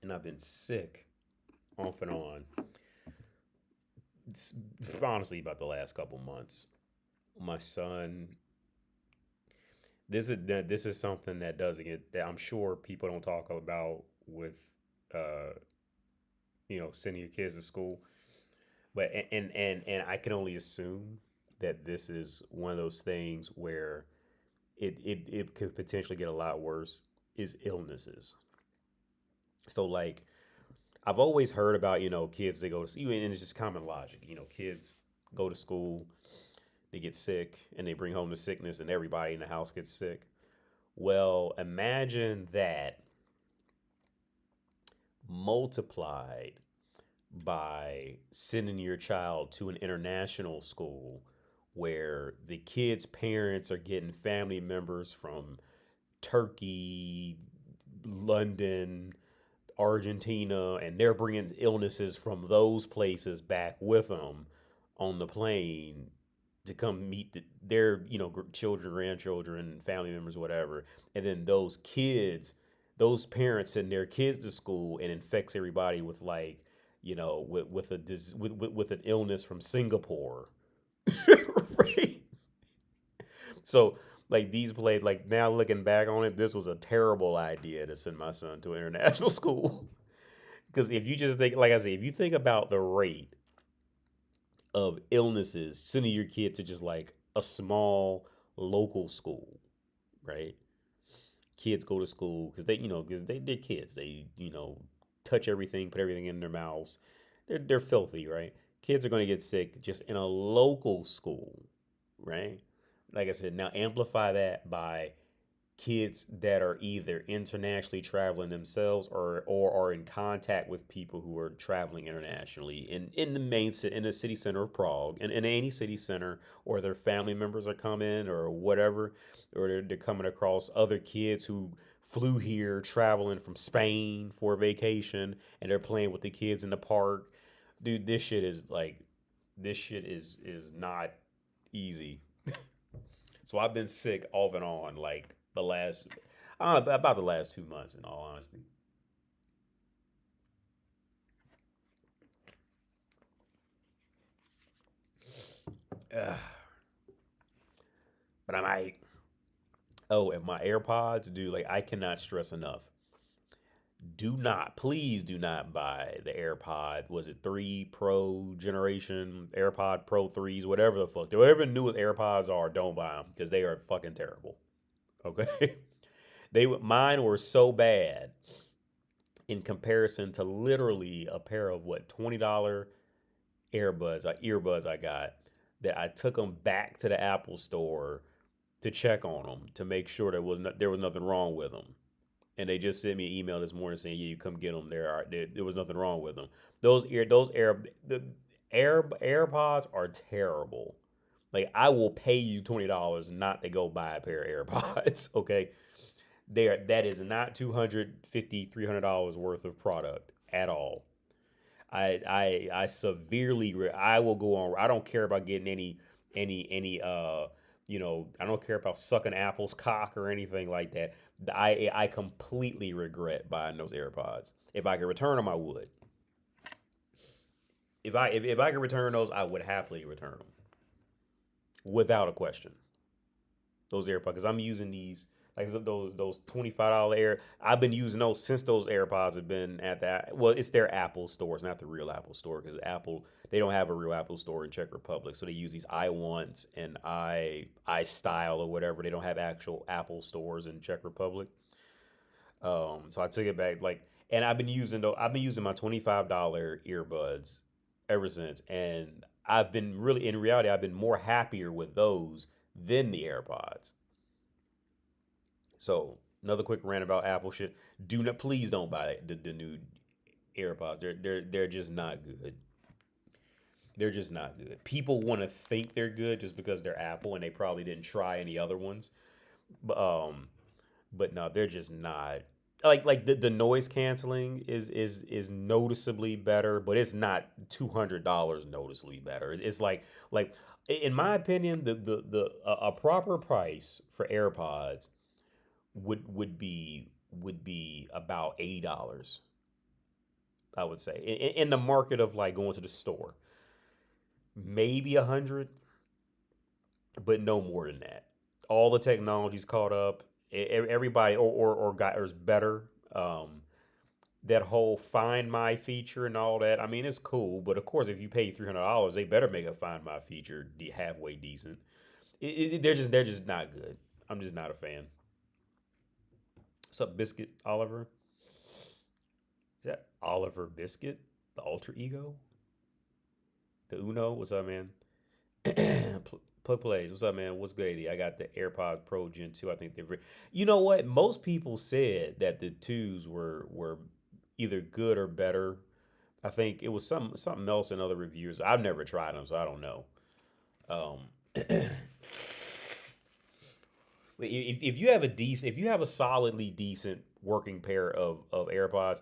and I've been sick off and on. It's honestly about the last couple months. My son, this is something that doesn't get that I'm sure people don't talk about with uh sending your kids to school. But and I can only assume that this is one of those things where it could potentially get a lot worse is illnesses. So like I've always heard about, kids they go to school, and it's just common logic. Kids go to school, they get sick, and they bring home the sickness, and everybody in the house gets sick. Well, imagine that multiplied by sending your child to an international school where the kids' parents are getting family members from Turkey, London, Argentina, and they're bringing illnesses from those places back with them on the plane to come meet their children, grandchildren, family members, whatever. And then those kids, those parents send their kids to school and infects everybody with like with an illness from Singapore, right? So like these played like now looking back on it, this was a terrible idea to send my son to an international school. Because if you just think, like I said, if you think about the rate of illnesses, sending your kid to just like a small local school, right? Kids go to school because they're kids. They touch everything, put everything in their mouths. They're filthy, right? Kids are going to get sick just in a local school, right? Like I said, now amplify that by kids that are either internationally traveling themselves or are in contact with people who are traveling internationally in the in the city center of Prague and in any city center, or their family members are coming or whatever, or they're coming across other kids who flew here traveling from Spain for a vacation and they're playing with the kids in the park. Dude, this shit is not easy. So I've been sick off and on like the last, I don't know, about the last 2 months. In all honesty, Ugh. But I might. Oh, and my AirPods, dude. Like I cannot stress enough. Do not, please, do not buy the AirPod. Was it 3 Pro generation AirPod Pro threes, whatever the fuck, whatever the newest AirPods are? Don't buy them because they are fucking terrible. Okay, mine were so bad in comparison to literally a pair of what $20 earbuds I got, that I took them back to the Apple store to check on them to make sure there was nothing wrong with them. And they just sent me an email this morning saying, "Yeah, you come get them. There was nothing wrong with them." The AirPods are terrible. Like I will pay you $20 not to go buy a pair of AirPods. Okay, that is not 250 $300 worth of product at all. I severely I will go on. I don't care about getting any I don't care about sucking Apple's cock or anything like that. I completely regret buying those AirPods. If I could return them, I would. If I could return those, I would happily return them without a question. Those AirPods, because I'm using these like those $25 air. I've been using those since those AirPods have been at that. Well, it's their Apple stores, not the real Apple store, because Apple they don't have a real Apple store in Czech Republic, so they use these iWants and iStyle or whatever. They don't have actual Apple stores in Czech Republic. So I took it back and I've been using my $25 earbuds ever since, and I've been really in reality I've been more happier with those than the AirPods. So another quick rant about Apple shit. Do not, please don't buy the new AirPods. They're just not good. They're just not good. People want to think they're good just because they're Apple and they probably didn't try any other ones. But but no, they're just not. The noise canceling is noticeably better, but it's not $200 noticeably better. It's like in my opinion, the a proper price for AirPods would be about $80. I would say in the market of like going to the store, maybe 100, but no more than that. All the technology's caught up. Everybody or got or is better. That whole Find My feature and all that. I mean, it's cool, but of course, if you pay $300, they better make a Find My feature halfway decent. They're just not good. I'm just not a fan. What's up, Biscuit Oliver? Is that Oliver Biscuit, the alter ego, the Uno? What's up, man? Plug plays. What's up, man? What's good? I got the AirPods Pro Gen 2. I think they're. You know what? Most people said that the twos were either good or better. I think it was something else in other reviews. I've never tried them, so I don't know. Um, if you have if you have a solidly decent working pair of AirPods,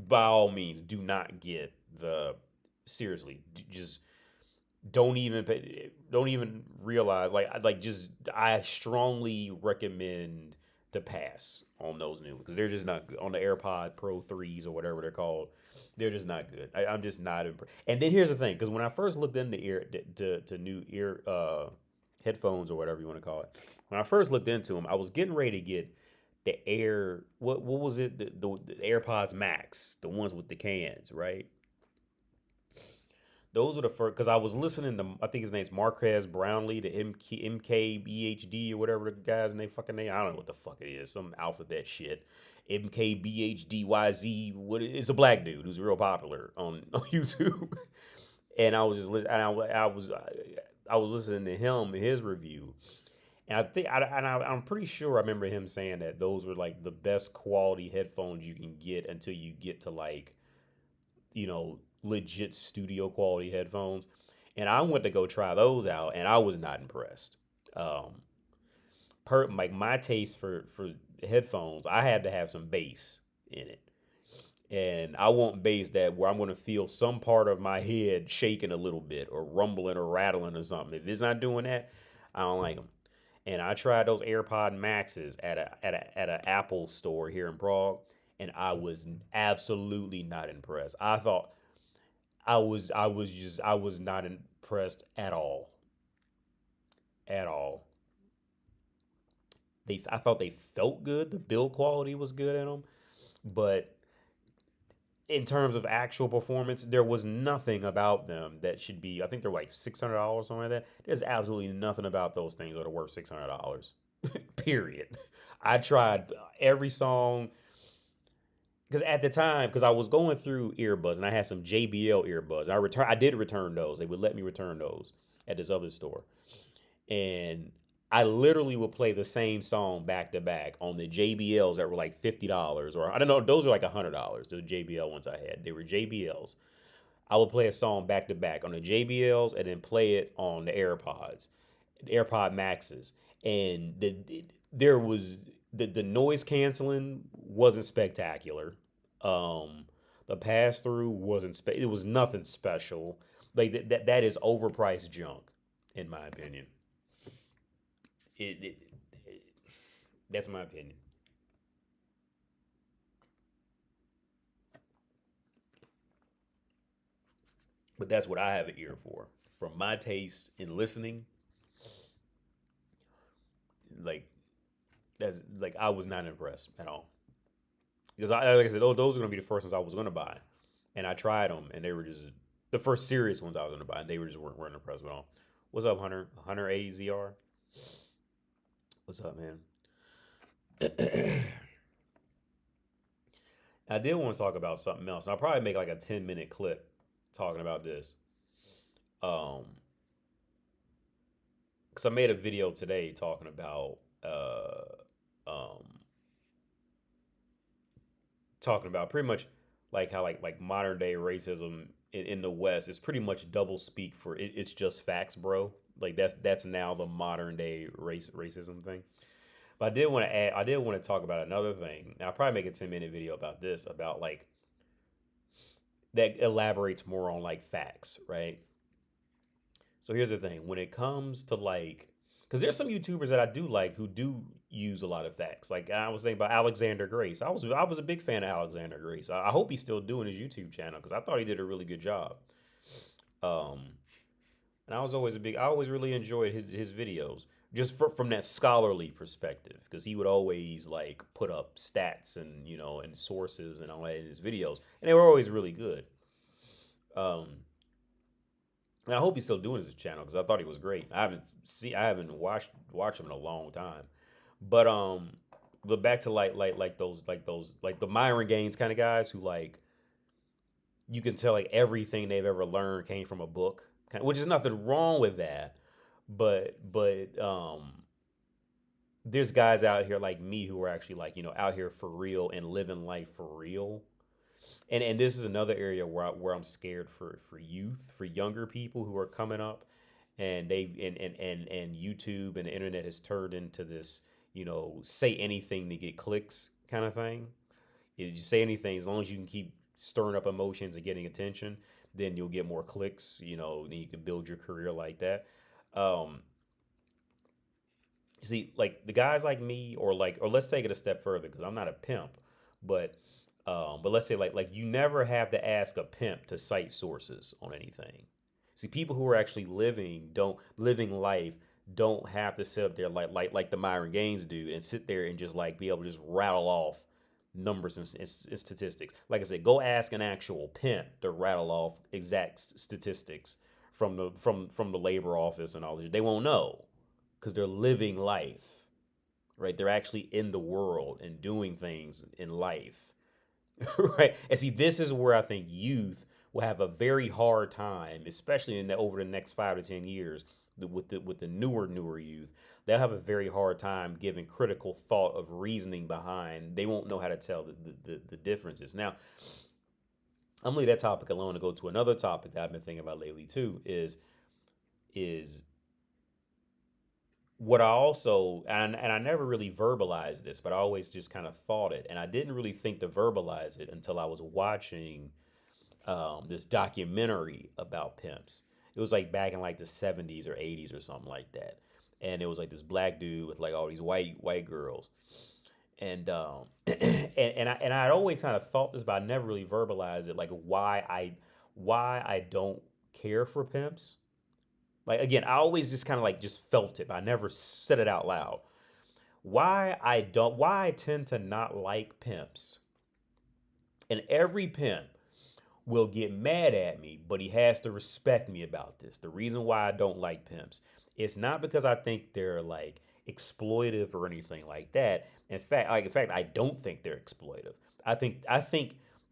by all means, do not get the seriously. Just don't even realize just I strongly recommend to pass on those new because they're just not good. On the AirPod Pro 3s or whatever they're called. They're just not good. I'm just not impressed. And then here's the thing, because when I first looked into to new ear headphones or whatever you want to call it, when I first looked into them, I was getting ready to get the Air. What was it? The AirPods Max, the ones with the cans, right? Those are the first because I was listening to I think his name's Marquez Brownlee, the MKBHD or whatever the guy's name. I don't know what the fuck it is, some alphabet shit. MKBHDYZ. It's a black dude who's real popular on YouTube. And I was just listening. And I was listening to him his review, and I'm pretty sure I remember him saying that those were like the best quality headphones you can get until you get to like legit studio quality headphones. And I went to go try those out, and I was not impressed. Um, like my taste for headphones, I had to have some bass in it, and I want bass that where I'm going to feel some part of my head shaking a little bit or rumbling or rattling or something. If it's not doing that, I don't like them. And I tried those AirPod Maxes at a Apple store here in Prague, and I was absolutely not impressed. I was not impressed at all, at all. I thought they felt good. The build quality was good in them, but in terms of actual performance, there was nothing about them that should be. I think they're like $600, something like that. There's absolutely nothing about those things that are worth $600. Period. I tried every song because at the time, because I was going through earbuds and I had some JBL earbuds. I did return those. They would let me return those at this other store, and I literally would play the same song back to back on the JBLs that were like $50, or I don't know, those are like $100. The JBL ones I had, they were JBLs. I would play a song back to back on the JBLs and then play it on the AirPods, the AirPod Maxes, and there was the noise canceling wasn't spectacular. Um, the pass through wasn't it was nothing special. Like that is overpriced junk, in my opinion. It, it, it that's my opinion. But that's what I have an ear for. From my taste in listening, like that's like I was not impressed at all. Because like I said, those are gonna be the first ones I was gonna buy, and I tried them, and they were just the first serious ones I was gonna buy, and they were just weren't impressed at all. What's up, Hunter? Hunter AZR. What's up, man? I did want to talk about something else. I'll probably make like a 10-minute clip talking about this. Um, because I made a video today talking about um pretty much like how like modern day racism in the West is pretty much double speak for it's just facts, bro. Like that's now the modern day racism thing. But I did want to talk about another thing. Now I'll probably make a 10-minute video about this, about like that elaborates more on like facts, right? So here's the thing. When it comes to like Because there's some YouTubers that I do like who do use a lot of facts. Like I was thinking about Alexander Grace. I was a big fan of Alexander Grace. I hope he's still doing his YouTube channel because I thought he did a really good job. Um, and I always really enjoyed his videos just from that scholarly perspective because he would always like put up stats and and sources and all that in his videos, and they were always really good. Um, and I hope he's still doing his channel because I thought he was great. I haven't watched him in a long time, but back to like the Myron Gaines kind of guys who like you can tell like everything they've ever learned came from a book, which is nothing wrong with that. But there's guys out here like me who are actually like out here for real and living life for real. And this is another area where I'm scared for youth, for younger people who are coming up, and and YouTube and the internet has turned into this say anything to get clicks kind of thing. If you say anything, as long as you can keep stirring up emotions and getting attention, then you'll get more clicks. And you can build your career like that. Um, See, like the guys like me, or let's take it a step further because I'm not a pimp, but but let's say like you never have to ask a pimp to cite sources on anything. See, people who are actually living life don't have to sit up there like the Myron Gaines do and sit there and just like be able to just rattle off numbers and statistics. Like I said, go ask an actual pimp to rattle off exact statistics from the labor office and all this. They won't know because they're living life, right? They're actually in the world and doing things in life, right? And see, this is where I think youth will have a very hard time, especially over the next 5 to 10 years, with the newer youth. They'll have a very hard time giving critical thought of reasoning behind. They won't know how to tell the differences. Now, I'm gonna leave that topic alone and go to another topic that I've been thinking about lately too. Is what I also and I never really verbalized this, but I always just kind of thought it, and I didn't really think to verbalize it until I was watching this documentary about pimps. It was like back in like the 70s or 80s or something like that, and it was like this black dude with like all these white girls, and and I'd always kind of thought this, but I never really verbalized it, like why I don't care for pimps. Like again, I always just kind of like just felt it, but I never said it out loud. Why I tend to not like pimps. And every pimp will get mad at me, but he has to respect me about this. The reason why I don't like pimps, it's not because I think they're like exploitive or anything like that. In fact, I don't think they're exploitive. I think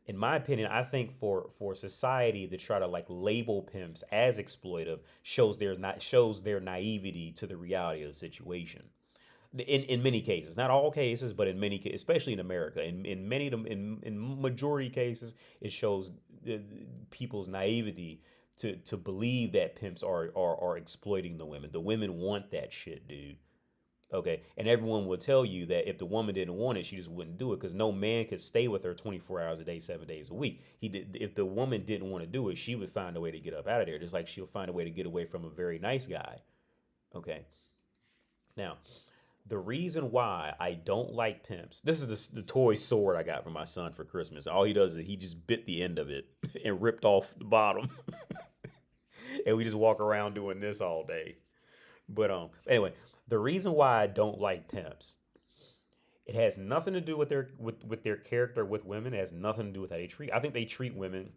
in my opinion, I think for society to try to like label pimps as exploitive shows their naivety to the reality of the situation. In many cases, not all cases, but in many cases, especially in America, in many of them, in majority cases, it shows people's naivety to believe that pimps are exploiting the women. The women want that shit, dude. Okay, and everyone will tell you that if the woman didn't want it, she just wouldn't do it because no man could stay with her 24 hours a day, 7 days a week. If the woman didn't want to do it, she would find a way to get up out of there, just like she'll find a way to get away from a very nice guy. Okay, now the reason why I don't like pimps, this is the toy sword I got from my son for Christmas. All he does is he just bit the end of it and ripped off the bottom, and we just walk around doing this all day. But anyway, the reason why I don't like pimps, it has nothing to do with their character with women. It has nothing to do with how they treat. I think they treat women.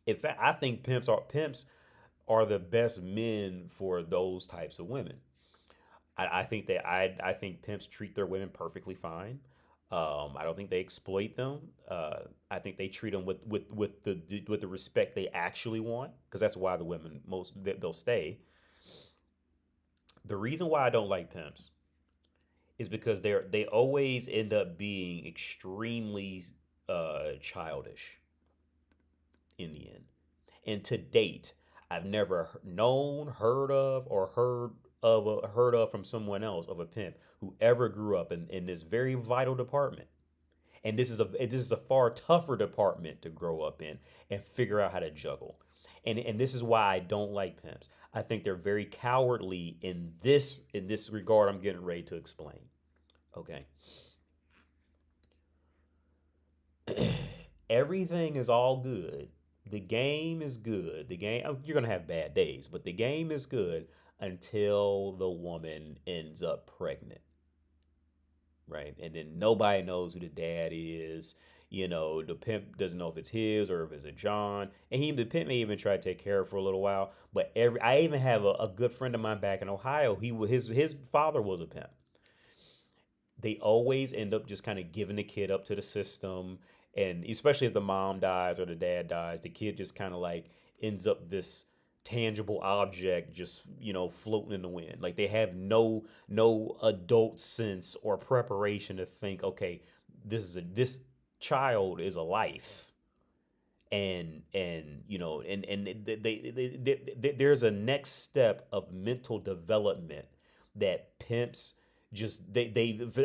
In fact, I think pimps are the best men for those types of women. I think pimps treat their women perfectly fine. I don't think they exploit them. I think they treat them with the respect they actually want, because that's why the women they'll stay. The reason why I don't like pimps is because they always end up being extremely childish in the end. And to date, I've never known, heard of from someone else of a pimp who ever grew up in this very vital department. And this is a far tougher department to grow up in and figure out how to juggle. And this is why I don't like pimps. I think they're very cowardly in this regard I'm getting ready to explain. Okay. Everything is all good. The game is good. The game, you're going to have bad days, but the game is good until the woman ends up pregnant, right? And then nobody knows who the dad is. The pimp doesn't know if it's his or if it's a John. And the pimp may even try to take care of her for a little while. But I even have a good friend of mine back in Ohio. His father was a pimp. They always end up just kind of giving the kid up to the system. And especially if the mom dies or the dad dies, the kid just kind of like ends up this tangible object just floating in the wind. Like they have no adult sense or preparation to think, okay, this child is a life. There's a next step of mental development that pimps just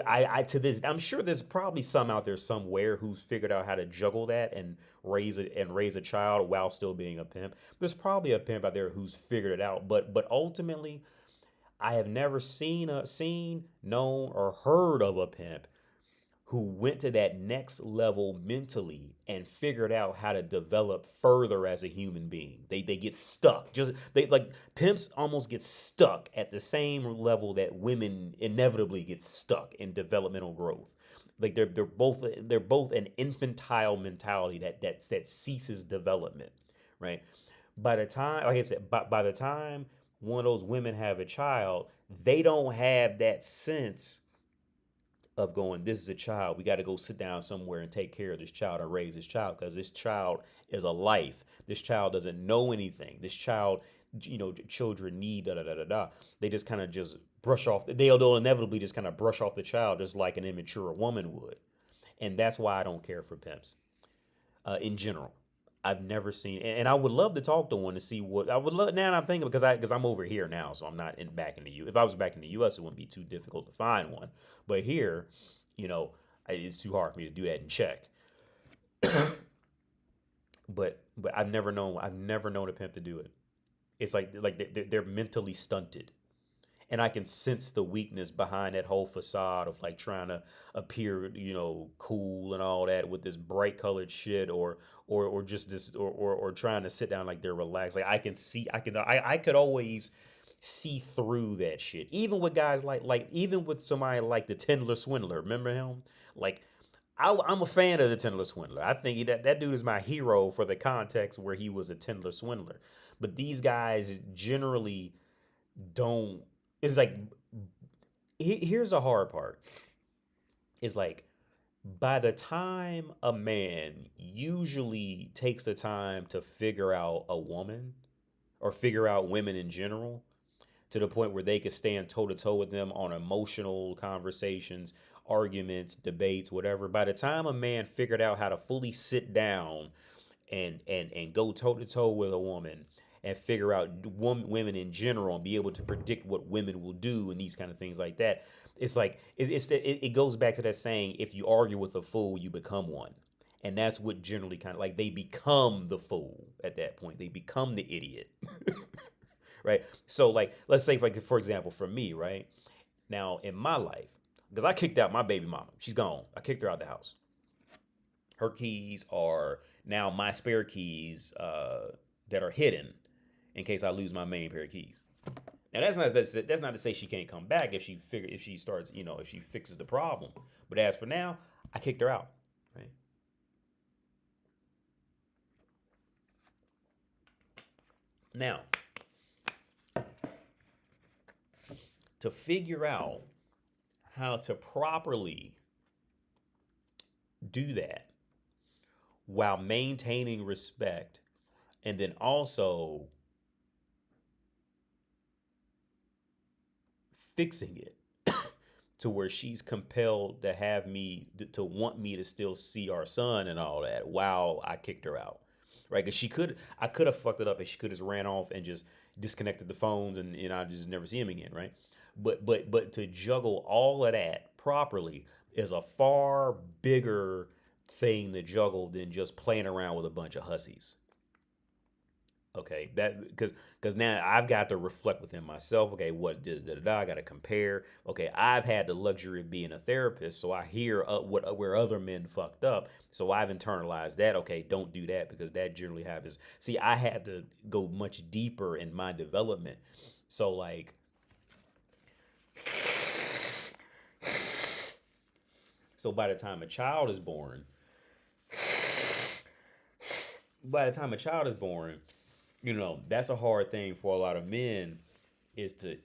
I to this I'm sure there's probably some out there somewhere who's figured out how to juggle that and raise a child while still being a pimp. There's probably a pimp out there who's figured it out, but ultimately I have never seen, known, or heard of a pimp who went to that next level mentally and figured out how to develop further as a human being. They get stuck. They like pimps almost get stuck at the same level that women inevitably get stuck in developmental growth. Like they're both an infantile mentality that ceases development, right? By the time, like I said, by the time one of those women have a child, they don't have that sense of going, this is a child. We got to go sit down somewhere and take care of this child and raise this child because this child is a life. This child doesn't know anything. This child, children need da da da da da. They just kind of just brush off. They'll inevitably just kind of brush off the child just like an immature woman would. And that's why I don't care for pimps in general. I've never seen, and I would love to talk to one to see what I would love. Now I'm thinking because I'm over here now, so I'm not back in the U. If I was back in the U.S., it wouldn't be too difficult to find one. But here, it's too hard for me to do that and check. But I've never known a pimp to do it. It's like they're mentally stunted, and I can sense the weakness behind that whole facade of like trying to appear, cool and all that with this bright colored shit or just this or trying to sit down like they're relaxed. Like I could always see through that shit. Even with guys even with somebody like the Tindler Swindler. Remember him? Like I'm a fan of the Tindler Swindler. I think that dude is my hero for the context where he was a Tindler Swindler. But these guys generally don't. It's like here's the hard part. It's like by the time a man usually takes the time to figure out a woman or figure out women in general to the point where they could stand toe to toe with them on emotional conversations, arguments, debates, whatever. By the time a man figured out how to fully sit down and go toe to toe with a woman and figure out women in general and be able to predict what women will do and these kind of things like that. It's like it goes back to that saying: if you argue with a fool, you become one. And that's what generally kind of like they become the fool at that point. They become the idiot, right? So like, let's say like for example, for me, right now in my life, because I kicked out my baby mama, she's gone. I kicked her out the house. Her keys are now my spare keys that are hidden in case I lose my main pair of keys. Now that's not to say she can't come back if she starts, if she fixes the problem. But as for now, I kicked her out, right? Now, to figure out how to properly do that while maintaining respect and then also fixing it to where she's compelled to have me to want me to still see our son and all that while I kicked her out, right? Because I could have fucked it up and she could have just ran off and just disconnected the phones and I just never see him again, right? But to juggle all of that properly is a far bigger thing to juggle than just playing around with a bunch of hussies. Okay, that because now I've got to reflect within myself. Okay, what does da da da? I got to compare. Okay, I've had the luxury of being a therapist, so I hear what where other men fucked up. So I've internalized that. Okay, don't do that because that generally happens. See, I had to go much deeper in my development. So like, so by the time a child is born, by the time a child is born, that's a hard thing for a lot of men is to,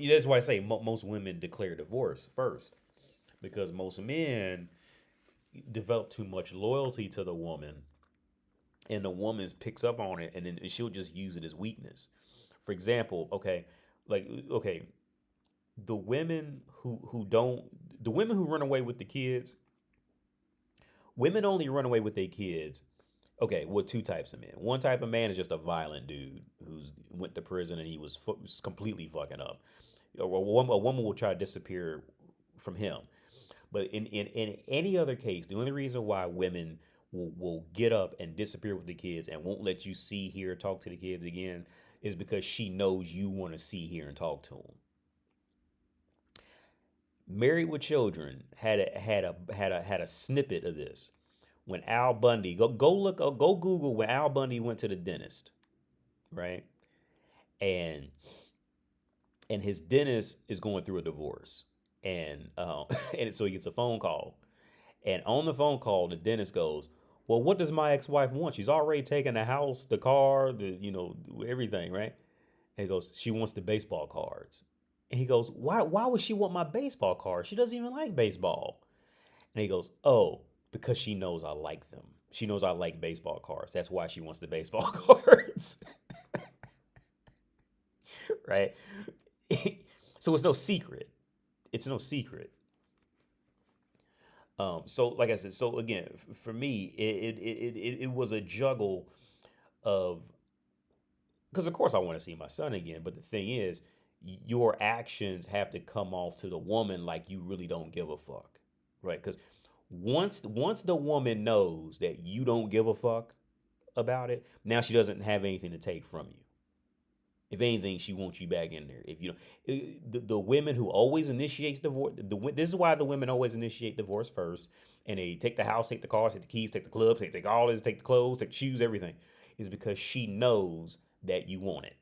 that's why I say most women declare divorce first because most men develop too much loyalty to the woman and the woman picks up on it and then she'll just use it as weakness. For example, okay, the women who don't, the women who run away with the kids, women only run away with their kids. Okay, well, two types of men. One type of man is just a violent dude who's went to prison and he was completely fucking up. A woman will try to disappear from him. But in any other case, the only reason why women will get up and disappear with the kids and won't let you see, hear, talk to the kids again is because she knows you want to see, hear, and talk to them. Married with Children had a snippet of this when Al Bundy go Google when Al Bundy went to the dentist, right? And his dentist is going through a divorce, and and so he gets a phone call, and on the phone call the dentist goes, "Well, what does my ex-wife want? She's already taken the house, the car, everything, right?" And he goes, "She wants the baseball cards." And he goes, "Why would she want my baseball cards? She doesn't even like baseball." And he goes, "Oh, because she knows I like them. She knows I like baseball cards. That's why she wants the baseball cards." Right? So it's no secret. It's no secret. So like I said, so again, for me, it was a juggle of, because of course I want to see my son again, but the thing is, your actions have to come off to the woman like you really don't give a fuck, right? Because once the woman knows that you don't give a fuck about it, now she doesn't have anything to take from you. If anything, she wants you back in there. If you don't, the women who always initiates divorce, this is why the women always initiate divorce first, and they take the house, take the cars, take the keys, take the clubs, take all this, take the clothes, take the shoes, everything, is because she knows that you want it.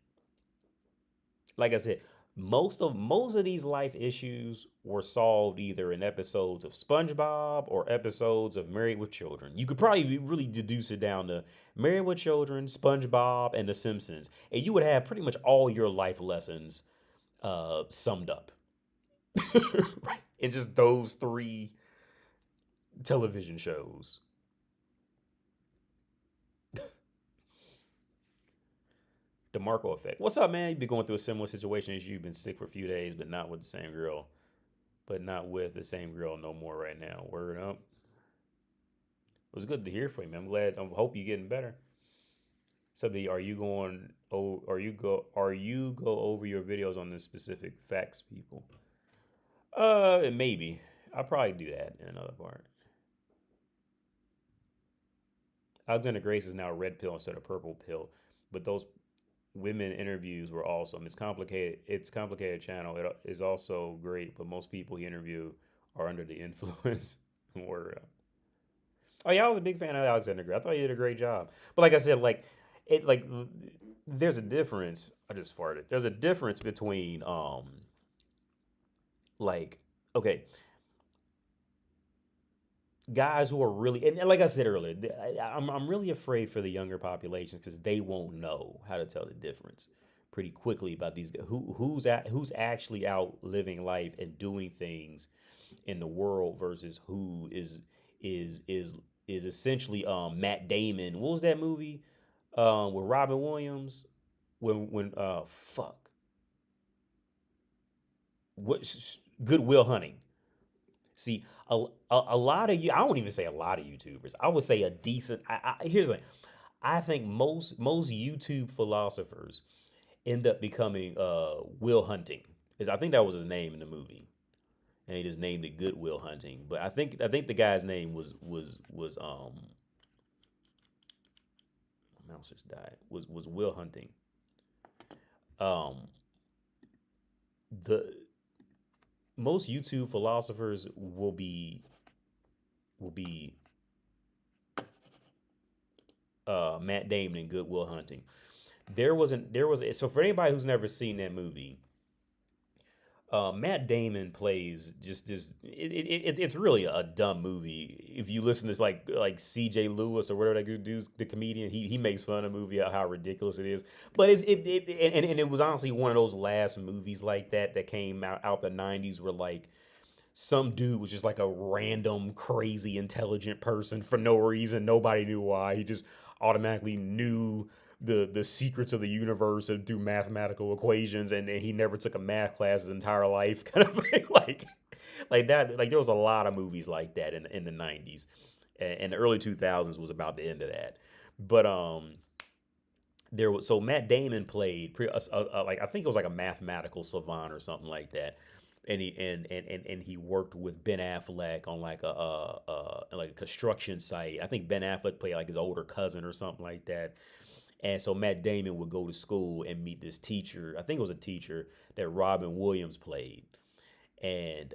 Like I said, most of these life issues were solved either in episodes of SpongeBob or episodes of Married with Children. You could probably really deduce it down to Married with Children, SpongeBob, and The Simpsons, and you would have pretty much all your life lessons summed up right? In just those three television shows. The Marco effect. What's up, man? You've been going through a similar situation as you. You've been sick for a few days, but not with the same girl. But not with the same girl no more right now. Word up. It was good to hear from you, man. I'm glad. I hope you're getting better. So, are you going? Oh, are you go over your videos on the specific facts, people? Maybe. I'll probably do that in another part. Alexander Grace is now red pill instead of purple pill, but those women interviews were awesome. It's complicated. It's complicated channel. It is also great, but most people he interview are under the influence. Word. Oh yeah, I was a big fan of Alexander Gray. I thought he did a great job. But like I said, there's a difference. I just farted. There's a difference between like okay, guys who are really, and like I said earlier, I'm really afraid for the younger populations because they won't know how to tell the difference pretty quickly about these who's actually out living life and doing things in the world versus who is essentially Matt Damon. What was that movie with Robin Williams when fuck what Goodwill Hunting. See, a lot of you, I won't even say a lot of YouTubers. I would say a decent. Here's the thing. I think most YouTube philosophers end up becoming Will Hunting. Is I think that was his name in the movie, and he just named it Goodwill Hunting. But I think the guy's name was Mouse just died. Was Will Hunting. Um, the most YouTube philosophers will be Matt Damon in Good Will Hunting. There was so for anybody who's never seen that movie, Matt Damon plays just this. It's really a dumb movie. If you listen to like C.J. Lewis or whatever that good dude's the comedian, he makes fun of the movie how ridiculous it is. But and it was honestly one of those last movies like that came out the 90s where like some dude was just like a random crazy intelligent person for no reason. Nobody knew why. He just automatically knew the secrets of the universe and through mathematical equations, and he never took a math class his entire life, kind of thing. Like that. Like there was a lot of movies like that in the 90s, and the early 2000s was about the end of that. But there was so Matt Damon played like I think it was like a mathematical savant or something like that, and he worked with Ben Affleck on like a construction site. I think Ben Affleck played like his older cousin or something like that. And so Matt Damon would go to school and meet this teacher. I think it was a teacher that Robin Williams played. And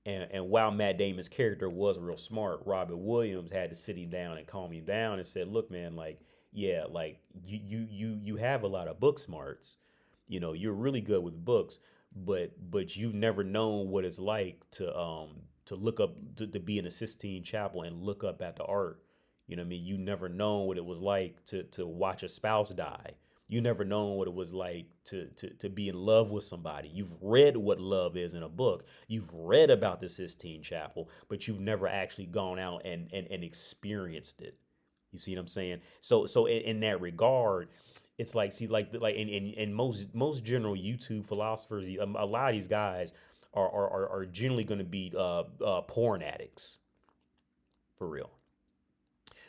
and while Matt Damon's character was real smart, Robin Williams had to sit him down and calm him down and said, "Look, man, like yeah, like you have a lot of book smarts. You know, you're really good with books, but you've never known what it's like to look up to be in a Sistine Chapel and look up at the art. You know what I mean? You never known what it was like to watch a spouse die. You never known what it was like to be in love with somebody. You've read what love is in a book. You've read about the Sistine Chapel, but you've never actually gone out and experienced it. You see what I'm saying? So in that regard, it's like see like in most general YouTube philosophers, a lot of these guys are generally going to be porn addicts for real.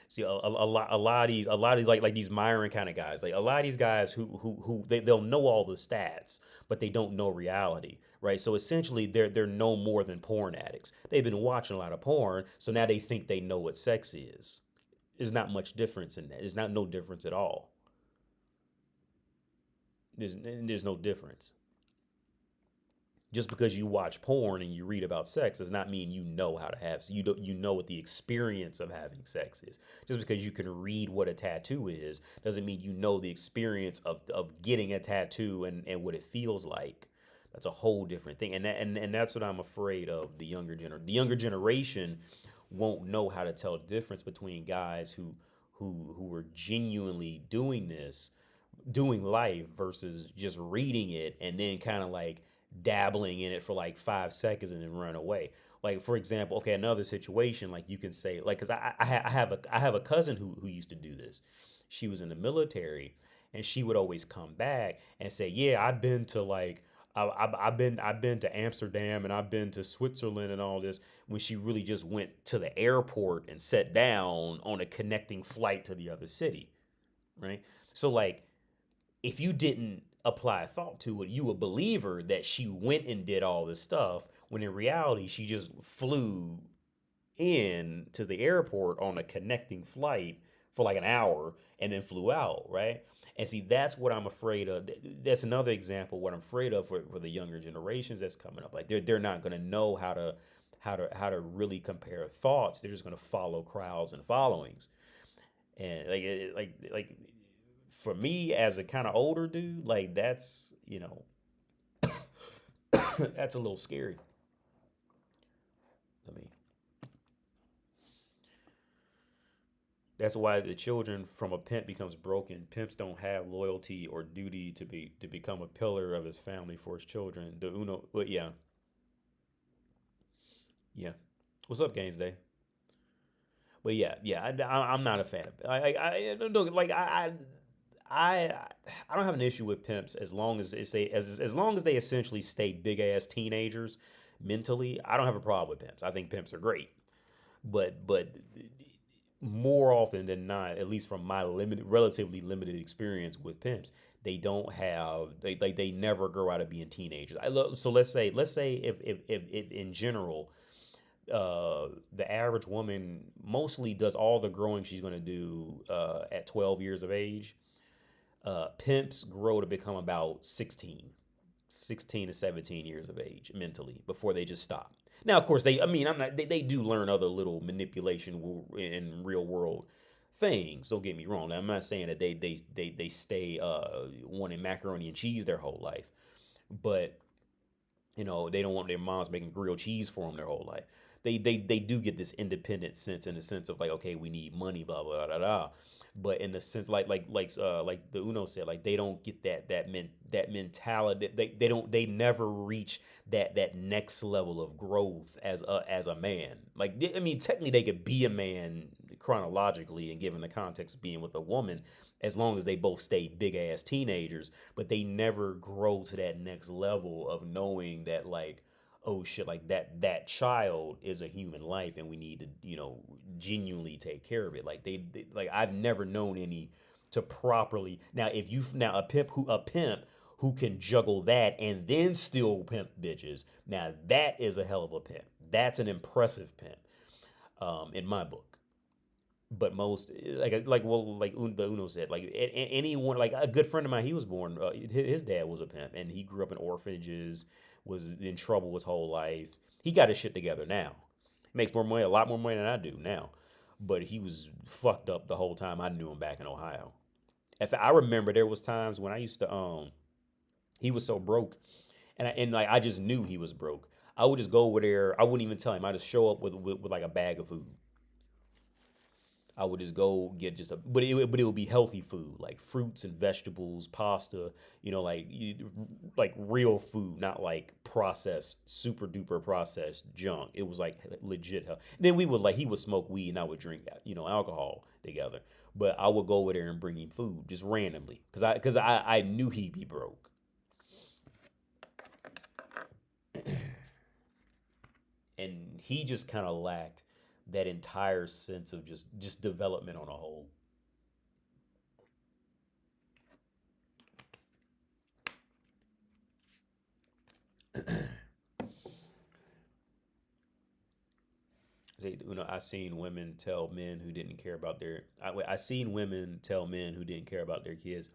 See a lot of these like these Myron kind of guys, like a lot of these guys who they'll know all the stats, but they don't know reality, right? So essentially they're no more than porn addicts. They've been watching a lot of porn, so now they think they know what sex is. There's not much difference in that. There's not no difference at all. There's no difference. Just because you watch porn and you read about sex does not mean you know how to have you know what the experience of having sex is. Just because you can read what a tattoo is doesn't mean you know the experience of getting a tattoo and what it feels like. That's a whole different thing. And that's what I'm afraid of the younger generation won't know how to tell the difference between guys who are genuinely doing this, doing life versus just reading it and then kind of like dabbling in it for like 5 seconds and then run away. Like for example, okay, another situation like you can say like because I have a cousin who used to do this. She was in the military, and she would always come back and say, "Yeah, I've been to like I've been to Amsterdam and I've been to Switzerland and all this." When she really just went to the airport and sat down on a connecting flight to the other city, right? So like if you didn't apply thought to it, you would believe her that she went and did all this stuff when in reality she just flew in to the airport on a connecting flight for like an hour and then flew out, right? And see, that's what I'm afraid of. That's another example of what I'm afraid of for the younger generations that's coming up. Like they're not gonna know how to really compare thoughts. They're just gonna follow crowds and followings. And like for me as a kind of older dude, like that's that's a little scary. I mean, that's why the children from a pimp becomes broken. Pimps don't have loyalty or duty to become a pillar of his family for his children. The Uno, but yeah, yeah. What's up, Gaines Day? But yeah, yeah, I'm not a fan of. I don't like I I don't have an issue with pimps as long as long as they essentially stay big ass teenagers mentally. I don't have a problem with pimps. I think pimps are great, but more often than not, at least from my relatively limited experience with pimps, they don't have they never grow out of being teenagers. So let's say if in general the average woman mostly does all the growing she's going to do at 12 years of age. Pimps grow to become about 16 to 17 years of age mentally before they just stop. Now, of course, I mean, they do learn other little manipulation in real world things. Don't get me wrong. I'm not saying that they stay wanting macaroni and cheese their whole life, but they don't want their moms making grilled cheese for them their whole life. They do get this independent sense, in the sense of like, okay, we need money, blah blah blah blah. But in the sense, like the Uno said, like they don't get that mentality. They never reach that next level of growth as a man. Like, I mean, technically they could be a man chronologically and given the context of being with a woman, as long as they both stay big ass teenagers, but they never grow to that next level of knowing that, like, oh shit, like that child is a human life and we need to, genuinely take care of it. Like like I've never known any to properly. Now if you now a pimp who can juggle that and then still pimp bitches, now that is a hell of a pimp. That's an impressive pimp, in my book. But most, the Uno said, like anyone, like a good friend of mine, he was born, his dad was a pimp and he grew up in orphanages, was in trouble his whole life. He got his shit together now. Makes more money, a lot more money than I do now. But he was fucked up the whole time I knew him back in Ohio. If I remember, there was times when I used to, he was so broke, and like I just knew he was broke. I would just go over there. I wouldn't even tell him. I just show up with like a bag of food. I would just go get just but it would be healthy food, like fruits and vegetables, pasta, like real food, not like processed, super duper processed junk. It was like legit health. Then he would smoke weed and I would drink, alcohol together. But I would go over there and bring him food just randomly, because I knew he'd be broke. And he just kind of lacked that entire sense of just development on a whole. I seen women tell men who didn't care about their. I seen women tell men who didn't care about their kids,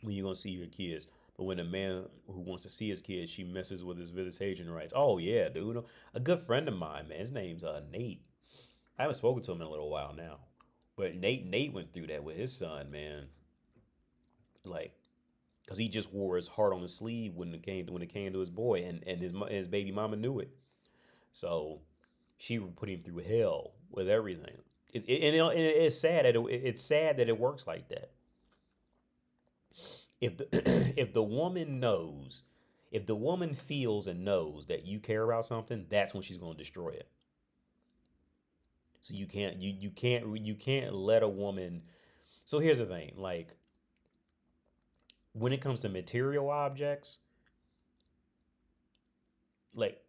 when you gonna see your kids. But when a man who wants to see his kids, she messes with his visitation rights. Oh yeah, dude. A good friend of mine, man. His name's Nate. I haven't spoken to him in a little while now, but Nate went through that with his son, man. Like, cause he just wore his heart on his sleeve when it came to his boy, and his baby mama knew it. So she would put him through hell with everything. It's sad that it works like that. If the if the woman knows, if the woman feels and knows that you care about something, that's when she's gonna destroy it. So you can't let a woman. So here's the thing, like when it comes to material objects, like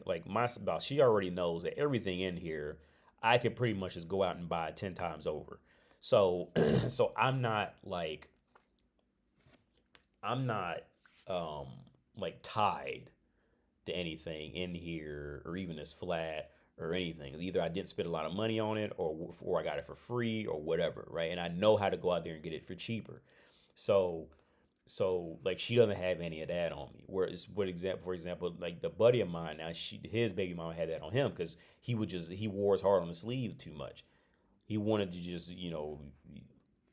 like my spouse, she already knows that everything in here, I could pretty much just go out and buy 10 times over. So so I'm not um like tied to anything in here, or even this flat or anything. Either I didn't spend a lot of money on it, or I got it for free or whatever, right? And I know how to go out there and get it for cheaper. So like she doesn't have any of that on me. Whereas, for example, like the buddy of mine now, his baby mama had that on him because he wore his heart on the sleeve too much. He wanted to just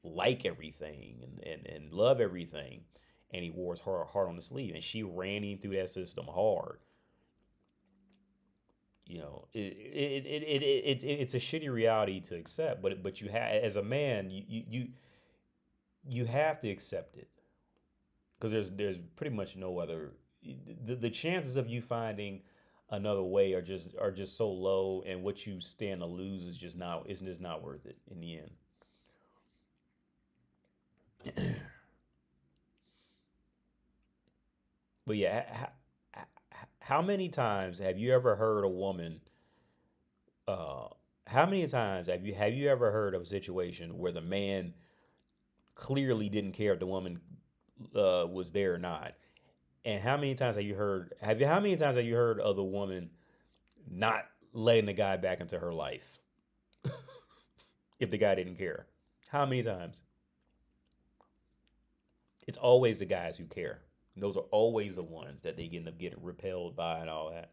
like everything and love everything, and he wore his heart on the sleeve, and she ran him through that system hard. It's a shitty reality to accept, but you have, as a man, you have to accept it, because there's pretty much no other. The chances of you finding another way are just so low, and what you stand to lose is just not worth it in the end. But yeah, how many times have you ever heard a woman? Uh, how many times have you ever heard of a situation where the man clearly didn't care if the woman was there or not, And how many times have you heard of the woman not letting the guy back into her life if the guy didn't care? How many times? It's always the guys who care. Those are always the ones that they end up getting repelled by and all that.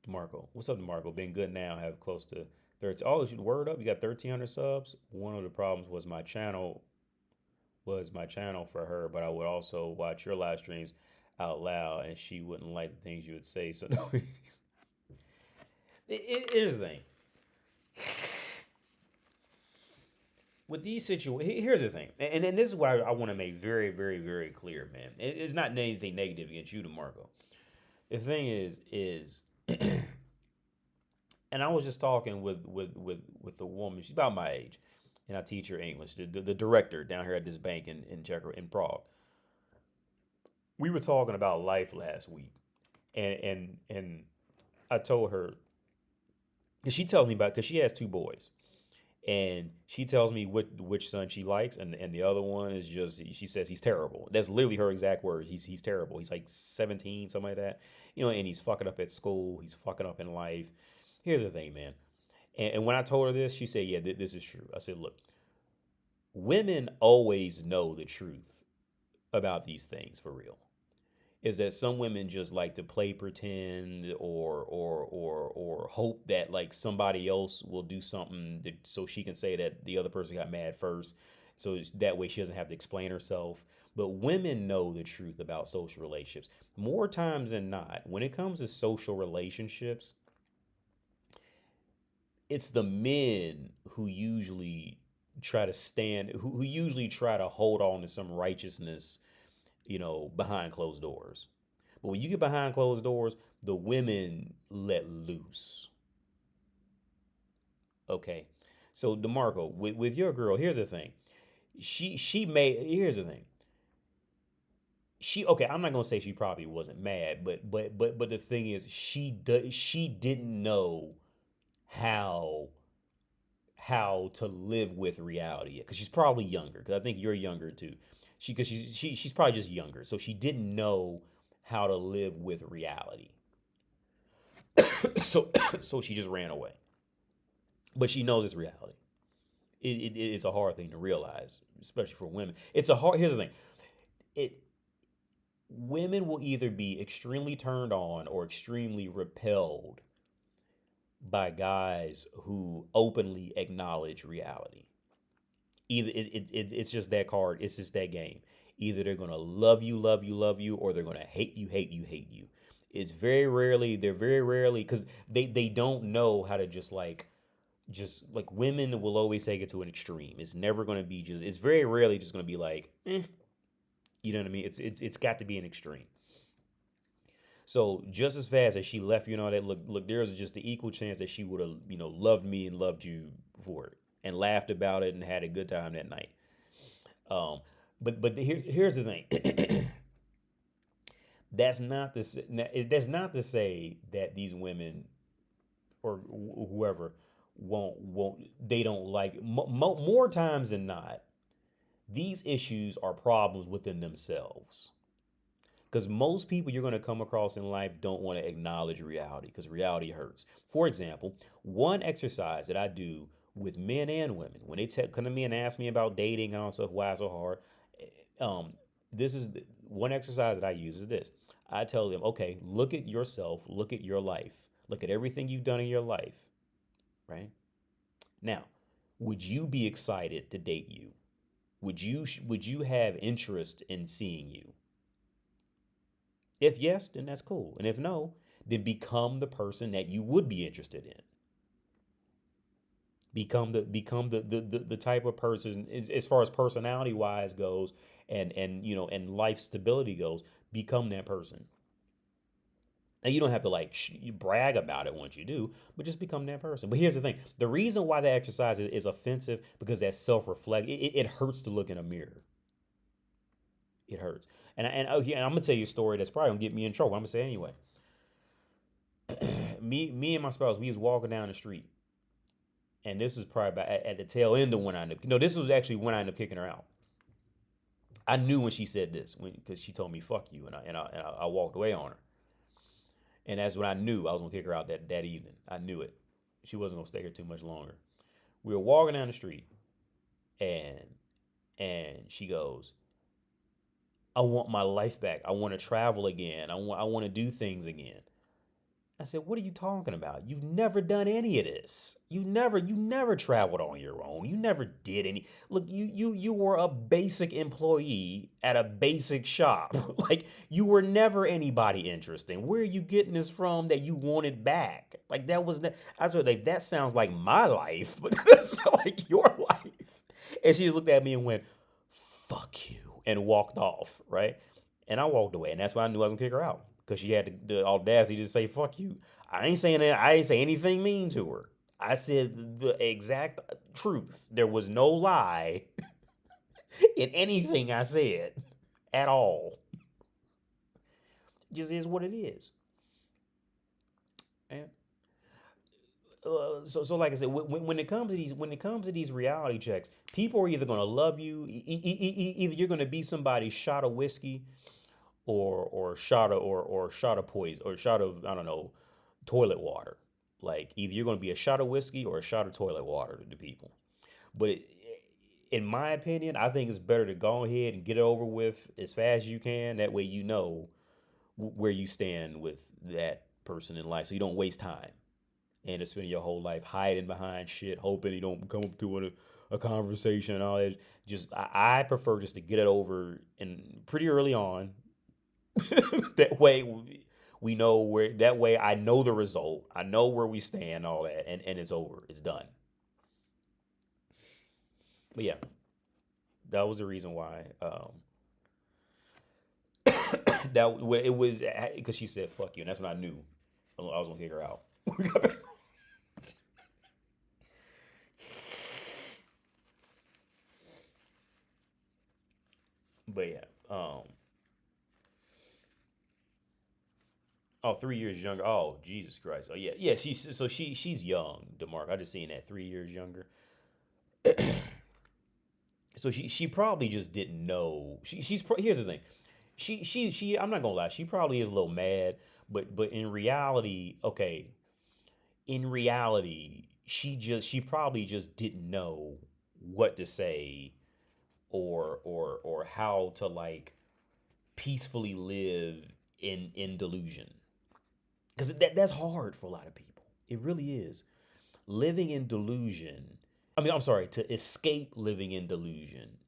DeMarco, what's up, DeMarco? Been good now. Have close to 30. Oh, word up. You got 1,300 subs. One of the problems was my channel for her, but I would also watch your live streams out loud, and she wouldn't like the things you would say. So no, here's the thing. With these situations, here's the thing, and this is why I want to make very, very, very clear, man. It's not anything negative against you, DeMarco. The thing is, and I was just talking with the woman. She's about my age, and I teach her English. The director down here at this bank in Prague. We were talking about life last week, and I told her, because she tells me because she has two boys. And she tells me which son she likes, and the other one is just, she says he's terrible. That's literally her exact words. He's terrible. He's like 17, something like that. And he's fucking up at school. He's fucking up in life. Here's the thing, man. And when I told her this, she said, yeah, this is true. I said, look, women always know the truth about these things for real. Is that some women just like to play pretend or hope that like somebody else will do something so she can say that the other person got mad first, so that way she doesn't have to explain herself. But women know the truth about social relationships more times than not. When it comes to social relationships, it's the men who usually try to who usually try to hold on to some righteousness, behind closed doors. But when you get behind closed doors, the women let loose. Okay. So DeMarco, with your girl, here's the thing. Here's the thing. Okay, I'm not gonna say she probably wasn't mad, but the thing is, she didn't know how to live with reality, because she's probably younger, because I think you're younger too. She's probably just younger, so she didn't know how to live with reality. so she just ran away. But she knows it's reality. It's a hard thing to realize, especially for women. Here's the thing. Women will either be extremely turned on or extremely repelled by guys who openly acknowledge reality. Either it's just that card. It's just that game. Either they're gonna love you, or they're gonna hate you. They're very rarely, because they don't know how to just like women will always take it to an extreme. It's never gonna be it's very rarely just gonna be like, you know what I mean? It's got to be an extreme. So just as fast as she left you and all that, look, there's just an equal chance that she would have, loved me and loved you for it, and laughed about it and had a good time that night. But here's the thing. That's not to say that these women or whoever they don't like. More times than not, these issues are problems within themselves. Because most people you're going to come across in life don't want to acknowledge reality, because reality hurts. For example, one exercise that I do with men and women, when they come to me and ask me about dating and all stuff, why it's so hard, this is one exercise that I use is this. I tell them, okay, look at yourself, look at your life, look at everything you've done in your life, right? Now, would you be excited to date you? Would you have interest in seeing you? If yes, then that's cool. And if no, then become the person that you would be interested in. Become the type of person, as far as personality wise goes, and life stability goes, become that person. And you don't have to you brag about it once you do, but just become that person. But here's the thing. The reason why that exercise is offensive, because that self-reflect, it hurts to look in a mirror. It hurts. And I'm going to tell you a story that's probably going to get me in trouble. I'm going to say it anyway. me and my spouse, we was walking down the street. And this is probably about at the tail end of when I ended up, this was actually when I ended up kicking her out. I knew when she said this because she told me "fuck you" and I walked away on her. And that's when I knew I was gonna kick her out that evening. I knew it. She wasn't gonna stay here too much longer. We were walking down the street, and she goes, "I want my life back. I want to travel again. I want to do things again." I said, "What are you talking about? You've never done any of this. You never traveled on your own. You never did any. Look, you were a basic employee at a basic shop. Like you were never anybody interesting. Where are you getting this from that you wanted back? Like that was I said like that sounds like my life, but that's like your life." And she just looked at me and went, "Fuck you," and walked off, right? And I walked away, and that's why I knew I was gonna kick her out because she had the audacity to say "fuck you." I ain't saying that. I ain't say anything mean to her. I said the exact truth. There was no lie in anything I said at all. It just is what it is. And so like I said, when it comes to these reality checks, people are either gonna love you, either you're gonna be somebody's shot of whiskey, or shot of poison or shot of I don't know toilet water. Like either you're going to be a shot of whiskey or a shot of toilet water to people. But in my opinion, I think it's better to go ahead and get it over with as fast as you can. That way you know where you stand with that person in life, so you don't waste time and to spend your whole life hiding behind shit, hoping you don't come up to a conversation and all that. Just I prefer just to get it over and pretty early on. That way we know where that way I know the result. I know where we stand, all that, and it's over. It's done. But yeah, that was the reason why that it was because she said "fuck you," and that's when I knew I was gonna kick her out. But yeah, oh, 3 years younger. Oh, Jesus Christ. Oh yeah, yeah. She's young, Demarc. I just seen that 3 years younger. So she probably just didn't know. Here's the thing. She. I'm not gonna lie. She probably is a little mad, but in reality, okay. In reality, she probably just didn't know what to say or how to like peacefully live in delusion because that's hard for a lot of people. It really is. Living in delusion. I mean, I'm sorry, to escape living in delusion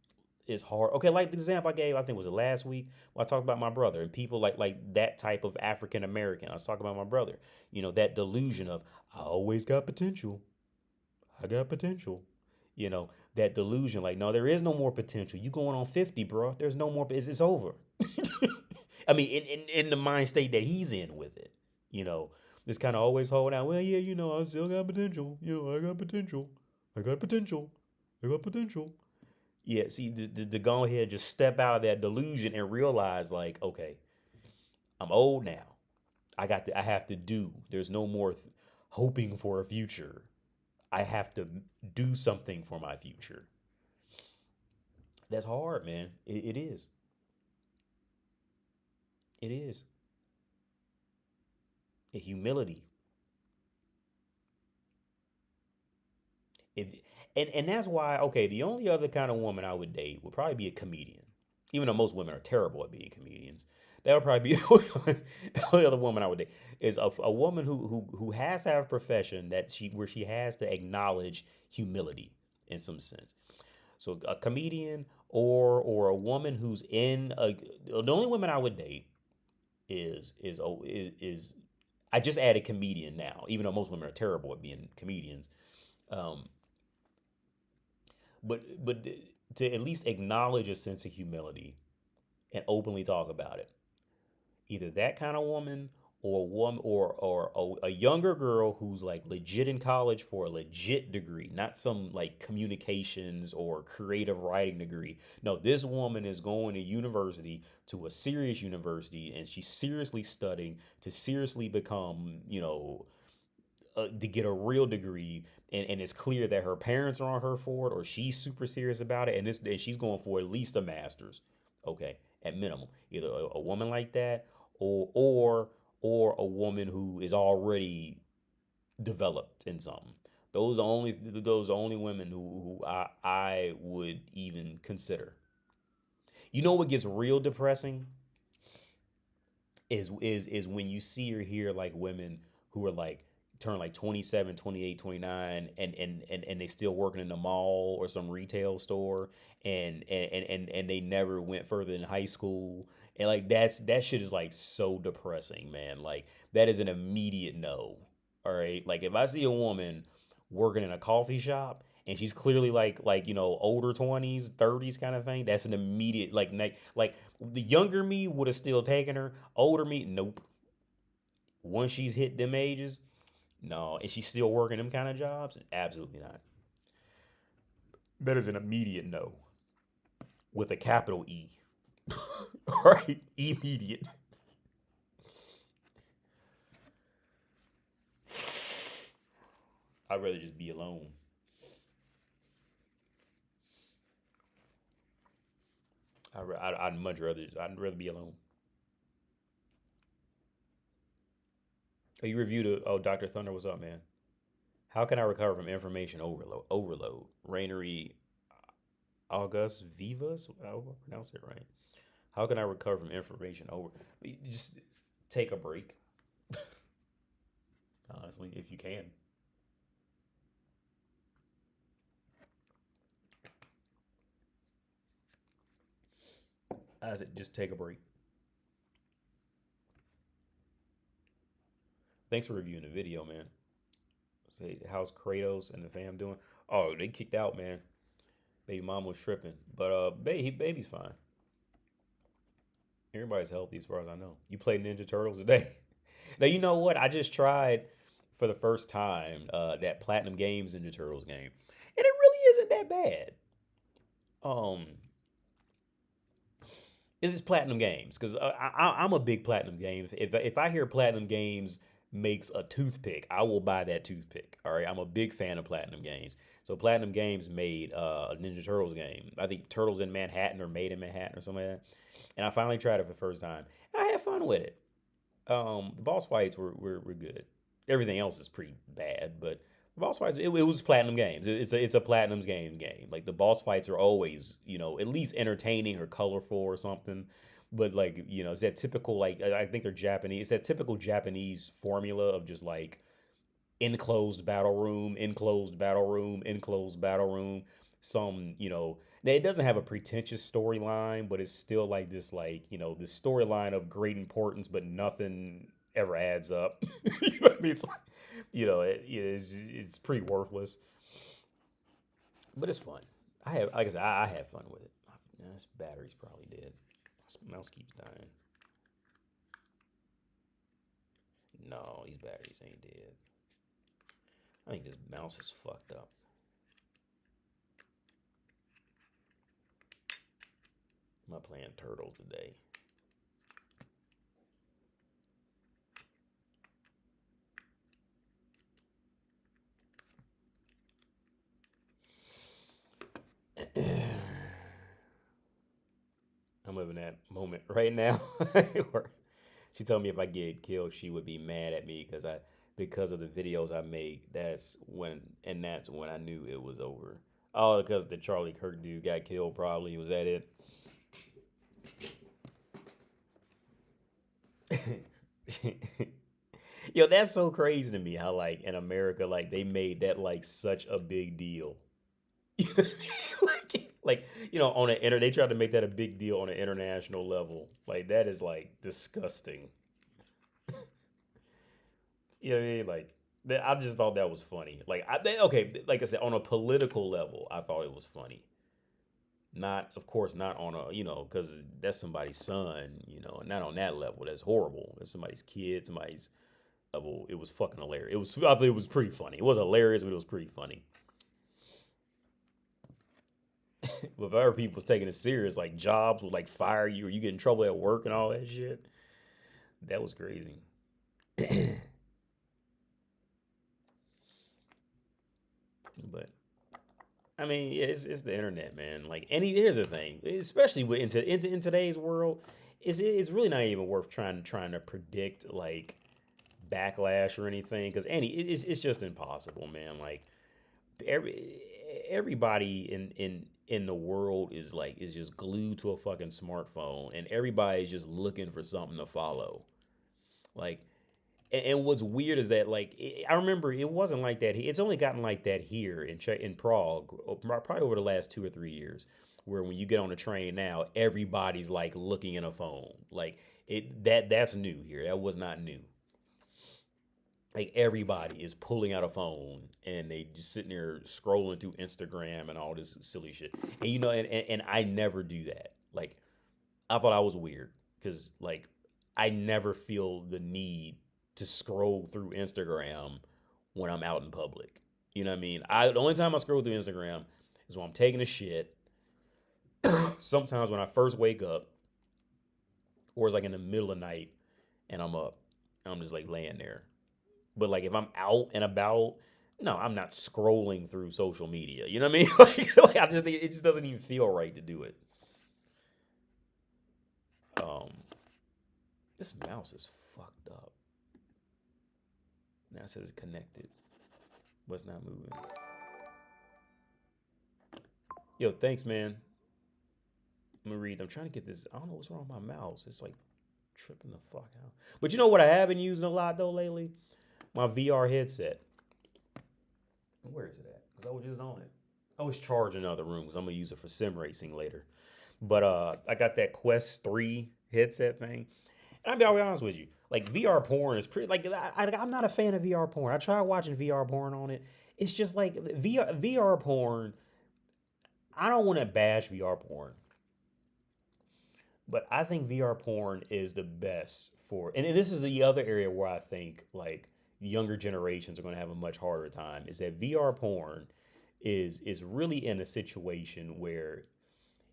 is hard. Okay, like the example I gave, I think was it last week when I talked about my brother and people like that type of African American. I was talking about my brother. You know, that delusion of I always got potential. I got potential. You know, that delusion, like, no, there is no more potential. You going on 50, bro. There's no more, it's over. I mean, in the mind state that he's in with it, you know, just kind of always hold out. Well, yeah, I still got potential. I got potential. I got potential. I got potential. Yeah, see, to go ahead and just step out of that delusion and realize, like, okay, I'm old now. I have to do. There's no more hoping for a future. I have to do something for my future. That's hard, man. It is. It is. A humility. If and that's why, okay, the only other kind of woman I would date would probably be a comedian. Even though most women are terrible at being comedians. That would probably be the only other woman I would date is a woman who has to have a profession that she has to acknowledge humility in some sense. So a comedian or a woman who's in a the only women I would date is I just added comedian now, even though most women are terrible at being comedians. Um, but to at least acknowledge a sense of humility and openly talk about it. Either that kind of woman or a woman or a younger girl who's like legit in college for a legit degree, not some like communications or creative writing degree. No, this woman is going to university, to a serious university, and she's seriously studying to seriously become, to get a real degree, and it's clear that her parents are on her for it, or she's super serious about it, and she's going for at least a master's. Okay, at minimum, either a woman like that, or or or a woman who is already developed in something. Those are only women who I would even consider. You know what gets real depressing is when you see or hear like women who are like turn like 27, 28, 29, and they still working in the mall or some retail store, and they never went further in high school. And like that shit is like so depressing, man. Like that is an immediate no. All right. Like if I see a woman working in a coffee shop and she's clearly older 20s 30s kind of thing, that's an immediate like the younger me would have still taken her. Older me, nope. Once she's hit them ages, no. And she's still working them kind of jobs, absolutely not. That is an immediate no with a capital E. All right, immediate. I'd rather just be alone. I'd much rather be alone. Oh, you reviewed it. Oh, Dr. Thunder, what's up, man? How can I recover from information overload? Overload. Rainery August Vivas. I hope I pronounced it right. How can I recover from information over? Just take a break. Honestly, if you can. I said, just take a break. Thanks for reviewing the video, man. Say, how's Kratos and the fam doing? Oh, they kicked out, man. Baby mom was tripping, but baby's fine. Everybody's healthy as far as I know. You played Ninja Turtles today? Now you know what? I just tried for the first time that Platinum Games Ninja Turtles game, and it really isn't that bad. Um, this is Platinum Games because I'm a big Platinum Games. If I hear Platinum Games makes a toothpick, I will buy that toothpick. All right, I'm a big fan of Platinum Games. So Platinum Games made a Ninja Turtles game. I think Turtles in Manhattan or Made in Manhattan or something like that. And I finally tried it for the first time, and I had fun with it. The boss fights were good. Everything else is pretty bad, but the boss fights it was Platinum Games. It's a Platinum's game. Like the boss fights are always at least entertaining or colorful or something. But like it's that typical like I think they're Japanese. It's that typical Japanese formula of just like enclosed battle room, enclosed battle room, enclosed battle room. Some, it doesn't have a pretentious storyline, but it's still like this, this storyline of great importance, but nothing ever adds up. You know what I mean? It's like, it's pretty worthless, but it's fun. Like I said, I had fun with it. This battery's probably dead. This mouse keeps dying. No, these batteries ain't dead. I think this mouse is fucked up. I'm not playing Turtle today. I'm living that moment right now. She told me if I get killed, she would be mad at me because of the videos I make. That's when I knew it was over. Oh, because the Charlie Kirk dude got killed. Probably was that it. Yo, that's so crazy to me how like in America like they made that like such a big deal. You know what I mean? On the internet, they tried to make that a big deal on an international level. Like that is like disgusting. You know what I mean? Like I just thought that was funny. Okay, like I said, on a political level, I thought it was funny. Not, of course, not on a because that's somebody's son. Not on that level. That's horrible. That's somebody's kid. Somebody's level. It was fucking hilarious. I thought it was pretty funny. It was hilarious, but it was pretty funny. But if other people was taking it serious, like jobs would like fire you or you get in trouble at work and all that shit. That was crazy. But I mean, yeah, it's the internet, man. Like, here's the thing, especially in today's world, it's really not even worth trying to predict like backlash or anything because it's just impossible, man. Like every everybody in the world is just glued to a fucking smartphone, and everybody's just looking for something to follow. Like, and what's weird is that like I remember it wasn't like that. It's only gotten like that here in Prague, probably over the last 2 or 3 years, where when you get on a train now, everybody's like looking in a phone. Like that's new here. That was not new. Like everybody is pulling out a phone and they just sitting there scrolling through Instagram and all this silly shit. And and I never do that. Like I thought I was weird because like I never feel the need to scroll through Instagram when I'm out in public. You know what I mean? The only time I scroll through Instagram is when I'm taking a shit. Sometimes when I first wake up, or it's like in the middle of the night and I'm up, and I'm just like laying there. But like if I'm out and about, no, I'm not scrolling through social media. You know what I mean? Like I just think it just doesn't even feel right to do it. Um, this mouse is fucked up. Now it says connected, but it's not moving. Yo, thanks, man. I'm gonna read. I'm trying to get this. I don't know what's wrong with my mouse. It's like tripping the fuck out. But you know what I have been using a lot though lately? My VR headset. Where is it at? Because I was just on it. I was charging in other rooms. I'm gonna use it for sim racing later. But I got that Quest 3 headset thing. And I'll be honest with you. Like VR porn is pretty like I'm not a fan of VR porn. I tried watching VR porn on it. It's just like VR porn. I don't want to bash VR porn, but I think VR porn is the best for, and this is the other area where I think like younger generations are going to have a much harder time. Is that VR porn is really in a situation where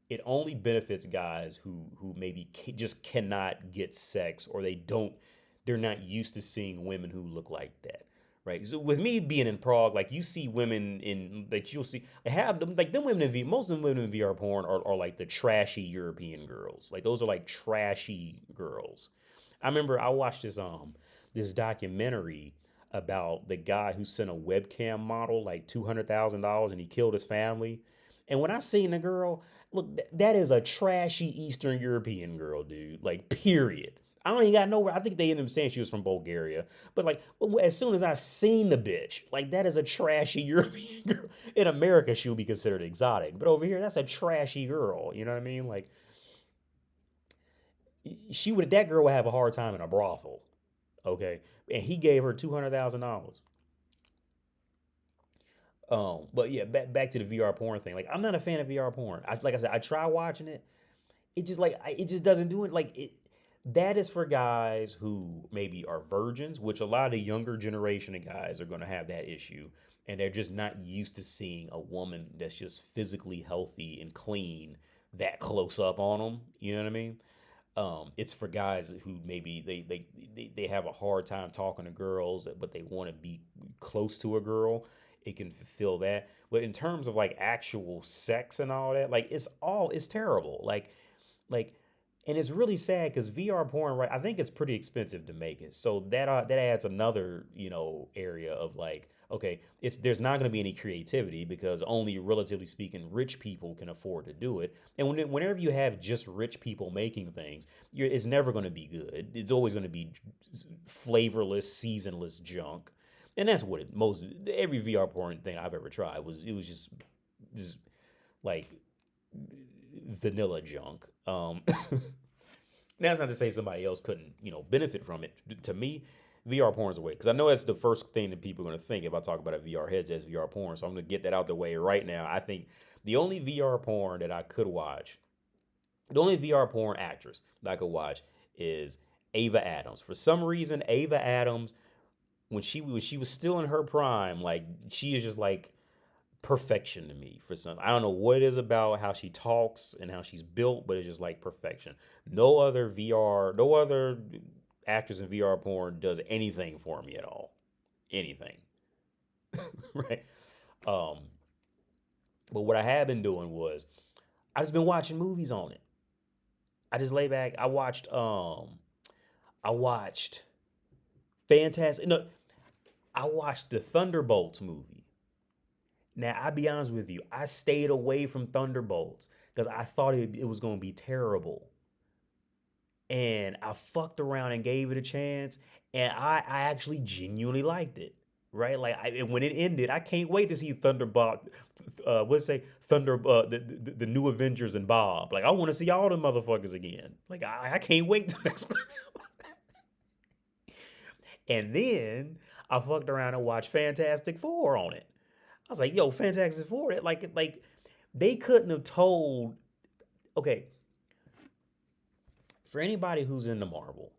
it only benefits guys who maybe just cannot get sex, or they're not used to seeing women who look like that. Right. So with me being in Prague, like you see women in that you'll see they have them like them women in most of the women in VR porn are like the trashy European girls. Like those are like trashy girls. I remember I watched this documentary about the guy who sent a webcam model like $200,000 and he killed his family. And when I seen the girl, look, that is a trashy Eastern European girl, dude. Like, period. I don't even got nowhere. I think they ended up saying she was from Bulgaria. But like, as soon as I seen the bitch, like that is a trashy European girl. In America, she would be considered exotic. But over here, that's a trashy girl. You know what I mean? Like, that girl would have a hard time in a brothel. Okay. And he gave her $200,000. But yeah, back to the VR porn thing. Like, I'm not a fan of VR porn. Like I said, I try watching it. It just like it just doesn't do it. Like it, that is for guys who maybe are virgins, which a lot of the younger generation of guys are going to have that issue, and they're just not used to seeing a woman that's just physically healthy and clean that close up on them. You know what I mean? It's for guys who maybe they have a hard time talking to girls, but they want to be close to a girl. It can fulfill that. But in terms of like actual sex and all that, like it's terrible. Like, and it's really sad because VR porn, right? I think it's pretty expensive to make it, so that adds another area of like, okay, there's not going to be any creativity because only relatively speaking rich people can afford to do it. And whenever you have just rich people making things, it's never going to be good. It's always going to be flavorless, seasonless junk. And that's what every VR porn thing I've ever tried was just like vanilla junk. That's not to say somebody else couldn't, benefit from it. To me, VR porn is a way, because I know that's the first thing that people are going to think if I talk about a VR headset as VR porn. So I'm going to get that out the way right now. I think the only VR porn that I could watch, the only VR porn actress that I could watch is Ava Adams. For some reason, Ava Adams, when she was still in her prime, like she is just like perfection to me for some. I don't know what it is about how she talks and how she's built, but it's just like perfection. No other actress in VR porn does anything for me at all. Anything. Right? Um But what I have been doing was I just been watching movies on it. I just lay back. I watched Fantastic. No, I watched the Thunderbolts movie. Now, I'll be honest with you, I stayed away from Thunderbolts because I thought it was going to be terrible. And I fucked around and gave it a chance, and I actually genuinely liked it. Right, like and when it ended, I can't wait to see Thunderbolt. What's say Thunder? The new Avengers and Bob. Like I want to see all the motherfuckers again. Like I can't wait to next. And then I fucked around and watched Fantastic Four on it. I was like, yo, Fantastic Four. Like they couldn't have told. Okay, for anybody who's into Marvel,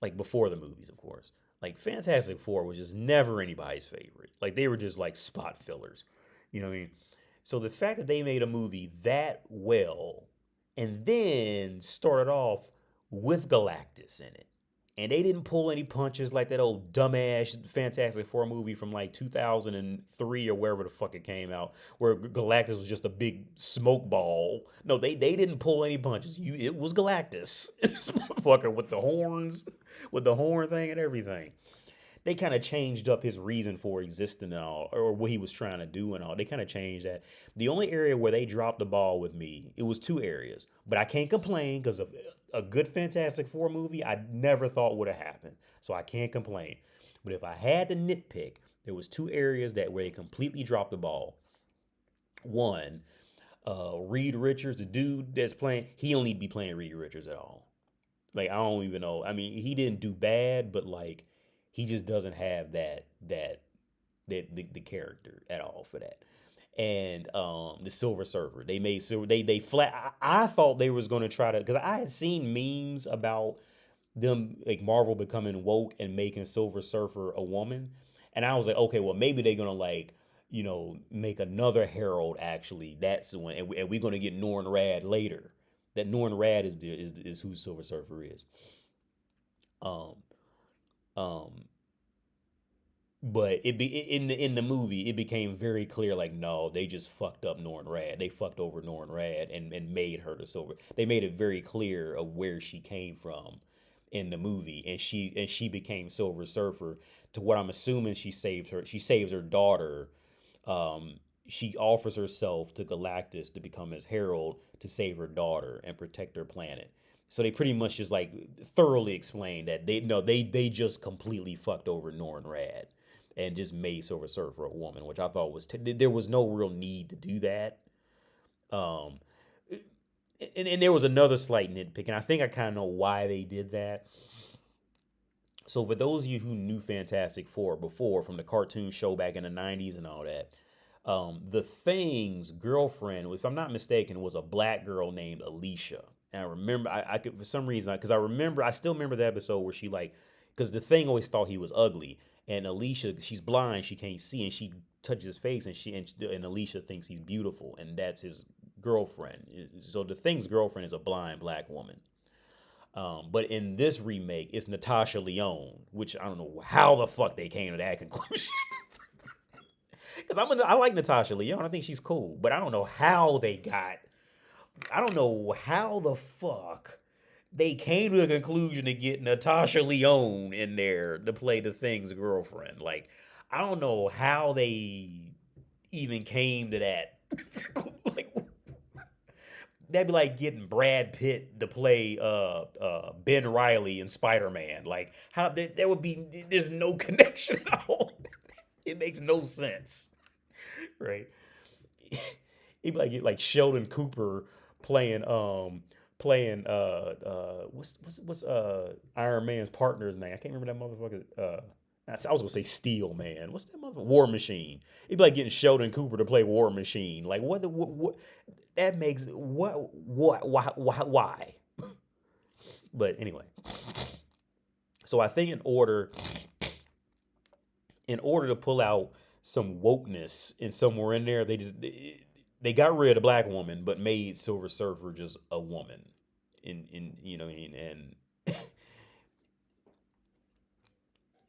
like before the movies, of course, like Fantastic Four was just never anybody's favorite. Like they were just like spot fillers. You know what I mean? So the fact that they made a movie that well and then started off with Galactus in it. And they didn't pull any punches like that old dumbass Fantastic Four movie from like 2003 or wherever the fuck it came out, where Galactus was just a big smoke ball. No, they didn't pull any punches. It was Galactus, this motherfucker with the horn thing and everything. They kind of changed up his reason for existing and all, or what he was trying to do and all. They kind of changed that. The only area where they dropped the ball with me, it was two areas, but I can't complain because of a good Fantastic Four movie I never thought would have happened, so I can't complain. But if I had to nitpick, there was two areas that where they completely dropped the ball. One, Reed Richards, the dude that's playing, he don't need to be playing Reed Richards at all. Like I don't even know. I mean, he didn't do bad, but like he just doesn't have the character at all for that. And the Silver Surfer, they made silver. They flat. I thought they was gonna try to because I had seen memes about them like Marvel becoming woke and making Silver Surfer a woman, and I was like, okay, well maybe they're gonna like make another Herald actually. That's the one, and we're gonna get Norrin Rad later. That Norrin Rad is who Silver Surfer is. Um, um, but in the movie it became very clear like no, they just fucked up Norrin Rad. They fucked over Norrin Rad and made her the Silver. They made it very clear of where she came from in the movie, and she became Silver Surfer. To what I'm assuming, she saves her daughter. She offers herself to Galactus to become his herald to save her daughter and protect her planet. So they pretty much just like thoroughly explained that they just completely fucked over Norrin Rad and just made Silver Surfer a woman, which I thought was there was no real need to do that. Um, and there was another slight nitpick, and I think I kind of know why they did that. So for those of you who knew Fantastic Four before from the cartoon show back in the '90s and all that, the Thing's girlfriend, if I'm not mistaken, was a black girl named Alicia. And I remember I could for some reason because I still remember the episode where she like because the Thing always thought he was ugly, and Alicia, she's blind, she can't see, and she touches his face, and Alicia thinks he's beautiful, and that's his girlfriend. So the Thing's girlfriend is a blind black woman. But in this remake, it's Natasha Lyonne, which I don't know how the fuck they came to that conclusion. Because I like Natasha Lyonne. I think she's cool, but I don't know how they got. I don't know how the fuck they came to the conclusion to get Natasha Lyonne in there to play the Thing's girlfriend. Like, I don't know how they even came to that. Like, that'd be like getting Brad Pitt to play Ben Riley in Spider-Man. Like, how there would be there's no connection at all. It makes no sense, right? It'd be like Sheldon Cooper playing what's Iron Man's partner's name? I can't remember that motherfucker. I was gonna say Steel Man. What's that motherfucker? War Machine. It'd be like getting Sheldon Cooper to play War Machine. Like what that makes why? But anyway, so I think in order to pull out some wokeness and somewhere in there, they got rid of black woman, but made Silver Surfer just a woman. In and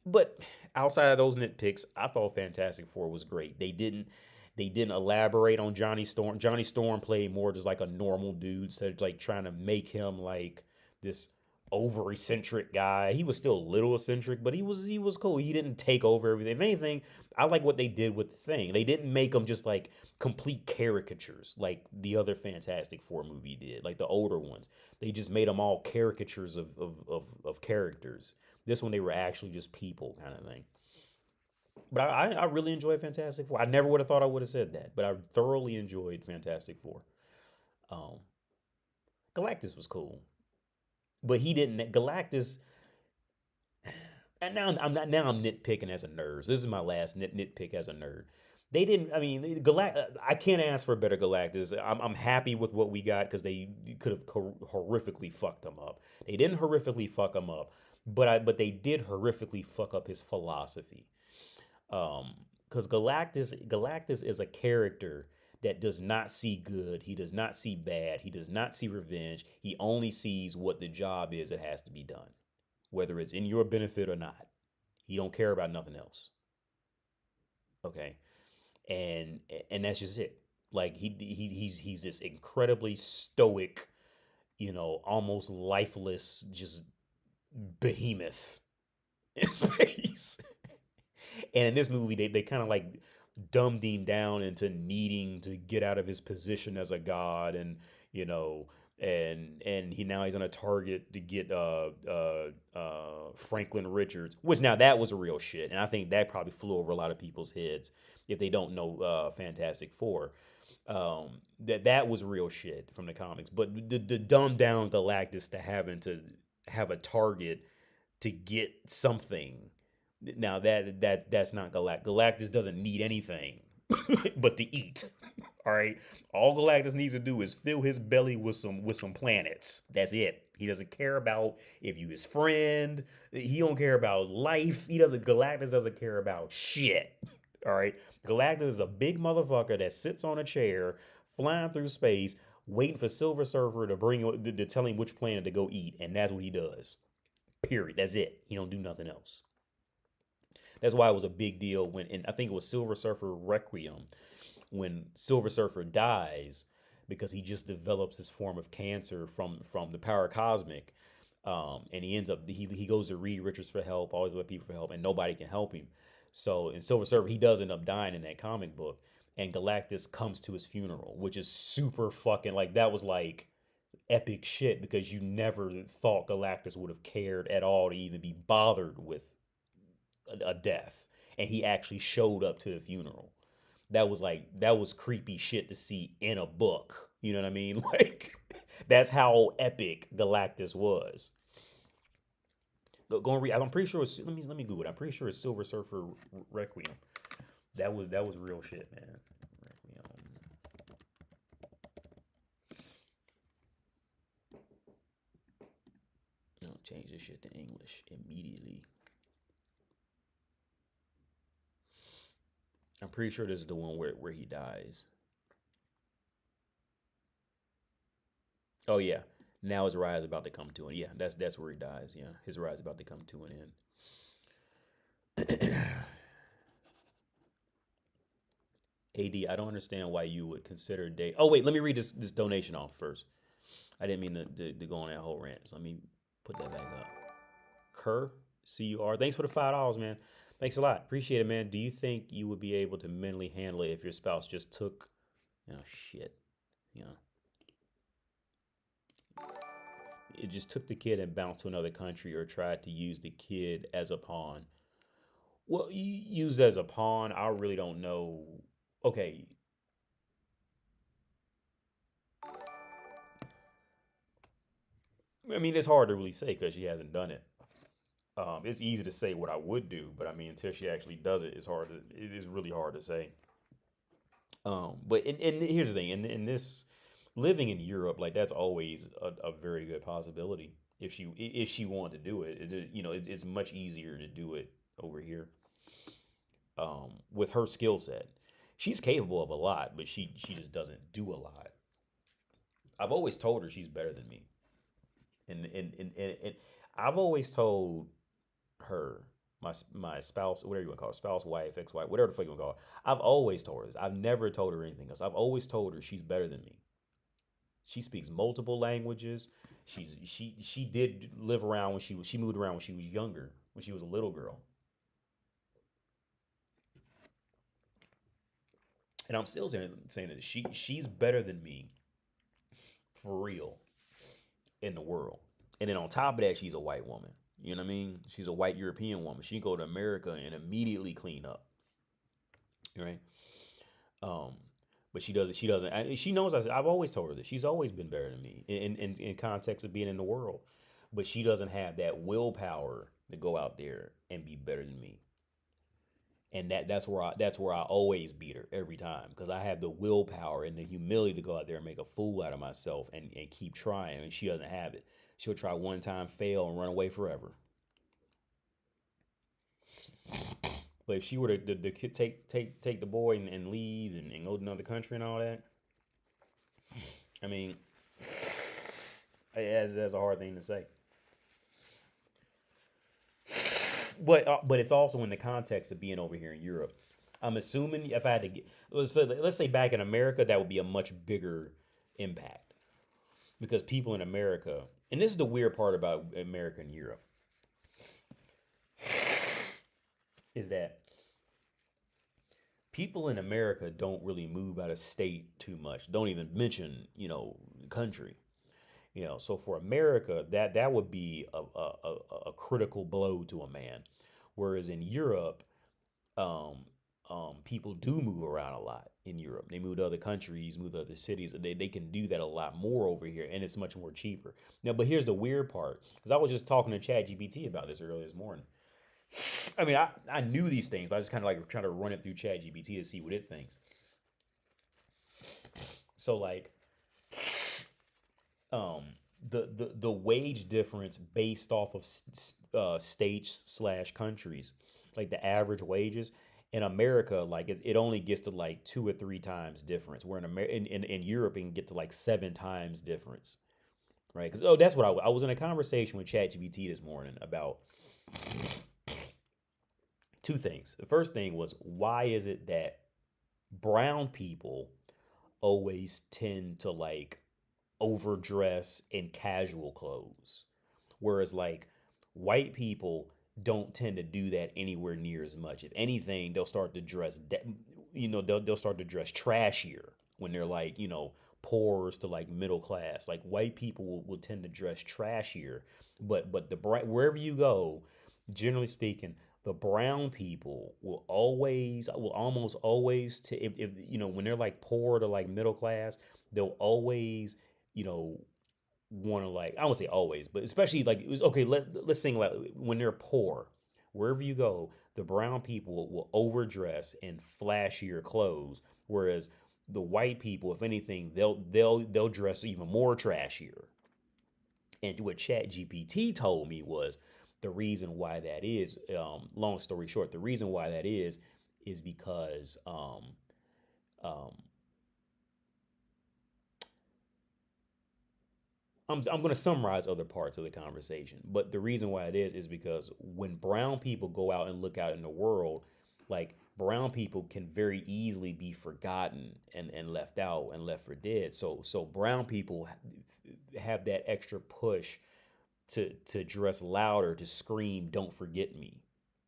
but outside of those nitpicks, I thought Fantastic Four was great. They didn't. They didn't elaborate on Johnny Storm. Johnny Storm played more just like a normal dude, so like trying to make him like this over eccentric guy. He was still a little eccentric, but he was cool. He didn't take over everything. If anything, I like what they did with the Thing. They didn't make him just like complete caricatures like the other Fantastic Four movie did, like the older ones. They just made them all caricatures of characters. This one they were actually just people kind of thing. But I really enjoyed Fantastic Four. I never would have thought I would have said that, but I thoroughly enjoyed Fantastic Four. Um, Galactus was cool, but he didn't. Galactus, and now I'm nitpicking as a nerd. This is my last nitpick as a nerd. They didn't. I mean, I can't ask for a better Galactus. I'm happy with what we got because they could have horrifically fucked him up. They didn't horrifically fuck him up, but they did horrifically fuck up his philosophy. Because Galactus is a character that does not see good. He does not see bad. He does not see revenge. He only sees what the job is that has to be done, whether it's in your benefit or not. He don't care about nothing else. Okay, and and that's just it. Like he's this incredibly stoic, almost lifeless, just behemoth in space. And in this movie, they kind of like dumbed him down into needing to get out of his position as a god, and you know, and he's on a target to get Franklin Richards, which now that was a real shit, and I think that probably flew over a lot of people's heads if they don't know Fantastic Four. That was real shit from the comics, but the dumbed down Galactus to having to have a target to get something. Now that's not Galactus. Galactus doesn't need anything but to eat. All right. All Galactus needs to do is fill his belly with some planets. That's it. He doesn't care about if you his friend. He don't care about life. Galactus doesn't care about shit. All right. Galactus is a big motherfucker that sits on a chair, flying through space, waiting for Silver Surfer to tell him which planet to go eat, and that's what he does. Period. That's it. He don't do nothing else. That's why it was a big deal and I think it was Silver Surfer Requiem, when Silver Surfer dies because he just develops this form of cancer from the power cosmic, and he ends up he goes to Reed Richards for help, all these other people for help, and nobody can help him. So in Silver Surfer, he does end up dying in that comic book, and Galactus comes to his funeral, which is super fucking like that was like epic shit because you never thought Galactus would have cared at all to even be bothered with a death, and he actually showed up to the funeral. That was creepy shit to see in a book. You know what I mean? Like that's how epic Galactus was. Go and read. I'm pretty sure. Let me Google it. I'm pretty sure it's Silver Surfer Requiem. That was real shit, man. Requiem. I'll change this shit to English immediately. I'm pretty sure this is the one where he dies. Oh yeah. Now his ride is about to come to an end. Yeah, that's where he dies. Yeah, his ride is about to come to an end. AD, I don't understand why you would consider date. Oh wait, let me read this donation off first. I didn't mean to go on that whole rant. So let me put that back up. Kerr, CUR. Thanks for the $5, man. Thanks a lot. Appreciate it, man. Do you think you would be able to mentally handle it if your spouse just took, shit, you know, it just took the kid and bounced to another country or tried to use the kid as a pawn? Well, used as a pawn, I really don't know. Okay. I mean, it's hard to really say because she hasn't done it. It's easy to say what I would do, but I mean, until she actually does it, it is really hard to say. But and here's the thing, in this living in Europe, like that's always a very good possibility if she wanted to do it. It's much easier to do it over here. With her skill set, she's capable of a lot, but she just doesn't do a lot. I've always told her she's better than me, and I've always told her my spouse, whatever you want to call it, spouse, wife, ex-wife, whatever the fuck you want to call it. I've always told her this. I've never told her anything else. I've always told her she's better than me. She speaks multiple languages. She did live around when she moved around when she was younger, when she was a little girl. And I'm still saying that she's better than me for real in the world. And then on top of that, she's a white woman. You know what I mean? She's a white European woman. She can go to America and immediately clean up, right? Um, but she doesn't. She doesn't. She knows. I've always told her that she's always been better than me in context of being in the world. But she doesn't have that willpower to go out there and be better than me. And that's where I always beat her every time, because I have the willpower and the humility to go out there and make a fool out of myself and keep trying. And she doesn't have it. She'll try one time, fail, and run away forever. But if she were to take the boy and leave and go to another country and all that, I mean, that's a hard thing to say. But it's also in the context of being over here in Europe. I'm assuming if I had to get, let's say back in America, that would be a much bigger impact, because people in America, and this is the weird part about America and Europe, is that people in America don't really move out of state too much. Don't even mention, country. So for America, that would be a critical blow to a man. Whereas in Europe, people do move around a lot in Europe. They move to other countries, move to other cities. They can do that a lot more over here, and it's much more cheaper. Now, but here's the weird part, because I was just talking to ChatGPT about this earlier this morning. I mean, I knew these things, but I just kind of like trying to run it through ChatGPT to see what it thinks. So like, the wage difference based off of states/countries, like the average wages in America, like it only gets to like 2 or 3 times difference. Where in Europe, it can get to like 7 times difference, right? Because that's what I was in a conversation with ChatGPT this morning about 2 things. The first thing was, why is it that brown people always tend to like overdress in casual clothes, whereas like white people don't tend to do that anywhere near as much. If anything, they'll start to dress, they'll start to dress trashier when they're like, poor to like middle class. Like white people will tend to dress trashier, but wherever you go, generally speaking, the brown people will almost always if when they're like poor to like middle class, they'll always want to, like, I won't say always, but especially like, it was okay. Let's sing like when they're poor, wherever you go, the brown people will overdress in flashier clothes, whereas the white people, if anything, they'll dress even more trashier. And what ChatGPT told me was the reason why that is. Long story short, the reason why that is because I'm going to summarize other parts of the conversation, but the reason why it is because when brown people go out and look out in the world, like brown people can very easily be forgotten and left out and left for dead. So brown people have that extra push to dress louder, to scream, "Don't forget me,"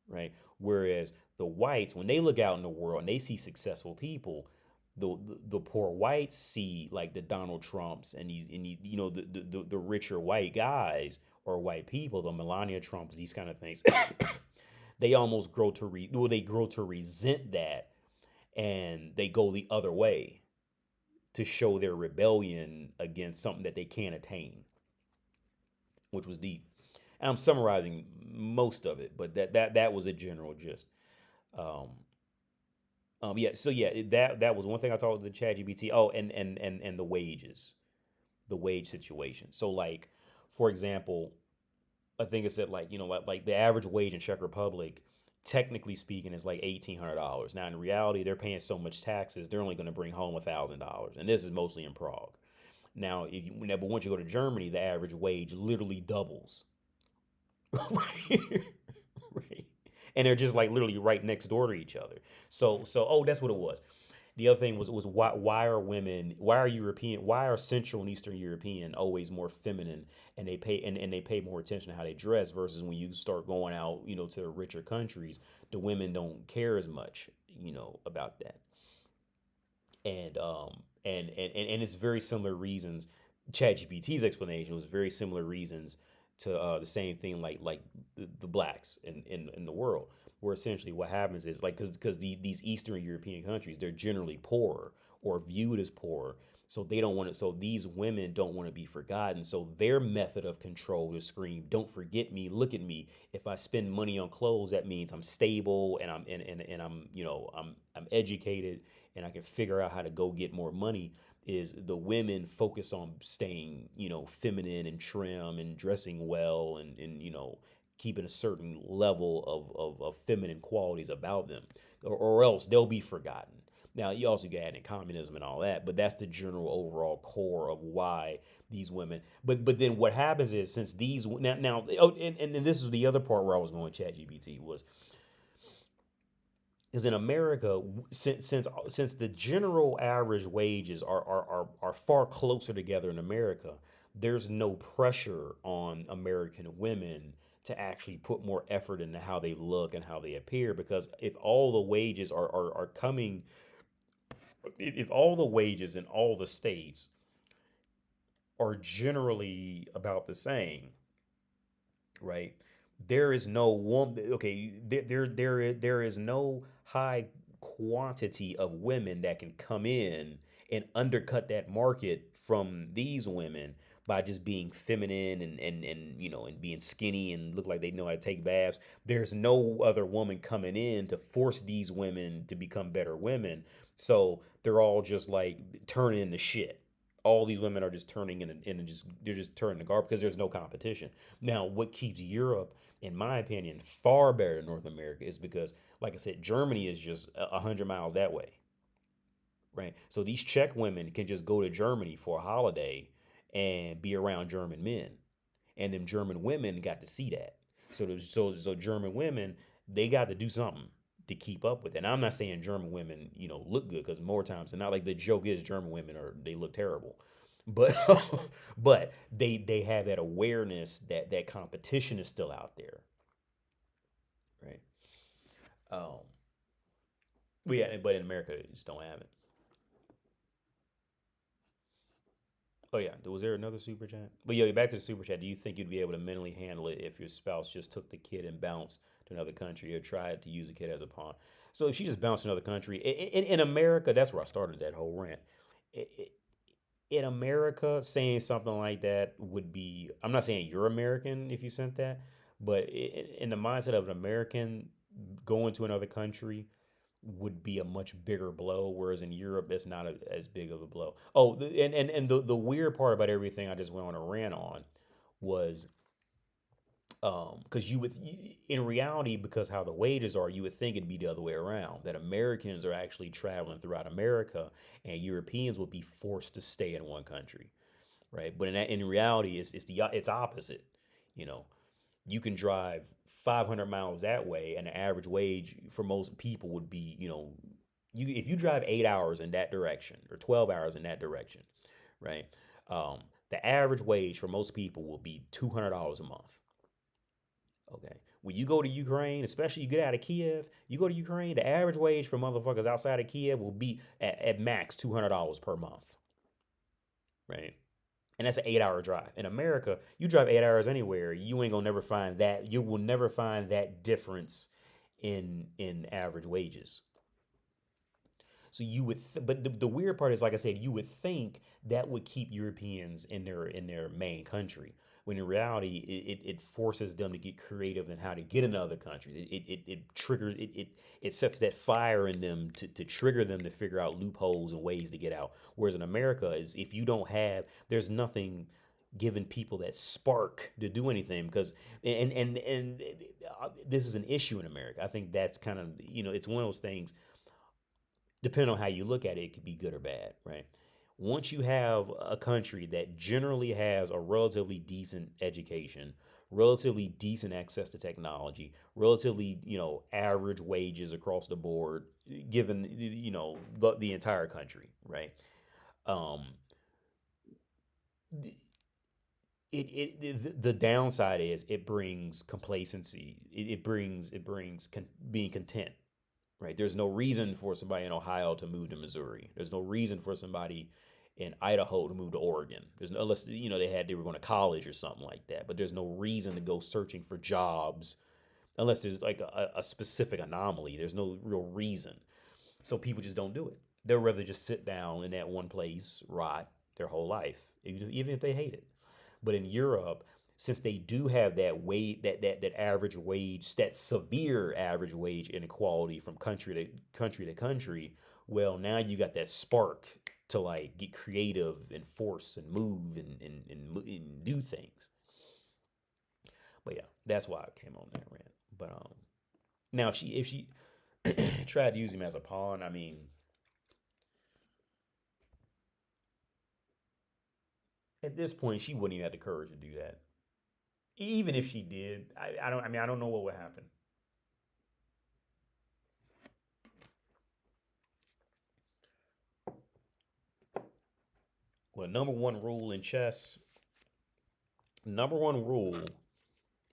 right? Whereas the whites, when they look out in the world and they see successful people, the poor whites see like the Donald Trumps and the richer white guys or white people, the Melania Trumps, these kind of things. They almost grow to resent that, and they go the other way to show their rebellion against something that they can't attain, which was deep. And I'm summarizing most of it, but that was a general gist. That was one thing I talked to the ChatGPT. Oh, and the wages, the wage situation. So like, for example, I think it said like the average wage in Czech Republic, technically speaking, is like $1,800. Now in reality, they're paying so much taxes, they're only going to bring home $1,000, and this is mostly in Prague. Now, but once you go to Germany, the average wage literally doubles. Right. and they're just like literally right next door to each other. So oh, that's what it was. The other thing was why are women, why are European, why are Central and Eastern European always more feminine, and they pay more attention to how they dress, versus when you start going out, to the richer countries, the women don't care as much, about that. And it's very similar reasons. ChatGPT's explanation was very similar reasons to the same thing, like the blacks in the world, where essentially what happens is like because these Eastern European countries, they're generally poorer or viewed as poorer, so they don't want to. So these women don't want to be forgotten. So their method of control is scream, "Don't forget me. Look at me. If I spend money on clothes, that means I'm stable and I'm I'm educated and I can figure out how to go get more money." Is the women focus on staying, feminine and trim and dressing well and keeping a certain level of feminine qualities about them, or else they'll be forgotten. Now, you also get add in communism and all that, but that's the general overall core of why these women. But then what happens is, since these now oh, and this is the other part where I was going with ChatGPT was, because in America, since the general average wages are far closer together in America, there's no pressure on American women to actually put more effort into how they look and how they appear. Because if all the wages are coming, if all the wages in all the states are generally about the same, right? There is no one. Okay, there is no high quantity of women that can come in and undercut that market from these women by just being feminine and being skinny and look like they know how to take baths. There's no other woman coming in to force these women to become better women. So they're all just like turning into shit. All these women are just turning in and just they're just turning to garbage because there's no competition. Now, what keeps Europe, in my opinion, far better than North America is because, like I said, Germany is just 100 miles that way, right? So these Czech women can just go to Germany for a holiday and be around German men, and them German women got to see that. So German women, they got to do something to keep up with it. And I'm not saying German women, look good, because more times than not, like the joke is German women are they look terrible, but but they have that awareness that that competition is still out there, right? Um, but yeah, but in America, you just don't have it. Oh yeah, was there another super chat? But yeah, back to the super chat. Do you think you'd be able to mentally handle it if your spouse just took the kid and bounced to another country, or tried to use the kid as a pawn? So if she just bounced to another country, in America, that's where I started that whole rant. I- I- In America, saying something like that would be, I'm not saying you're American if you sent that, but in the mindset of an American, going to another country would be a much bigger blow, whereas in Europe it's not as big of a blow. Oh, and the weird part about everything I just went on a rant on was, because in reality, because how the wages are, you would think it'd be the other way around, that Americans are actually traveling throughout America and Europeans would be forced to stay in one country, right? But in reality, it's opposite. You know, you can drive 500 miles that way, and the average wage for most people would be, if you drive 8 hours in that direction or 12 hours in that direction, right? The average wage for most people will be $200 a month. Okay. When you go to Ukraine, especially you get out of Kiev, you go to Ukraine, the average wage for motherfuckers outside of Kiev will be at max $200 per month, right? And that's an 8 hour drive. In America, you drive 8 hours anywhere, you ain't gonna never find that. You will never find that difference in average wages. So but the weird part is, like I said, you would think that would keep Europeans in their main country, when in reality, it forces them to get creative in how to get into other countries. It triggers it sets that fire in them to trigger them to figure out loopholes and ways to get out. Whereas in America, is if you don't have, there's nothing giving people that spark to do anything, because this is an issue in America. I think that's kind of, it's one of those things, depending on how you look at it, it could be good or bad, right? Once you have a country that generally has a relatively decent education, relatively decent access to technology, relatively, average wages across the board, given, the entire country, right? Um, the downside is it brings complacency. It brings being content, right? There's no reason for somebody in Ohio to move to Missouri. There's no reason for somebody in Idaho to move to Oregon. There's no, unless they were going to college or something like that. But there's no reason to go searching for jobs unless there's like a specific anomaly. There's no real reason. So people just don't do it. They'll rather just sit down in that one place, rot their whole life, even if they hate it. But in Europe, since they do have that wage, that average wage, that severe average wage inequality from country to country, well, now you got that spark to like get creative and force and move and do things. But yeah, that's why I came on that rant. But now if she tried to use him as a pawn, I mean, at this point, she wouldn't even have the courage to do that. Even if she did, I don't. I mean, I don't know what would happen. Well, number one rule in chess, number one rule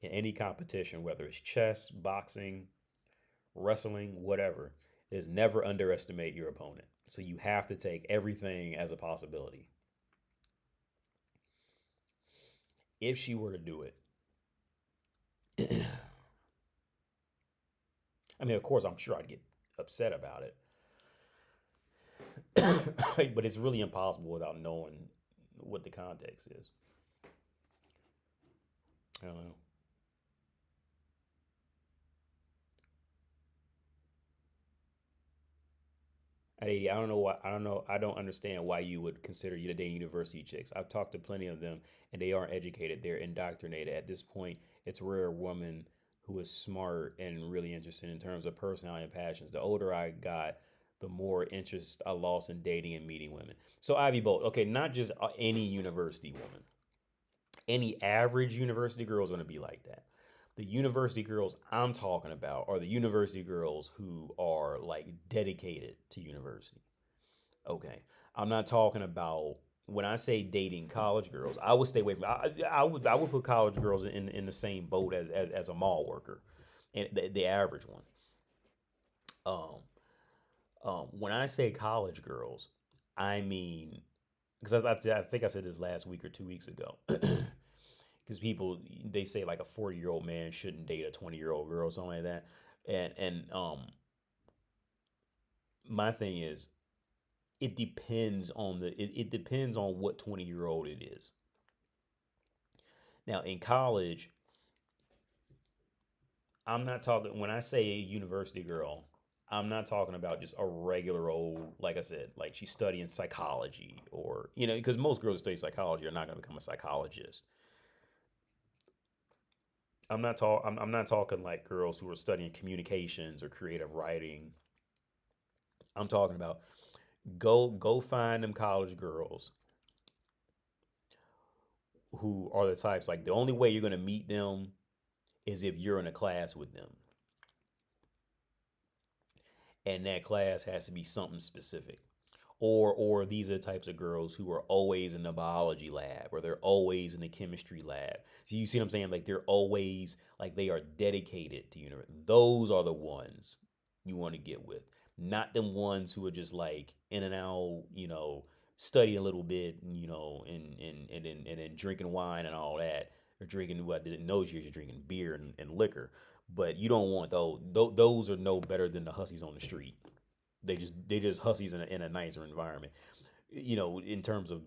in any competition, whether it's chess, boxing, wrestling, whatever, is never underestimate your opponent. So you have to take everything as a possibility. If she were to do it, I mean, of course, I'm sure I'd get upset about it, but it's really impossible without knowing what the context is. I don't know. At 80, I don't know why. I don't know. I don't understand why you would consider you to date university chicks. I've talked to plenty of them, and they aren't educated. They're indoctrinated. At this point, it's a rare woman who is smart and really interested in terms of personality and passions. The older I got, the more interest I lost in dating and meeting women. So Ivy Bolt, okay, not just any university woman. Any average university girl is going to be like that. The university girls I'm talking about are the university girls who are like dedicated to university. Okay. I'm not talking about when I say dating college girls, I would stay away from I would put college girls in the same boat as a mall worker and the average one. Um when I say college girls, I mean because I think I said this last week or 2 weeks ago. Because people they say like a 40-year-old man shouldn't date a 20-year-old girl or something like that. And my thing is it depends on what 20-year-old it is. Now in college, I'm not talking when I say a university girl, I'm not talking about just a regular old, like I said, like she's studying psychology or, because most girls who study psychology are not going to become a psychologist. I'm not talking like girls who are studying communications or creative writing. I'm talking about go find them college girls who are the types like the only way you're going to meet them is if you're in a class with them. And that class has to be something specific. Or these are the types of girls who are always in the biology lab or they're always in the chemistry lab. So you see what I'm saying? Like they're always like they are dedicated to university. Those are the ones you want to get with, not them ones who are just like in and out, study a little bit, and then drinking wine and all that, or drinking what in those years you're drinking beer and liquor. But you don't want those. Those are no better than the hussies on the street. They just hussies in a nicer environment. In terms of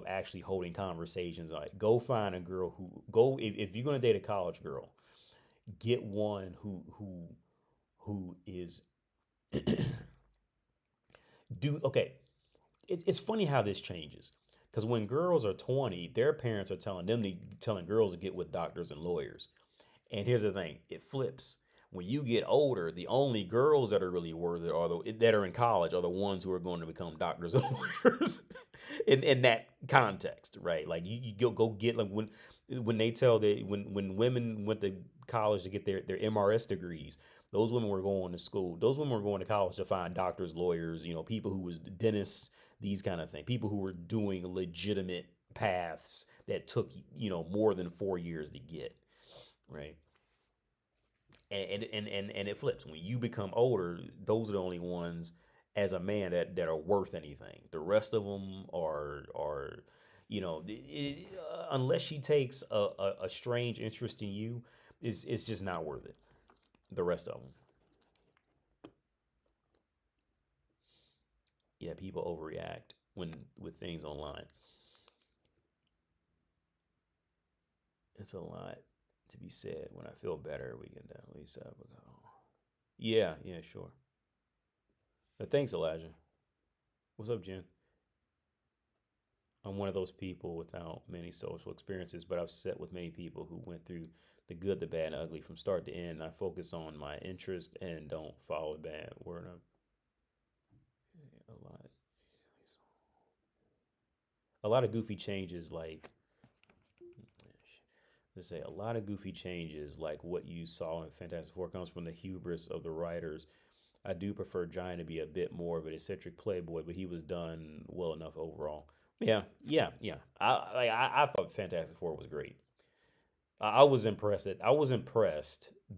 actually holding conversations. Like go find a girl if you're gonna date a college girl, get one who is do okay. It's funny how this changes. Because when girls are 20, their parents are telling girls to get with doctors and lawyers. And here's the thing, it flips. When you get older, the only girls that are really worth it are that are in college are the ones who are going to become doctors and lawyers in that context, right? Like you go get like when they tell that when women went to college to get their MRS degrees, those women were going to school. Those women were going to college to find doctors, lawyers, people who was dentists, these kind of things. People who were doing legitimate paths that took, more than 4 years to get, right? And it flips. When you become older, those are the only ones as a man that are worth anything. The rest of them are unless she takes a strange interest in you, it's just not worth it. The rest of them, yeah, people overreact when with things online. It's a lot to be said. When I feel better, we can definitely have a go. Yeah, yeah, sure. Thanks, Elijah. What's up, Jen? I'm one of those people without many social experiences, but I've sat with many people who went through the good, the bad, and ugly from start to end. I focus on my interest and don't follow the bad word. A lot, a lot of goofy changes, like let's say a lot of goofy changes, like what you saw in Fantastic Four, comes from the hubris of the writers. I do prefer Giant to be a bit more of an eccentric playboy, but he was done well enough overall. Yeah, yeah, yeah. I thought Fantastic Four was great. I was impressed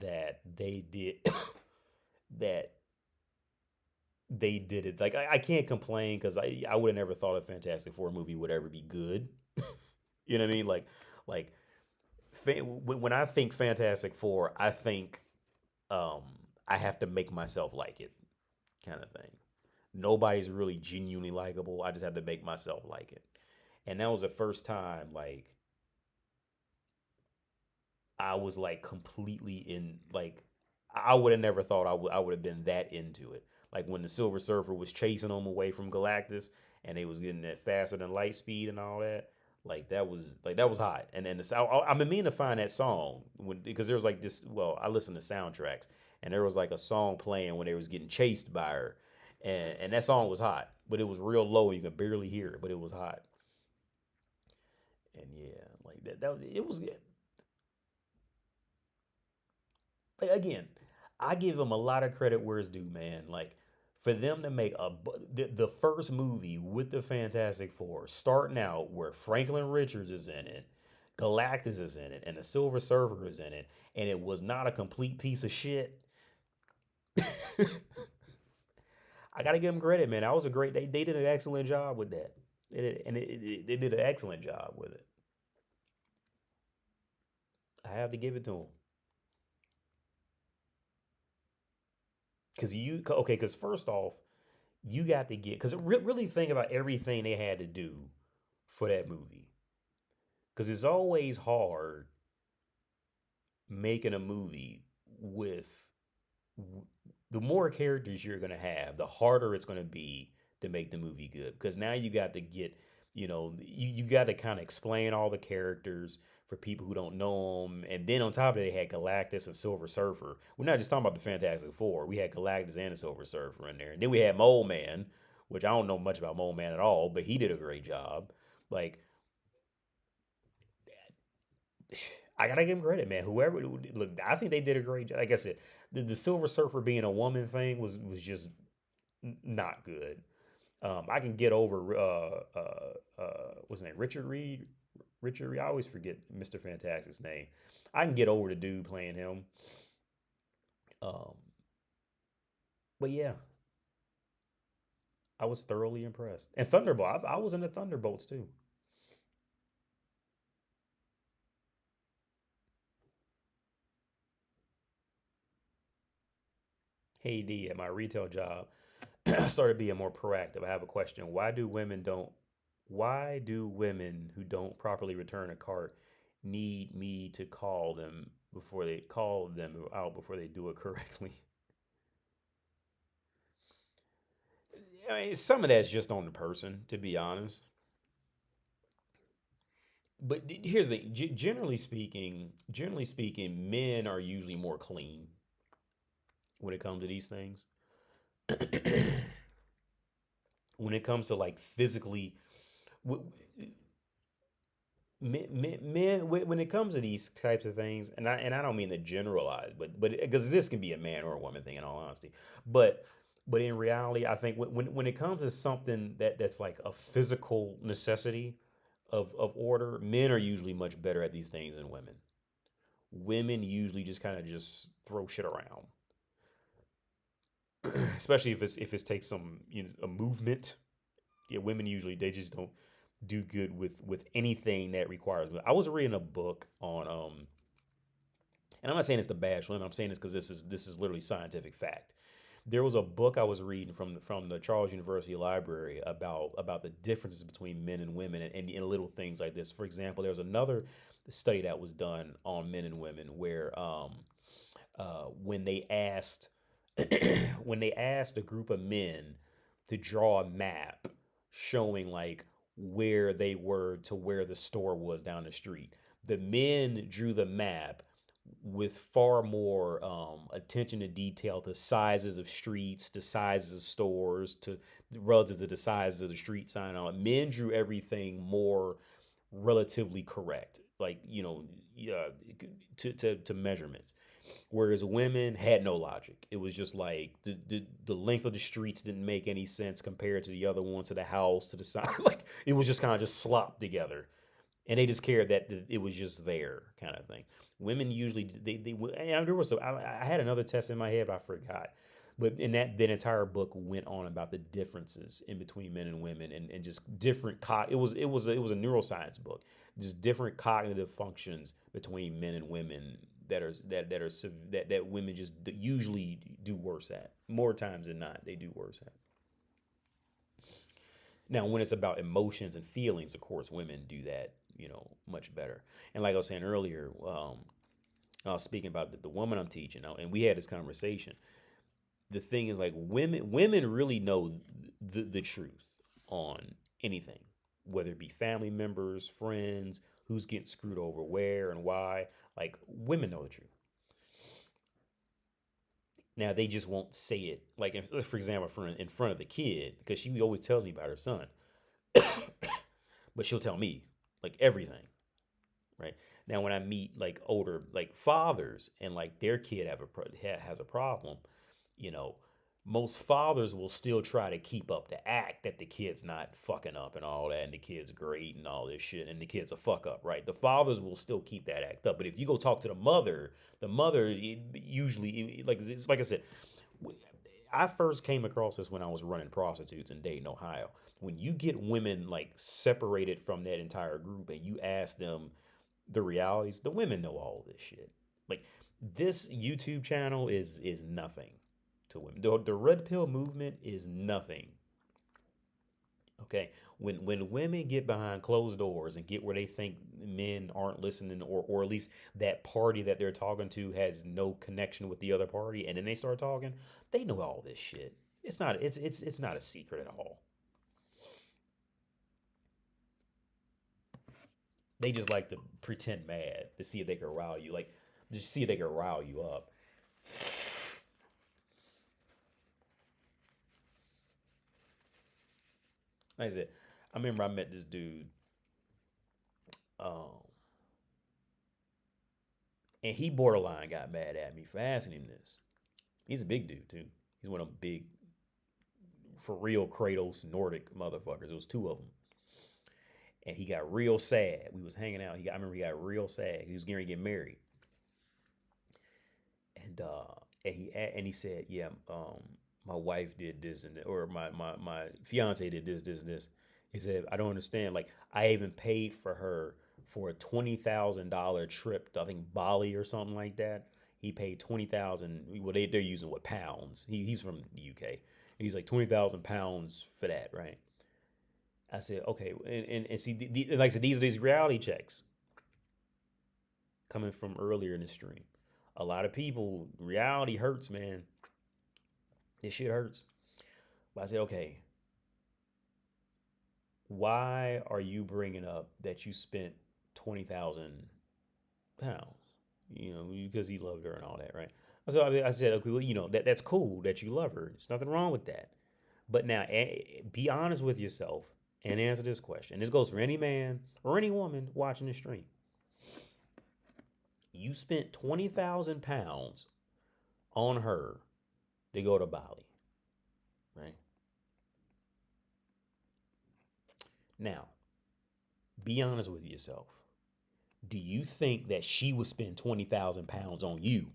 that they did that they did it. Like I can't complain because I would have never thought a Fantastic Four movie would ever be good. You know what I mean? Like when I think Fantastic Four, I think um, I have to make myself like it, kind of thing. Nobody's really genuinely likable. I just have to make myself like it. And that was the first time like I was like completely in like I would have never thought I would have been that into it. Like when the Silver Surfer was chasing them away from Galactus and they was getting that faster than light speed and all that. Like that was hot. And then I've been meaning to find that song because there was like this. Well, I listen to soundtracks and there was like a song playing when they was getting chased by her, and that song was hot, but it was real low. You could barely hear it, but it was hot. And yeah, like that it was like, again, I give them a lot of credit where it's due, man. Like for them to make the first movie with the Fantastic Four, starting out where Franklin Richards is in it, Galactus is in it, and the Silver Surfer is in it, and it was not a complete piece of shit. I gotta give them credit, man. That was a great. They did an excellent job with that. They did an excellent job with it. I have to give it to them. Because first off, you got to get because really think about everything they had to do for that movie. Because it's always hard making a movie with the more characters you're gonna have, the harder it's gonna be to make the movie good. Because now you got to get, you got to kind of explain all the characters for people who don't know them, and then on top of it, they had Galactus and Silver Surfer. We're not just talking about the Fantastic Four. We had Galactus and the Silver Surfer in there, and then we had Mole Man, which I don't know much about Mole Man at all, but he did a great job. Like I gotta give him credit, man. Whoever look, I think they did a great job. Like I said, the Silver Surfer being a woman thing was just not good. I can get over what's his name, Richard Reed. Richard Reed. I always forget Mr. Fantastic's name. I can get over the dude playing him. Um, but yeah, I was thoroughly impressed. And Thunderbolt, I was in the Thunderbolts too. Hey D, at my retail job, I started being more proactive. I have a question. Why do women who don't properly return a cart need me to call them out before they do it correctly? I mean, some of that's just on the person, to be honest. But here's the thing. Generally speaking, men are usually more clean when it comes to these things. When it comes to like physically, men, when it comes to these types of things, and I don't mean to generalize, but because this can be a man or a woman thing in all honesty, but in reality, I think when it comes to something that's like a physical necessity of order, men are usually much better at these things than women. Women usually just kind of just throw shit around, especially if it takes some, a movement. Yeah, women usually they just don't do good with anything that requires. I was reading a book on and I'm not saying it's the bad women. I'm saying this because this is literally scientific fact. There was a book I was reading from the Charles University Library about the differences between men and women and little things like this. For example, there was another study that was done on men and women where when they asked when they asked a group of men to draw a map showing like where they were to where the store was down the street. The men drew the map with far more attention to detail to sizes of streets, to sizes of stores, to relative to the sizes of the street sign on it. Men drew everything more relatively correct, like to measurements. Whereas women had no logic. It was just like the length of the streets didn't make any sense compared to the other one, to the house, to the side. Like it was just kind of just slopped together, and they just cared that it was just there, kind of thing. Women usually and there was I had another test in my head, but I forgot. But in that entire book went on about the differences in between men and women, and just different it was a neuroscience book, just different cognitive functions between men and women that women just usually do worse at, more times than not they do worse at. Now, when it's about emotions and feelings, of course, women do that, much better. And like I was saying earlier, I was speaking about the woman I'm teaching, and we had this conversation. The thing is, like, women really know the truth on anything, whether it be family members, friends, who's getting screwed over where and why. Like, women know the truth. Now they just won't say it. Like, for example, in front of the kid, because she always tells me about her son, but she'll tell me like everything, right? Now when I meet like older like fathers and like their kid has a problem, you know, most fathers will still try to keep up the act that the kid's not fucking up and all that, and the kid's great and all this shit, and the kid's a fuck up, right? The fathers will still keep that act up, but if you go talk to the mother usually, like it's like I said, I first came across this when I was running prostitutes in Dayton, Ohio. When you get women like separated from that entire group and you ask them the realities, the women know all this shit. Like this YouTube channel is nothing to women. The red pill movement is nothing. Okay, when women get behind closed doors and get where they think men aren't listening, or at least that party that they're talking to has no connection with the other party, and then they start talking, they know all this shit. It's not a secret at all. They just like to pretend mad to see if they can rile you, like just see if they can rile you up. Like I said, I remember I met this dude, um, and he borderline got mad at me for asking him this. He's a big dude too. He's one of them big, for real Kratos Nordic motherfuckers. It was two of them, and he got real sad. We was hanging out. I remember he got real sad. He was getting to get married, and he said, "Yeah, my wife did this and or my fiance did this and this." He said, "I don't understand. Like I even paid for her for a $20,000 trip to, I think, Bali or something like that. He paid 20,000. Well, they're using what, pounds. He's from the UK. He's like 20,000 pounds for that, right?" I said, "Okay," and see, like I said, these reality checks coming from earlier in the stream. A lot of people, reality hurts, man. This shit hurts. But I said, okay, why are you bringing up that you spent 20,000 pounds? Because he loved her and all that, right? I said, okay, well, that's cool that you love her. There's nothing wrong with that. But now, be honest with yourself. and answer this question. This goes for any man or any woman watching the stream. You spent 20,000 pounds on her to go to Bali, right? Now, be honest with yourself. Do you think that she would spend 20,000 pounds on you?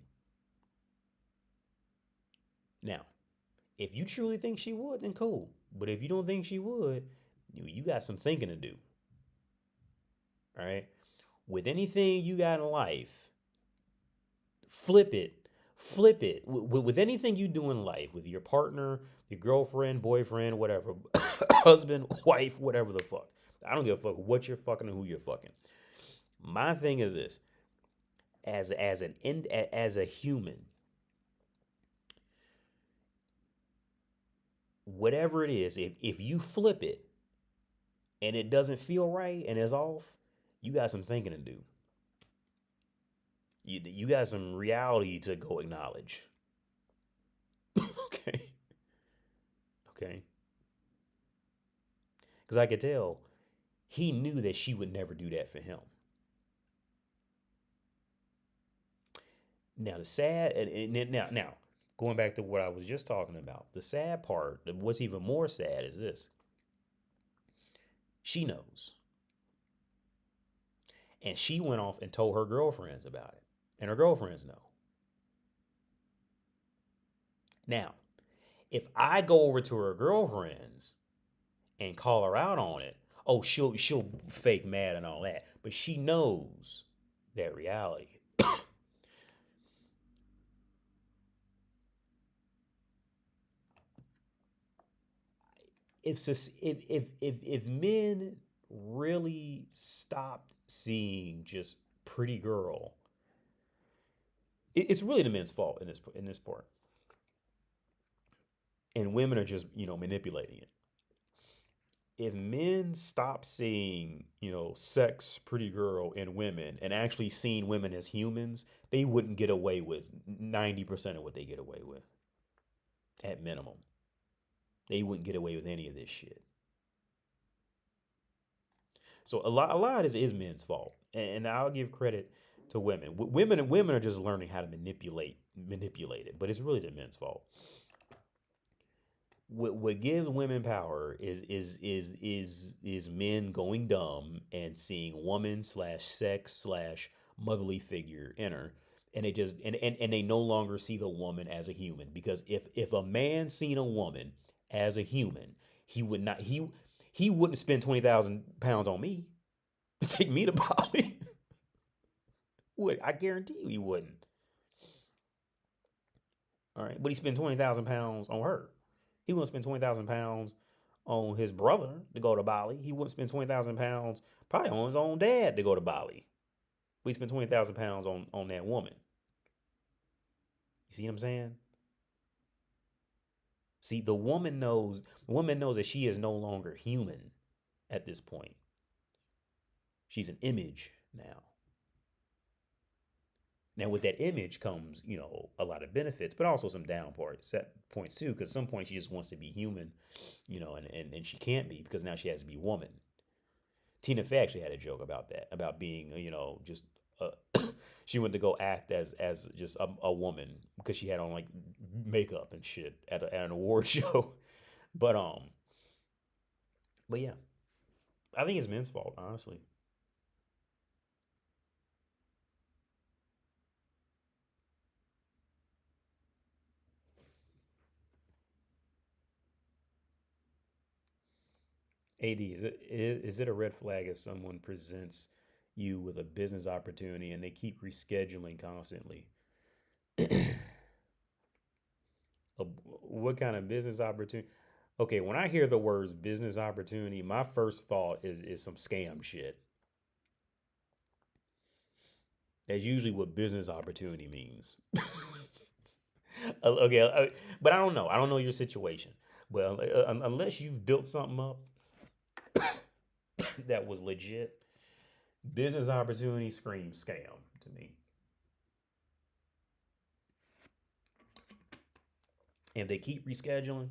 Now, if you truly think she would, then cool. But if you don't think she would, you got some thinking to do. All right? With anything you got in life, flip it. Flip it. With anything you do in life, with your partner, your girlfriend, boyfriend, whatever, husband, wife, whatever the fuck. I don't give a fuck what you're fucking or who you're fucking. My thing is this: as a human, whatever it is, if you flip it and it doesn't feel right and it's off, you got some thinking to do. You got some reality to go acknowledge. Okay. Okay. Because I could tell he knew that she would never do that for him. Now the sad and now going back to what I was just talking about, the sad part, what's even more sad is this. She knows. And she went off and told her girlfriends about it. And her girlfriends know. Now, if I go over to her girlfriends and call her out on it, oh, she'll fake mad and all that. But she knows that reality. If men really stopped seeing just pretty girl, it's really the men's fault in this part, and women are just manipulating it. If men stop seeing sex, pretty girl, in women, and actually seeing women as humans, they wouldn't get away with 90% of what they get away with, at minimum. They wouldn't get away with any of this shit. So a lot of this is men's fault, and I'll give credit to women. Women are just learning how to manipulate it, but it's really the men's fault. What gives women power is men going dumb and seeing woman /sex /motherly figure in her, and they just and they no longer see the woman as a human, because if a man seen a woman as a human, he wouldn't spend 20,000 pounds on me to take me to Bali. I guarantee you he wouldn't. All right, but he spent 20,000 pounds on her. He wouldn't spend 20,000 pounds on his brother to go to Bali. He wouldn't spend 20,000 pounds probably on his own dad to go to Bali. But he spent 20,000 pounds on that woman. You see what I'm saying? See, the woman knows that she is no longer human at this point. She's an image now. Now, with that image comes, a lot of benefits, but also some down points too, because at some point she just wants to be human, and she can't be, because now she has to be woman. Tina Fey actually had a joke about that, about being, just she went to go act as just a woman because she had on like makeup and shit at an award show. But yeah, I think it's men's fault, honestly. AD, is it a red flag if someone presents you with a business opportunity and they keep rescheduling constantly? What kind of business opportunity? Okay, when I hear the words business opportunity, my first thought is some scam shit. That's usually what business opportunity means. Okay, but I don't know. I don't know your situation. Well, unless you've built something up that was legit, business opportunity screams scam to me. And if they keep rescheduling,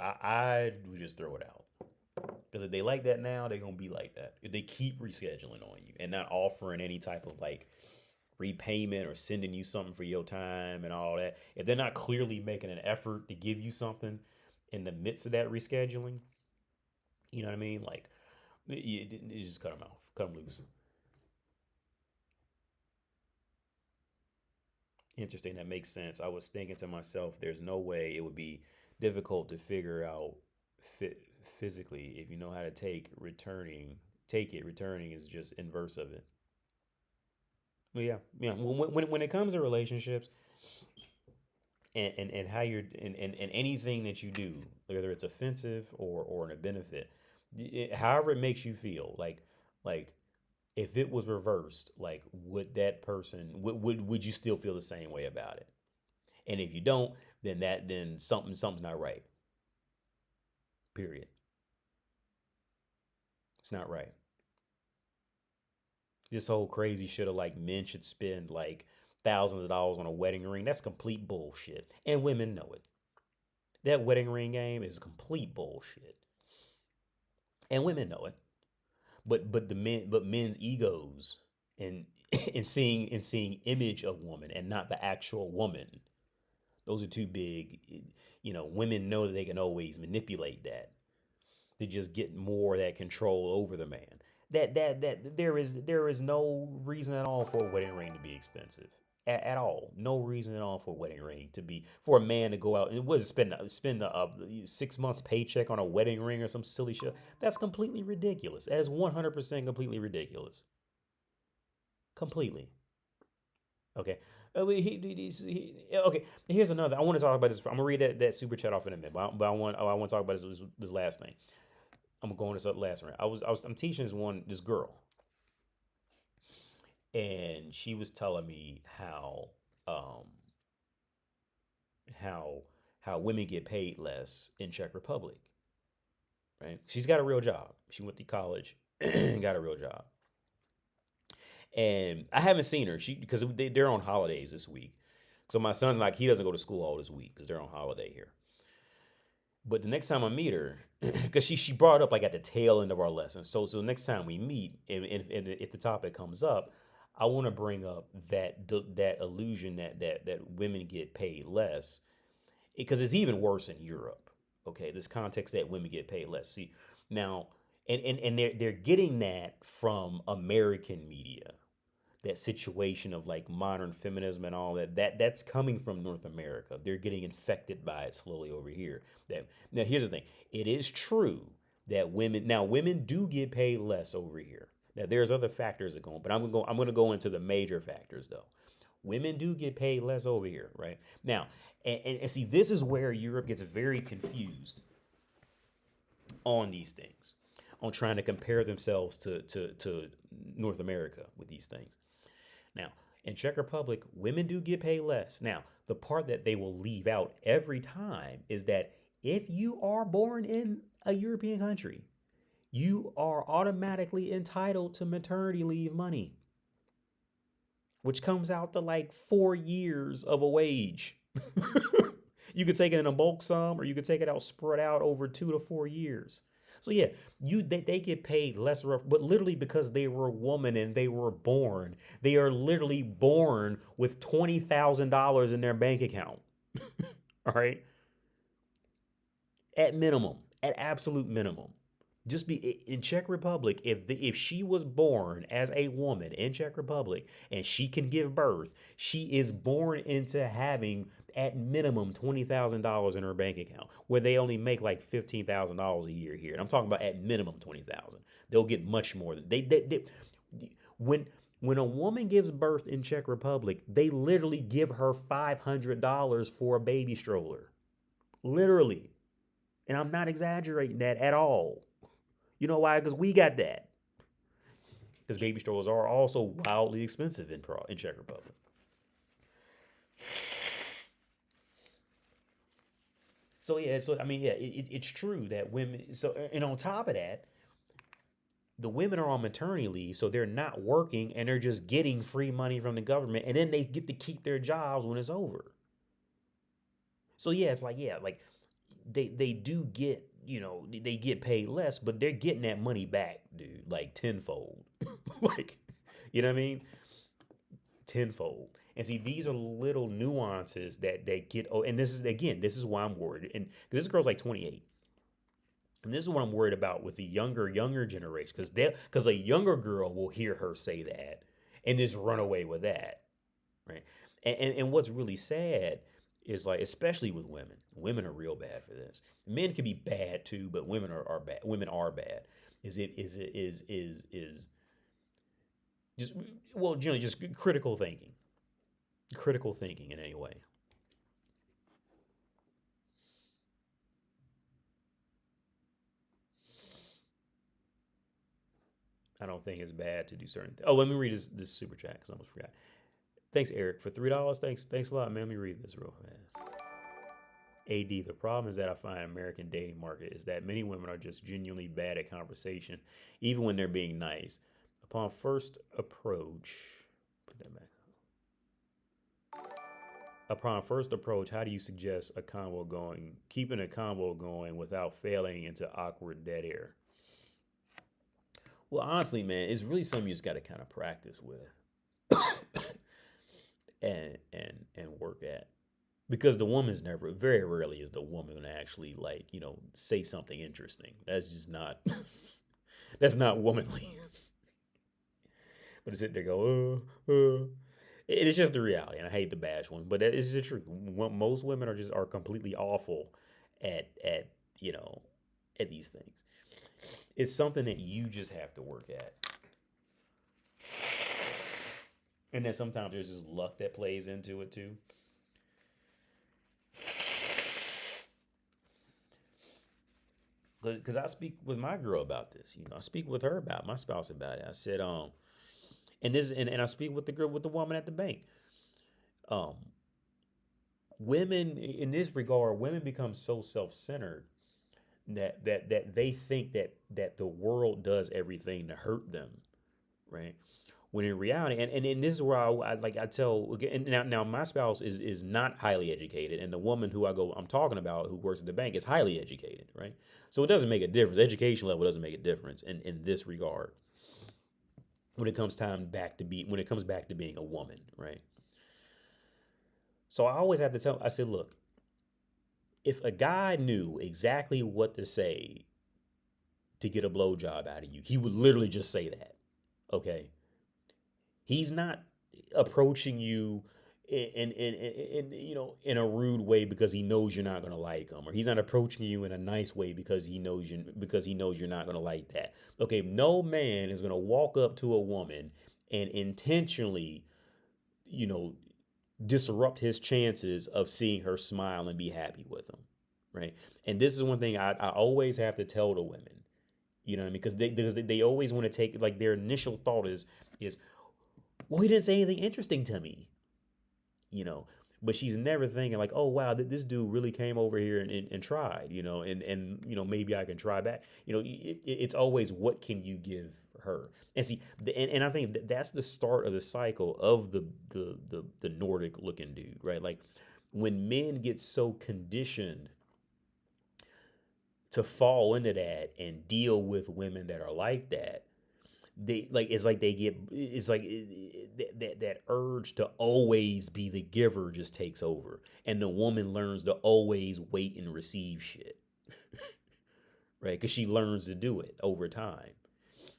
I would just throw it out. Because if they like that now, they're gonna be like that. If they keep rescheduling on you and not offering any type of like repayment or sending you something for your time and all that, if they're not clearly making an effort to give you something in the midst of that rescheduling, you know what I mean? Like, you just cut them off, cut them loose. Interesting. That makes sense. I was thinking to myself, there's no way it would be difficult to figure out physically if you know how to take it. Returning is just inverse of it. But yeah, yeah. When it comes to relationships and how you're and anything that you do, whether it's offensive or a benefit, however it makes you feel, like if it was reversed, like would that person would you still feel the same way about it? And if you don't, then something's not right. Period. It's not right. This whole crazy shit of like men should spend like thousands of dollars on a wedding ring. That's complete bullshit. And women know it. That wedding ring game is complete bullshit. And women know it. But men's egos and and seeing image of woman and not the actual woman. Those are too big. Women know that they can always manipulate that to just get more of that control over the man. That there is no reason at all for a wedding ring to be expensive. At all, no reason at all for a wedding ring to be for a man to go out and was spend a 6 months paycheck on a wedding ring or some silly shit. That's completely ridiculous. That is 100% completely ridiculous. Completely. Okay. Okay. Here's another. I want to talk about this. I'm gonna read that super chat off in a minute, but I want to talk about this last thing. I'm gonna go on this last one. I'm teaching this girl, and she was telling me um how how women get paid less in Czech Republic. Right? She's got a real job. She went to college, and got a real job, and I haven't seen her. Because they're on holidays this week. So my son's like he doesn't go to school all this week because they're on holiday here. But the next time I meet her, because she brought it up like at the tail end of our lesson. So next time we meet, and if the topic comes up, I want to bring up that illusion that women get paid less, because it's even worse in Europe. Okay, this context that women get paid less. See now, and they're getting that from American media, that situation of like modern feminism and all that's coming from North America. They're getting infected by it slowly over here. That now here's the thing. It is true that women do get paid less over here. Now there's other factors that go on, but I'm gonna go into the major factors though. Women do get paid less over here, right? Now, and see, this is where Europe gets very confused on these things, on trying to compare themselves to North America with these things. Now, in Czech Republic, women do get paid less. Now, the part that they will leave out every time is that if you are born in a European country, you are automatically entitled to maternity leave money, which comes out to like 4 years of a wage. You could take it in a bulk sum, or you could take it out spread out over 2 to 4 years. So yeah, they get paid less, but literally because they were a woman and they were born, they are literally born with $20,000 in their bank account. All right, at minimum, at absolute minimum. Just be in Czech Republic. If she was born as a woman in Czech Republic and she can give birth, she is born into having at minimum $20,000 in her bank account, where they only make like $15,000 a year here. And I'm talking about at minimum 20,000. They'll get much more than they when a woman gives birth in Czech Republic, they literally give her $500 for a baby stroller, literally, and I'm not exaggerating that at all. You know why? Because we got that. Because baby strollers are also wildly expensive in Czech Republic. So yeah, it's true that women. So and on top of that, the women are on maternity leave, so they're not working and they're just getting free money from the government, and then they get to keep their jobs when it's over. So yeah, it's like, yeah, like they do get they get paid less, but they're getting that money back, dude, like tenfold. Like, you know what I mean? Tenfold. And see, these are little nuances that they get. Oh, and this is why I'm worried. And this girl's like 28. And this is what I'm worried about with the younger generation, because a younger girl will hear her say that and just run away with that, right? And what's really sad is, like, especially with women are real bad for this. Men can be bad too, but women are bad. Women are bad. Is just, well, generally just critical thinking in any way. I don't think it's bad to do certain things. Oh, let me read this super chat because I almost forgot. Thanks, Eric, for $3. Thanks a lot, man. Let me read this real fast. AD, the problem is that I find American dating market is that many women are just genuinely bad at conversation, even when they're being nice. Upon first approach, put that back. Upon first approach, how do you suggest keeping a convo going without failing into awkward dead air? Well, honestly, man, it's really something you just got to kind of practice with and work at. Because the woman's never, very rarely is the woman gonna actually, like, say something interesting. That's just not, that's not womanly. But to sit there and go. It's just the reality, and I hate to bash one, but that is the truth. Most women are completely awful at at these things. It's something that you just have to work at. And then sometimes there's just luck that plays into it too. Because I speak with my girl about this. I speak with her about my spouse about it. I said, and I speak with the woman at the bank. Um, Women in this regard, women become so self-centered that they think that the world does everything to hurt them, right? When in reality, and this is where I tell again, and now my spouse is not highly educated, and the woman who I'm talking about who works at the bank is highly educated, right? So it doesn't make a difference. Education level doesn't make a difference in this regard when it comes back to being a woman, right? So I always have to I said, look, if a guy knew exactly what to say to get a blowjob out of you, he would literally just say that. Okay. He's not approaching you in a rude way because he knows you're not going to like him, or he's not approaching you in a nice way because he knows you're not going to like that. Okay, no man is going to walk up to a woman and intentionally, you know, disrupt his chances of seeing her smile and be happy with him, right? And this is one thing I always have to tell the women, you know what I mean? Because they always want to take, like, their initial thought is well, he didn't say anything interesting to me, you know. But she's never thinking like, oh wow, this dude really came over here and tried, and maybe I can try back. It's always what can you give her, and see, and I think that's the start of the cycle of the Nordic looking dude, right? Like when men get so conditioned to fall into that and deal with women that are like that, that urge to always be the giver just takes over, and the woman learns to always wait and receive shit. Right? Because she learns to do it over time.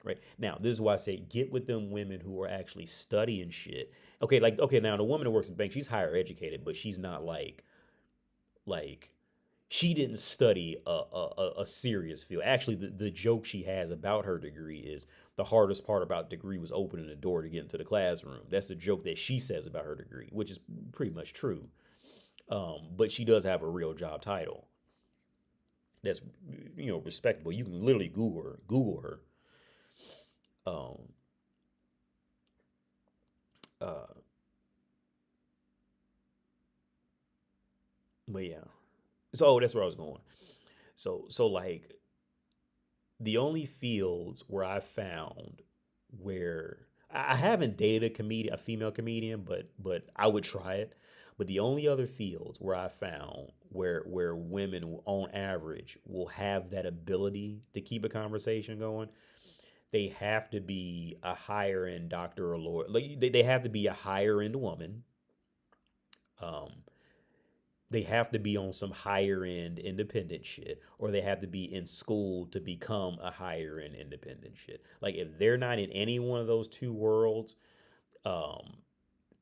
Right? Now, this is why I say get with them women who are actually studying shit. Okay, now the woman who works in the bank, she's higher educated, but she's not like she didn't study a serious field. Actually, the joke she has about her degree is the hardest part about degree was opening the door to get into the classroom. That's the joke that she says about her degree, which is pretty much true. But she does have a real job title that's respectable. You can literally Google her. But yeah. So that's where I was going. So like the only fields where I found where I haven't dated a female comedian, but I would try it. But the only other fields where I found where women on average will have that ability to keep a conversation going, they have to be a higher end doctor or lawyer. Like they have to be a higher end woman. Um, they have to be on some higher end independent shit, or they have to be in school to become a higher end independent shit. Like if they're not in any one of those two worlds, um,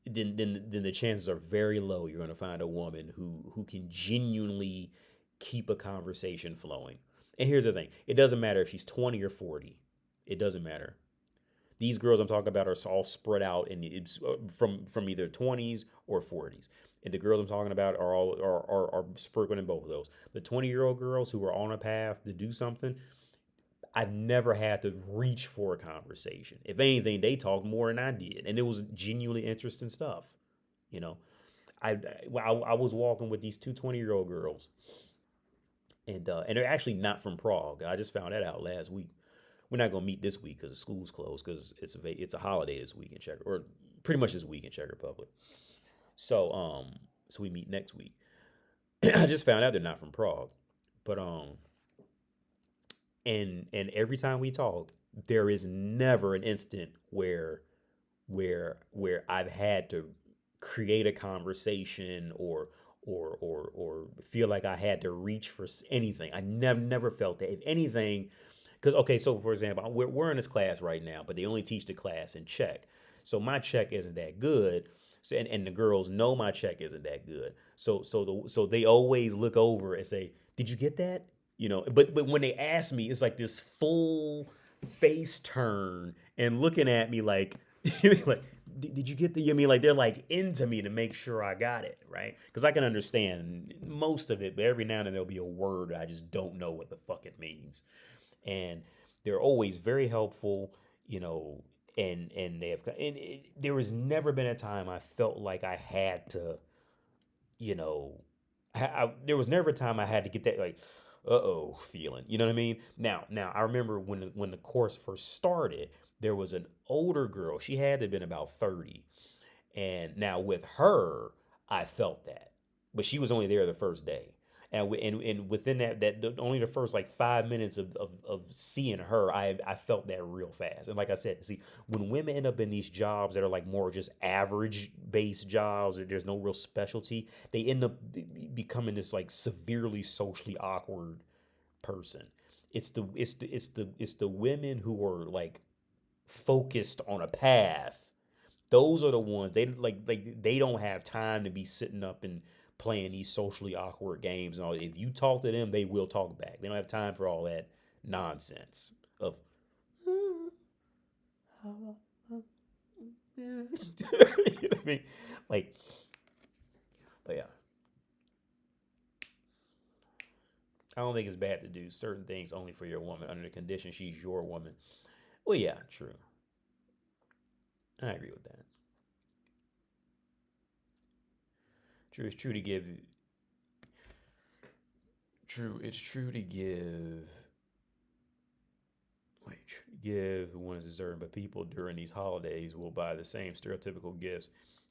then the chances are very low you're going to find a woman who can genuinely keep a conversation flowing. And here's the thing: it doesn't matter if she's 20 or 40. It doesn't matter. These girls I'm talking about are all spread out, and it's from either 20s or 40s. And the girls I'm talking about are all are sprinkled in both of those. The 20-year-old girls who are on a path to do something, I've never had to reach for a conversation. If anything, they talked more than I did, and it was genuinely interesting stuff. You know, I was walking with these two 20-year-old girls, and they're actually not from Prague. I just found that out last week. We're not gonna meet this week because the school's closed because it's a holiday this week in Czech, or pretty much this week in Czech Republic. So we meet next week. I just found out they're not from Prague, but and every time we talk, there is never an instant where I've had to create a conversation or feel like I had to reach for anything. I never felt that. If anything, because okay, so for example, we're in this class right now, but they only teach the class in Czech, so my Czech isn't that good. So, and the girls know my Czech isn't that good. So they always look over and say, "Did you get that?" You know. But when they ask me, it's like this full face turn and looking at me like, like, did you get the? I mean, like they're like into me to make sure I got it right, because I can understand most of it, but every now and then there'll be a word I just don't know what the fuck it means, and they're always very helpful, you know, and they have, and there has never been a time I felt like I had to, you know, there was never a time I had to get that like, uh-oh feeling, you know what I mean? Now I remember when the course first started, there was an older girl. She had to have been about 30, and now with her, I felt that, but she was only there the first day. And within only the first like 5 minutes of seeing her, I felt that real fast. And like I said, see, when women end up in these jobs that are like more just average based jobs, there's no real specialty, they end up becoming this like severely socially awkward person. It's the women who are like focused on a path. Those are the ones they don't have time to be sitting up and playing these socially awkward games and all. If you talk to them, they will talk back. They don't have time for all that nonsense of you know what I mean? Like, but yeah, I don't think it's bad to do certain things only for your woman under the condition she's your woman. Well, yeah, true. I agree with that. True, it's true to give. True, it's true to give. Wait, give one is deserving, but people during these holidays will buy the same stereotypical gifts.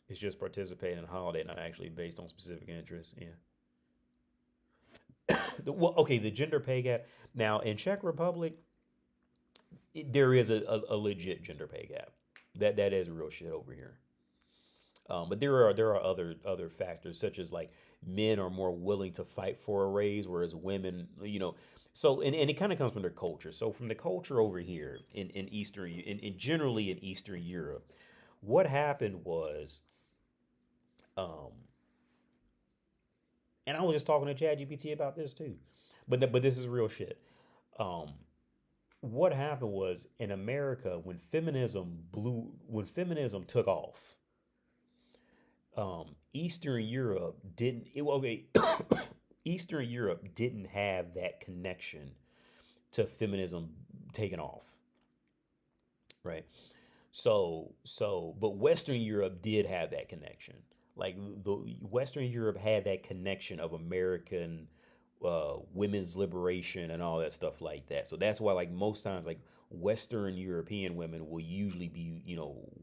It's just participating in a holiday, not actually based on specific interests. Yeah. Well, okay, the gender pay gap. Now in Czech Republic, there is a legit gender pay gap. That is real shit over here. But there are other factors such as like men are more willing to fight for a raise, whereas women, you know, so and it kind of comes from their culture. So from the culture over here in generally in Eastern Europe, what happened was, um, and I was just talking to ChatGPT about this too, but this is real shit. Um, what happened was in America when feminism took off, Eastern Europe didn't it, well, okay Eastern Europe didn't have that connection to feminism taking off, right? But Western Europe did have that connection. Like the Western Europe had that connection of American women's liberation and all that stuff like that. So that's why, like, most times, like, Western European women will usually be,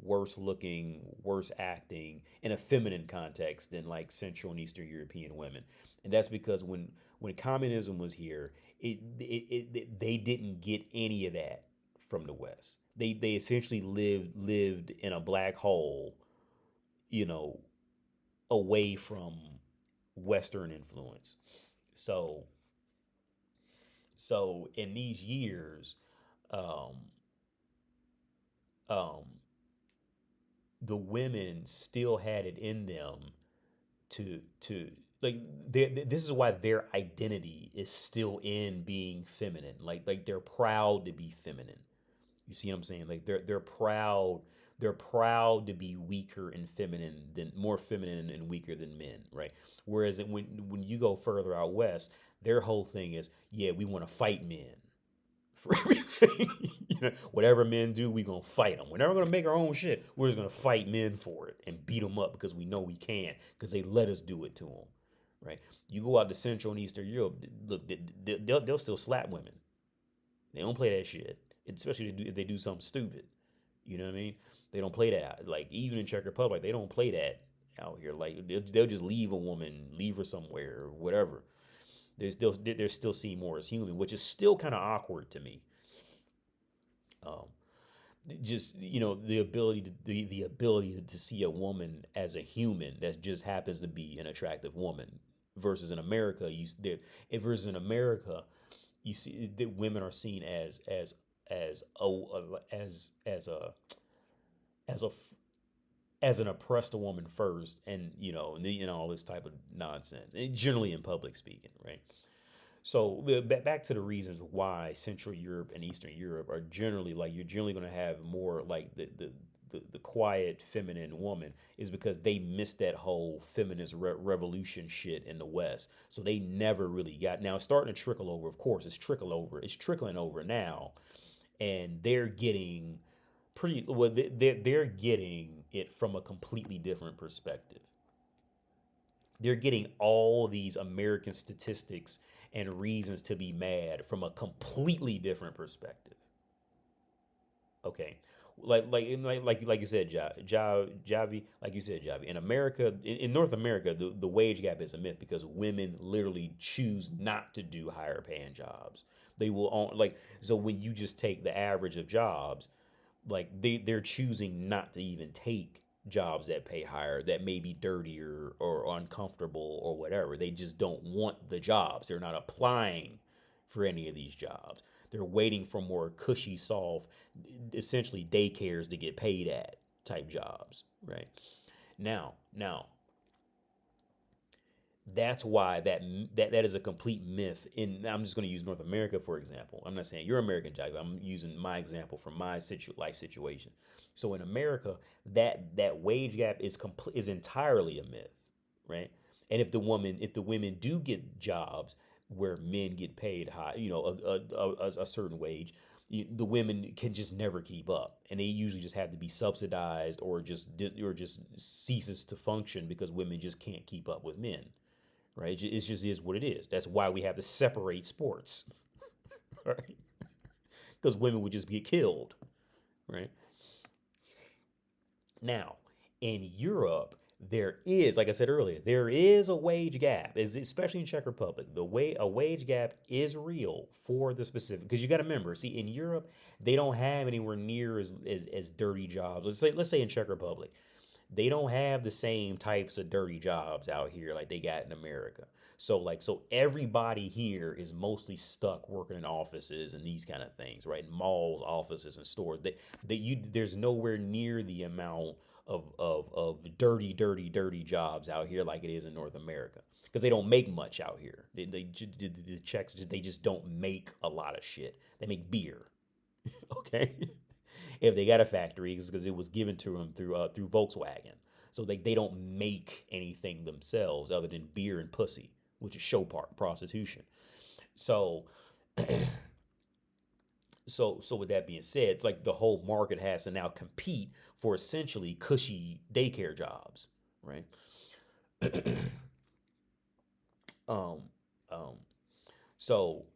worse looking, worse acting in a feminine context than like Central and Eastern European women. And that's because when communism was here, they didn't get any of that from the West. They essentially lived in a black hole, you know, away from Western influence. So so in these years, um, um, the women still had it in them to like this is why their identity is still in being feminine. Like they're proud to be feminine. You see what I'm saying? Like they're proud to be weaker and feminine than more feminine and weaker than men, right? Whereas when you go further out west, their whole thing is, yeah, we want to fight men for everything. Whatever men do, we gonna fight them. We're never gonna make our own shit. We're just gonna fight men for it and beat them up because we know we can, because they let us do it to them, right? You go out to Central and Eastern Europe, look, they'll still slap women. They don't play that shit, especially if they do something stupid. You know what I mean? They don't play that. Like, even in Czech Republic, they don't play that out here. Like, they'll just leave a woman, leave her somewhere or whatever. They're still seen more as human, which is still kind of awkward to me. Um, just the ability the ability to see a woman as a human that just happens to be an attractive woman, versus in America versus in America you see that women are seen as as a as an oppressed woman first, and all this type of nonsense, and generally in public speaking, right? So back to the reasons why Central Europe and Eastern Europe are generally, like, you're generally going to have more like the quiet feminine woman, is because they missed that whole feminist revolution shit in the West. So they never really got. Now it's starting to trickle over. Of course, it's trickling over now, and they're getting pretty well. They're getting it from a completely different perspective. They're getting all these American statistics and reasons to be mad from a completely different perspective. Okay, like you said, Javi, like you said, Javi. In America, in North America, the wage gap is a myth because women literally choose not to do higher paying jobs. They will so when you just take the average of jobs, like they're choosing not to even take jobs that pay higher, that may be dirtier or uncomfortable or whatever. They just don't want the jobs. They're not applying for any of these jobs. They're waiting for more cushy, soft, essentially daycares to get paid at type jobs, right? Now, that's why that is a complete myth. I'm just going to use North America for example. I'm not saying you're American, Jack. I'm using my example from my life situation. So in America, that wage gap is entirely a myth, right? And if the women do get jobs where men get paid high, a certain wage, the women can just never keep up, and they usually just have to be subsidized, or just ceases to function because women just can't keep up with men, right? It just is what it is. That's why we have to separate sports, right? Because women would just get killed, right? Now, in Europe, there is, like I said earlier, there is a wage gap, especially in Czech Republic. A wage gap is real for the specific, because you got to remember, see, in Europe, they don't have anywhere near as dirty jobs. Let's say in Czech Republic, they don't have the same types of dirty jobs out here like they got in America. So everybody here is mostly stuck working in offices and these kind of things, right? In malls, offices, and stores. There's nowhere near the amount of dirty jobs out here like it is in North America, because they don't make much out here. The Czechs they just don't make a lot of shit. They make beer, okay? If they got a factory, it's because it was given to them through Volkswagen. So they don't make anything themselves other than beer and pussy, which is show part prostitution. So so with that being said, it's like the whole market has to now compete for essentially cushy daycare jobs, right? um, um, So,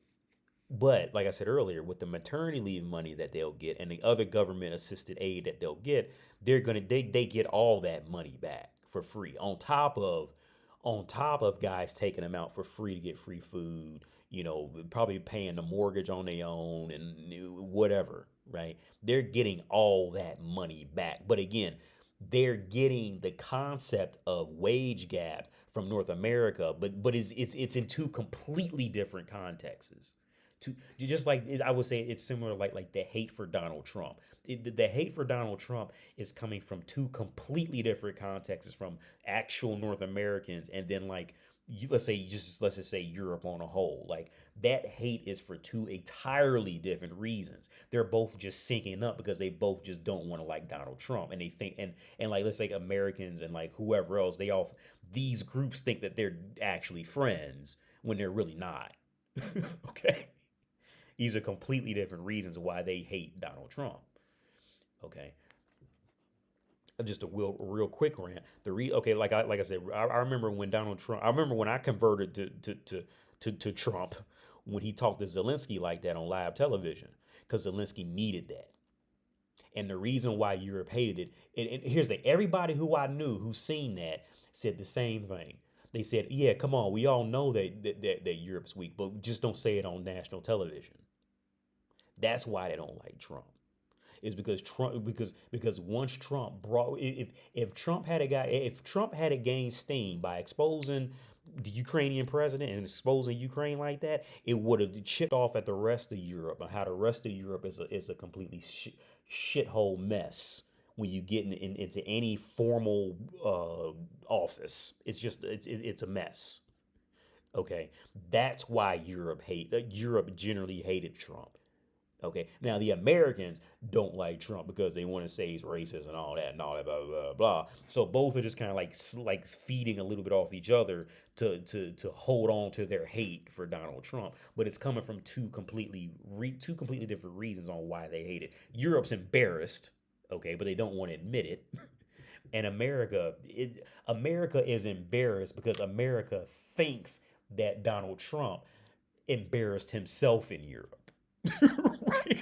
but like I said earlier, with the maternity leave money that they'll get and the other government assisted aid that they'll get, they get all that money back for free on top of guys taking them out for free to get free food, probably paying the mortgage on their own and whatever, right? They're getting all that money back. But again, they're getting the concept of wage gap from North America, but it's in two completely different contexts. Just like I would say, it's similar like the hate for Donald Trump. The hate for Donald Trump is coming from two completely different contexts from actual North Americans, and then like let's just say Europe on a whole. Like that hate is for two entirely different reasons. They're both just syncing up because they both just don't want to like Donald Trump, and they think and like let's say Americans and like whoever else, these groups think that they're actually friends when they're really not. Okay. These are completely different reasons why they hate Donald Trump. Okay, just a real quick rant. Okay, like I said, I remember when Donald Trump. I remember when I converted to Trump when he talked to Zelensky like that on live television because Zelensky needed that. And the reason why Europe hated it, and here's everybody who I knew who seen that said the same thing. They said, "Yeah, come on, we all know that Europe's weak, but just don't say it on national television." That's why they don't like Trump. Is because once Trump brought if Trump had gained steam by exposing the Ukrainian president and exposing Ukraine like that, it would have chipped off at the rest of Europe and how the rest of Europe is a completely shithole mess when you get into any formal office. It's a mess. Okay, that's why Europe generally hated Trump. Okay, now the Americans don't like Trump because they want to say he's racist and all that blah blah blah blah. So both are just kind of like feeding a little bit off each other to hold on to their hate for Donald Trump. But it's coming from two completely different reasons on why they hate it. Europe's embarrassed, okay, but they don't want to admit it. And America is embarrassed because America thinks that Donald Trump embarrassed himself in Europe. Right?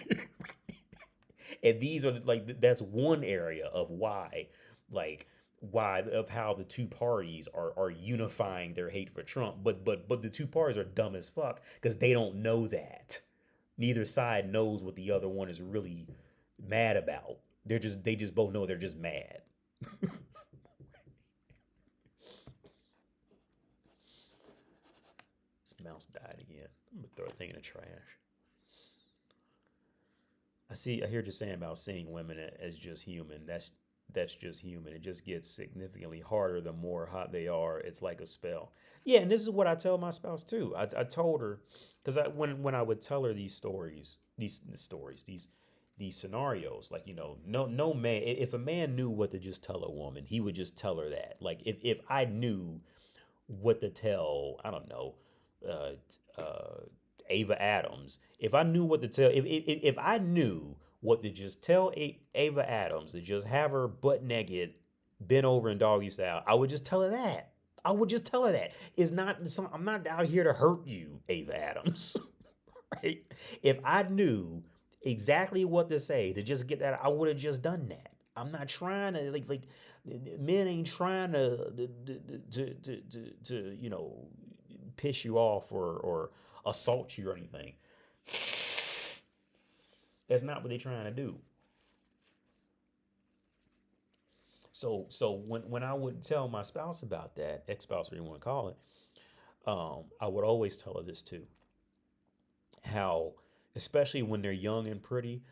And these are like that's one area of why of how the two parties are unifying their hate for Trump. But the two parties are dumb as fuck because they don't know that. Neither side knows what the other one is really mad about. They just both know they're just mad. This mouse died again. I'm gonna throw a thing in the trash. I hear you saying about seeing women as just human. That's just human. It just gets significantly harder the more hot they are. It's like a spell. Yeah, and this is what I tell my spouse too. I told her because when I would tell her these scenarios, like no man. If a man knew what to just tell a woman, he would just tell her that. Like if I knew what to tell, I don't know, uh, uh, Ava Adams. If I knew what to tell, if I knew what to just tell Ava Adams to just have her butt naked, bent over in doggy style, I would just tell her that. I would just tell her that. I'm not out here to hurt you, Ava Adams. Right? If I knew exactly what to say to just get that, I would have just done that. I'm not trying to like men ain't trying to piss you off or assault you or anything. That's not what they're trying to do. So when I would tell my spouse about that, ex-spouse, whatever you want to call it, I would always tell her this too. How, especially when they're young and pretty,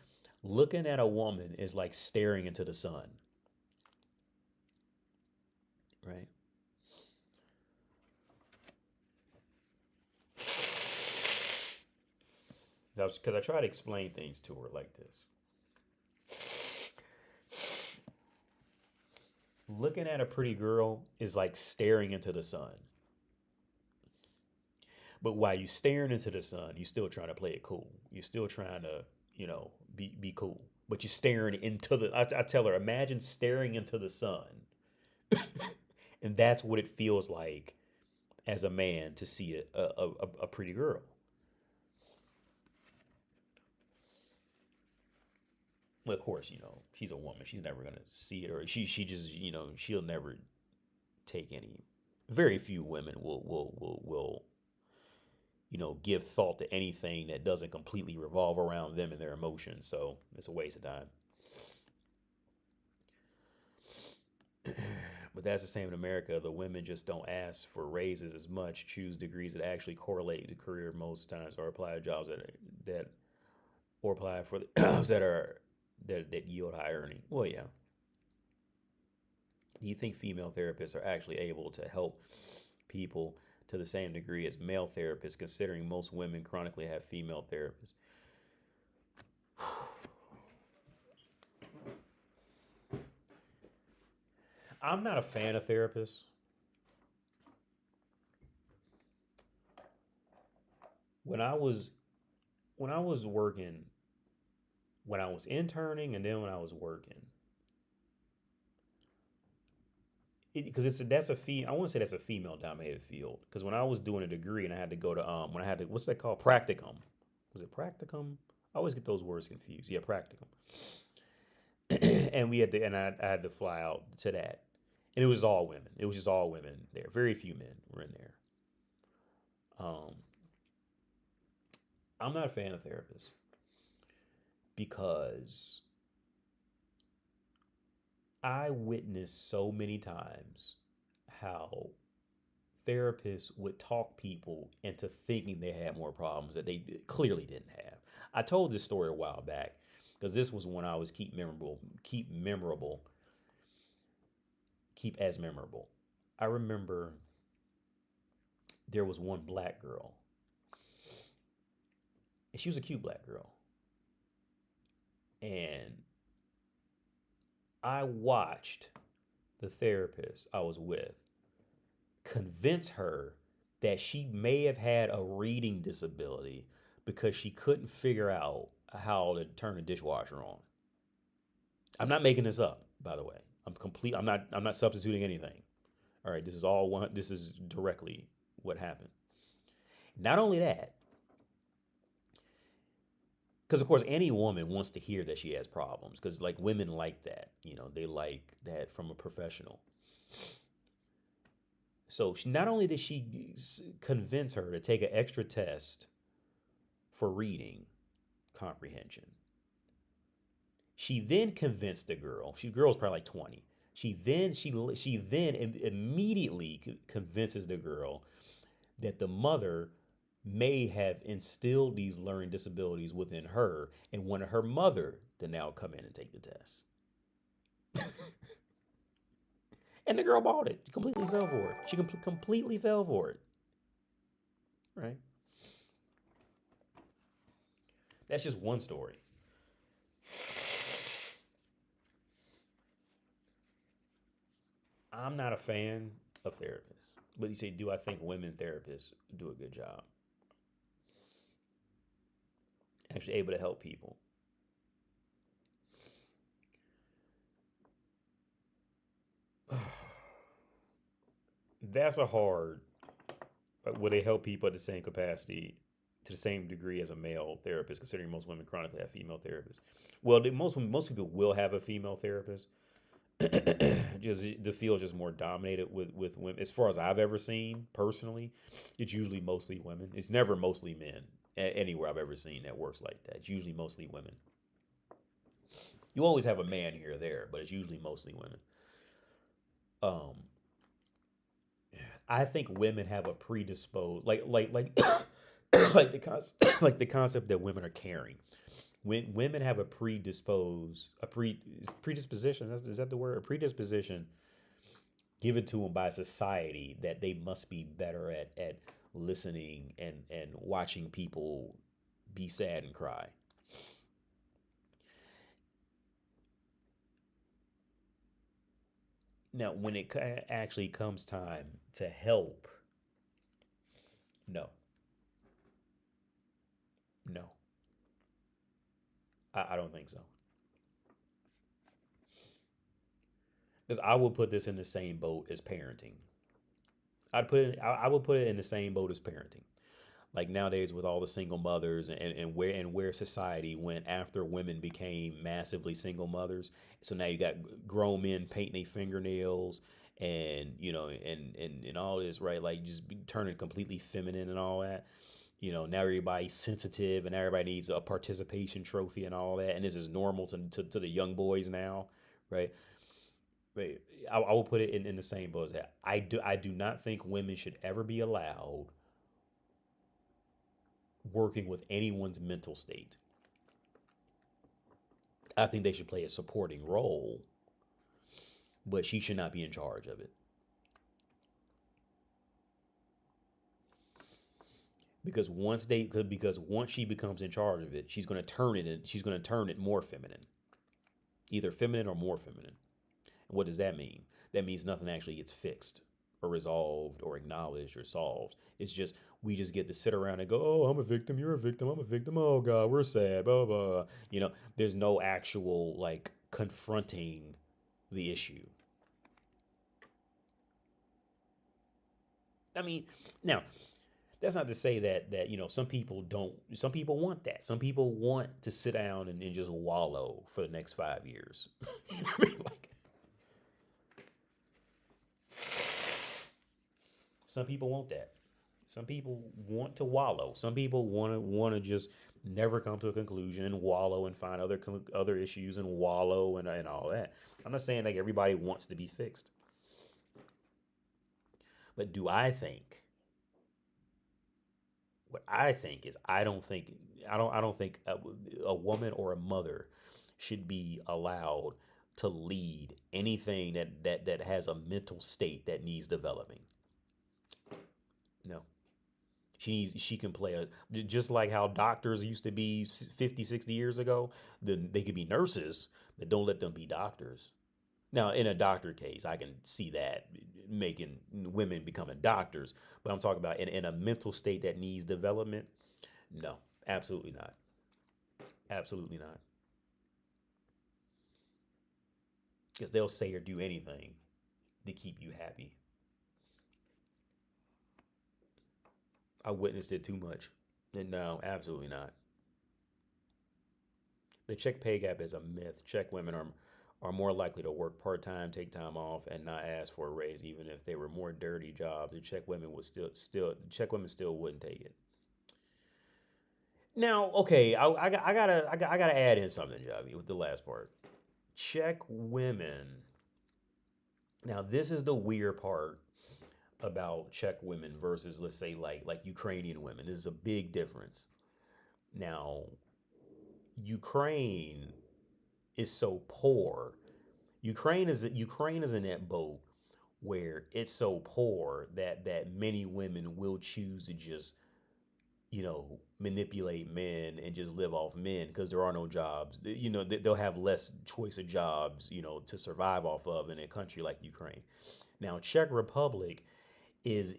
looking at a woman is like staring into the sun. Right? Because I try to explain things to her like this. Looking at a pretty girl is like staring into the sun. But while you staring into the sun, you still trying to play it cool. You're still trying to, be cool. But you're staring into I tell her, imagine staring into the sun. And that's what it feels like as a man to see a pretty girl. Well, of course, she's a woman. She's never gonna see it, or she just, she'll never take any. Very few women will give thought to anything that doesn't completely revolve around them and their emotions. So it's a waste of time. But that's the same in America. The women just don't ask for raises as much, choose degrees that actually correlate to career most times, or apply to jobs that or apply for the jobs that yield high earning. Well, yeah. Do you think female therapists are actually able to help people to the same degree as male therapists, considering most women chronically have female therapists? I'm not a fan of therapists. When I was working, when I was interning, and then when I was working, because that's a I want to say that's a female dominated field. Because when I was doing a degree and I had to go to when I had to, what's that called, practicum? Was it practicum? I always get those words confused. Yeah, practicum. And we had to, and I had to fly out to that, and it was all women. It was just all women there. Very few men were in there. I'm not a fan of therapists because I witnessed so many times how therapists would talk people into thinking they had more problems that they clearly didn't have. I told this story a while back because this was when I was keep as memorable. I remember there was one black girl, and she was a cute black girl, and I watched the therapist I was with convince her that she may have had a reading disability because she couldn't figure out how to turn the dishwasher on. I'm not making this up, by the way. I'm not substituting anything. All right, this is directly what happened. Not only that, because of course any woman wants to hear that she has problems, because like women like that, they like that from a professional. So not only did she convince her to take an extra test for reading comprehension, she then convinced the girl. Girl's probably like 20. She then immediately convinces the girl that the mother may have instilled these learning disabilities within her and wanted her mother to now come in and take the test. And the girl bought it. She completely fell for it. She completely fell for it. Right? That's just one story. I'm not a fan of therapists. But you say, do I think women therapists do a good job? Actually able to help people. That's a hard. Will they help people at the same capacity, to the same degree as a male therapist, considering most women chronically have female therapists? Well, most people will have a female therapist. Just the field is just more dominated with women. As far as I've ever seen personally, it's usually mostly women. It's never mostly men anywhere I've ever seen that works like that. It's usually mostly women. You always have a man here or there, but it's usually mostly women. I think women have a predisposed like like the concept that women are caring. When women have a predisposition, is that the word? A predisposition given to them by society that they must be better at listening and watching people be sad and cry. Now, when it actually comes time to help, no, no, I don't think so. Because I will put this in the same boat as parenting. I would put it in the same boat as parenting. Like nowadays with all the single mothers and where society went after women became massively single mothers. So now you got grown men painting their fingernails and and all this, right? Like just turning completely feminine and all that. Now everybody's sensitive and everybody needs a participation trophy and all that. And this is normal to the young boys now, right? Right. I will put it in the same boat as that. I do not think women should ever be allowed working with anyone's mental state. I think they should play a supporting role, but she should not be in charge of it. Because once she becomes in charge of it, she's going to turn it more feminine, either feminine or more feminine. And what does that mean? That means nothing actually gets fixed or resolved or acknowledged or solved. It's just we just get to sit around and go, "Oh, I'm a victim, you're a victim, I'm a victim. Oh God, we're sad." Blah blah. There's no actual like confronting the issue. I mean, now that's not to say that some people want that. Some people want to sit down and just wallow for the next 5 years. I mean, like some people want that. Some people want to wallow. Some people want to just never come to a conclusion and wallow and find other issues and wallow and all that. I'm not saying like everybody wants to be fixed, but do I think what I think is I don't think a woman or a mother should be allowed to lead anything that has a mental state that needs developing. No. She can play just like how doctors used to be 50, 60 years ago. Then they could be nurses, but don't let them be doctors. Now, in a doctor case, I can see that making women becoming doctors, but I'm talking about in a mental state that needs development. No, absolutely not. Absolutely not. Because they'll say or do anything to keep you happy. I witnessed it too much. And no, absolutely not. The check pay gap is a myth. Czech women are more likely to work part time, take time off, and not ask for a raise, even if they were more dirty jobs. The Czech women still wouldn't take it. Now, okay, I gotta add in something, Javi, with the last part. Czech women. Now, this is the weird part about Czech women versus, let's say, like Ukrainian women. This is a big difference. Now, Ukraine is so poor. Ukraine is in that boat where it's so poor that many women will choose to just manipulate men and just live off men because there are no jobs. They'll have less choice of jobs, to survive off of in a country like Ukraine. Now, Czech Republic is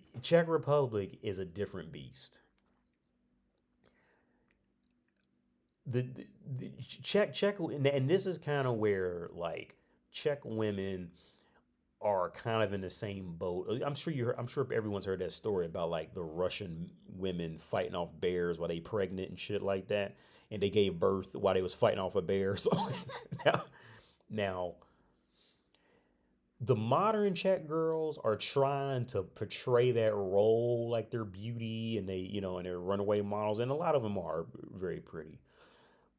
a different beast. The Czech, and this is kind of where like Czech women are kind of in the same boat. I'm sure everyone's heard that story about like the Russian women fighting off bears while they pregnant and shit like that, and they gave birth while they was fighting off a bear. So now, now the modern Czech girls are trying to portray that role like they're beauty and they're runaway models, and a lot of them are very pretty,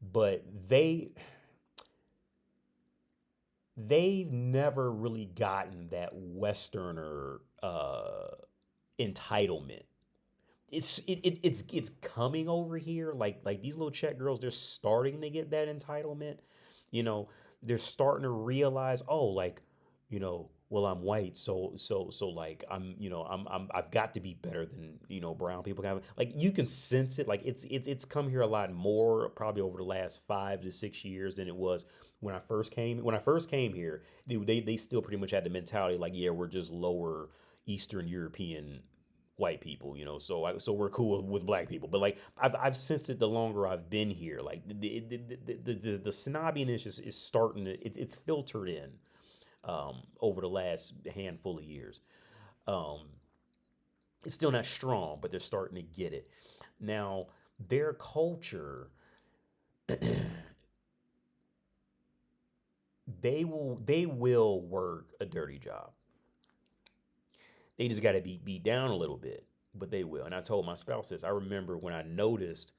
but they've never really gotten that Westerner entitlement. It's coming over here. Like these little Czech girls, they're starting to get that entitlement. You know, they're starting to realize, oh, like, well, I'm white, so like I've got to be better than brown people. Kind of like you can sense it. Like it's come here a lot more probably over the last 5 to 6 years than it was when I first came. When I first came here, dude, they still pretty much had the mentality like, yeah, we're just lower Eastern European white people, so we're cool with black people. But like I've sensed it the longer I've been here. Like the snobbiness is starting to it's filtered in over the last handful of years. Um, it's still not strong, but they're starting to get it. Now, their culture, they will work a dirty job. They just got to be beat down a little bit, but they will. And I told my spouse this. I remember when I noticed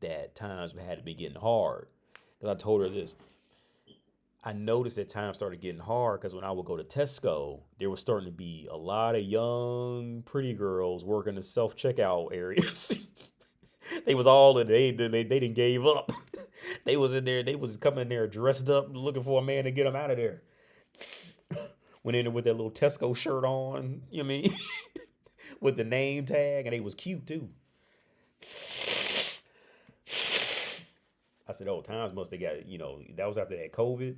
that times had to be getting hard. Because I told her this. I noticed that times started getting hard because when I would go to Tesco, there was starting to be a lot of young, pretty girls working the self checkout areas. They was all in. They didn't gave up. They was in there. They was coming in there dressed up, looking for a man to get them out of there. Went in there with that little Tesco shirt on. You know what I mean? With the name tag, and they was cute too. I said, "Oh, times must have got that was after that COVID,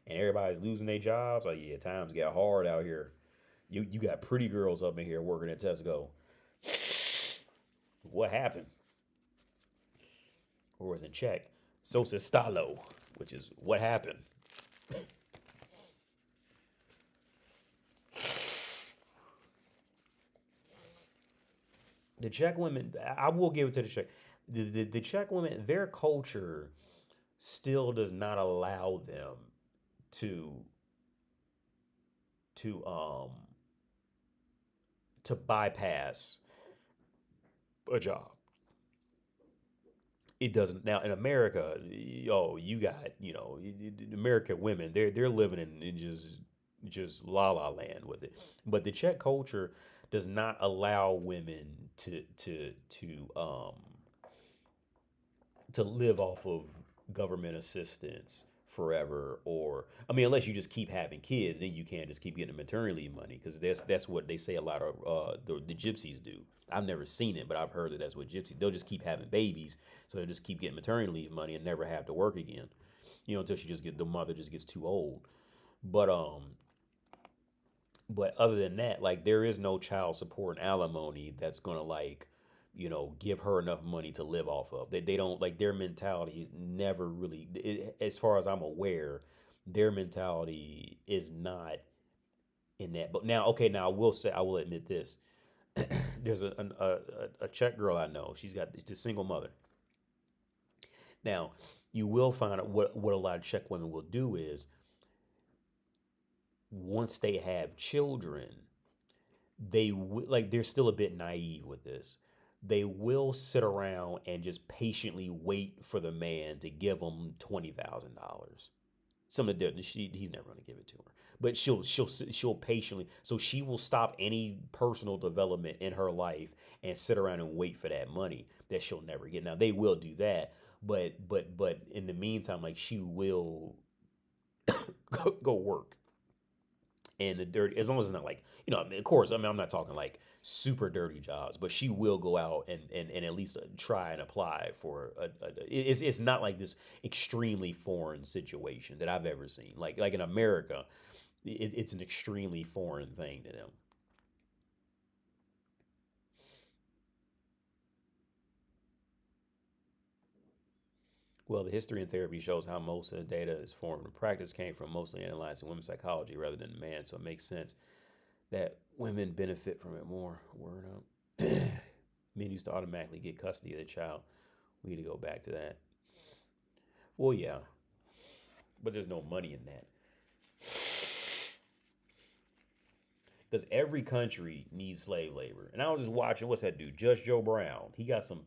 and everybody's losing their jobs. Like, yeah, times got hard out here. You got pretty girls up in here working at Tesco. What happened? Or was in check? So says Stalo, which is what happened." The Czech women, I will give it to the Czech. The Czech women, their culture still does not allow them to to um to bypass a job. It doesn't now in America. Oh, you got American women. They're living in just la la land with it. But the Czech culture does not allow women to live off of government assistance forever. Or I mean, unless you just keep having kids, then you can't just keep getting maternity leave money, because that's what they say a lot of the gypsies do. I've never seen it, but I've heard that that's what gypsies, they'll just keep having babies, so they'll just keep getting maternity leave money and never have to work again, until the mother just gets too old. But um but other than that, like, there is no child support and alimony that's gonna, like, give her enough money to live off of. They don't, like, their mentality is never really, as far as I'm aware, their mentality is not in that. But now, okay, now I will admit this. There's a Czech girl I know. She's a single mother. Now, you will find out what a lot of Czech women will do is, once they have children, they're still a bit naive with this. They will sit around and just patiently wait for the man to give them $20,000. He's never going to give it to her, but she'll patiently. So she will stop any personal development in her life and sit around and wait for that money that she'll never get. Now, they will do that, but in the meantime, like, she will go work. And the dirty, as long as it's not like, I mean, of course, I mean, I'm not talking like super dirty jobs, but she will go out and at least try and apply for it's not like this extremely foreign situation that I've ever seen. Like in America, it's an extremely foreign thing to them. Well, the history and therapy shows how most of the data is formed. The practice came from mostly analyzing women's psychology rather than man, so it makes sense that women benefit from it more. Word up. Men used to automatically get custody of the child. We need to go back to that. Well, yeah, but there's no money in that, because every country needs slave labor. And I was just watching, what's that dude, Judge Joe Brown? He got some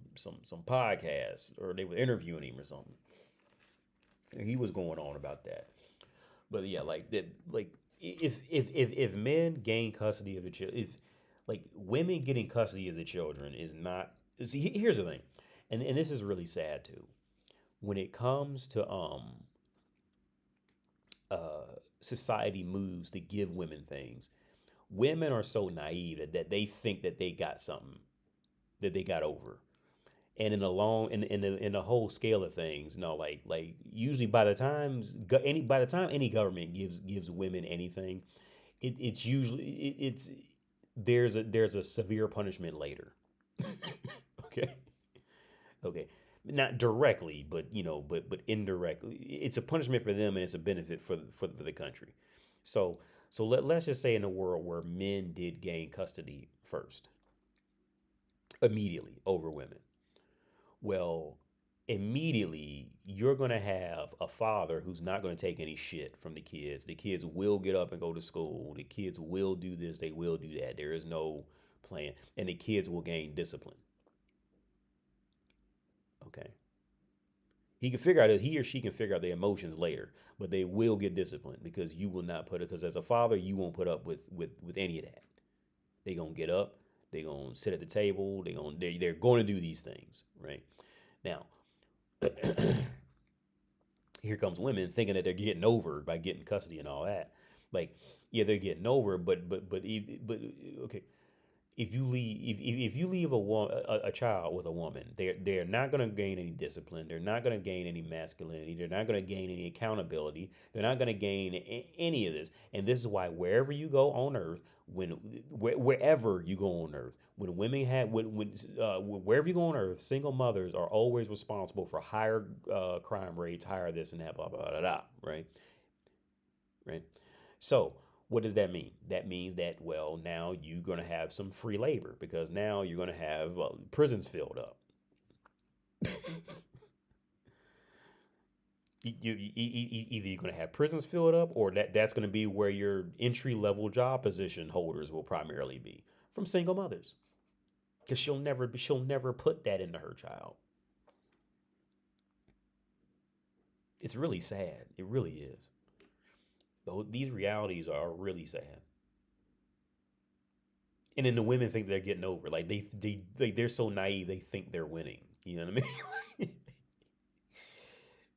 podcasts, or they were interviewing him or something. And he was going on about that. But yeah, like that, like, if men gain custody of the children, if, like, women getting custody of the children is not. See, here's the thing, and this is really sad too. When it comes to society moves to give women things, women are so naive that they think that they got something, that they got over. And in the whole scale of things, no, like usually by the time any government gives women anything, it's usually it's there's a severe punishment later. Okay. Okay. Not directly, but but indirectly, it's a punishment for them, and it's a benefit for the country. So let's just say, in a world where men did gain custody first, immediately over women. Well, immediately you're going to have a father who's not going to take any shit from the kids. The kids will get up and go to school. The kids will do this, they will do that. There is no plan. And the kids will gain discipline. Okay. He or she can figure out their emotions later, but they will get disciplined because you will not put it because as a father, you won't put up with any of that. They gonna get up, they gonna sit at the table, they're going to do these things, right? Now, here comes women thinking that they're getting over by getting custody and all that. Like, yeah, they're getting over, but okay, if you leave a child with a woman, they're not going to gain any discipline. They're not going to gain any masculinity. They're not going to gain any accountability. They're not going to gain any of this. And this is why wherever you go on earth, wherever you go on earth, when women have wherever you go on earth, single mothers are always responsible for higher crime rates, higher this and that, blah blah blah blah, right? Right. So what does that mean? That means that, well, now you're going to have some free labor because now you're going to have prisons filled up. Either you're going to have prisons filled up or that's going to be where your entry level job position holders will primarily be from single mothers because she'll never put that into her child. It's really sad. It really is. These realities are really sad. And then the women think they're getting over. Like they're so naive. They think they're winning. You know what I mean?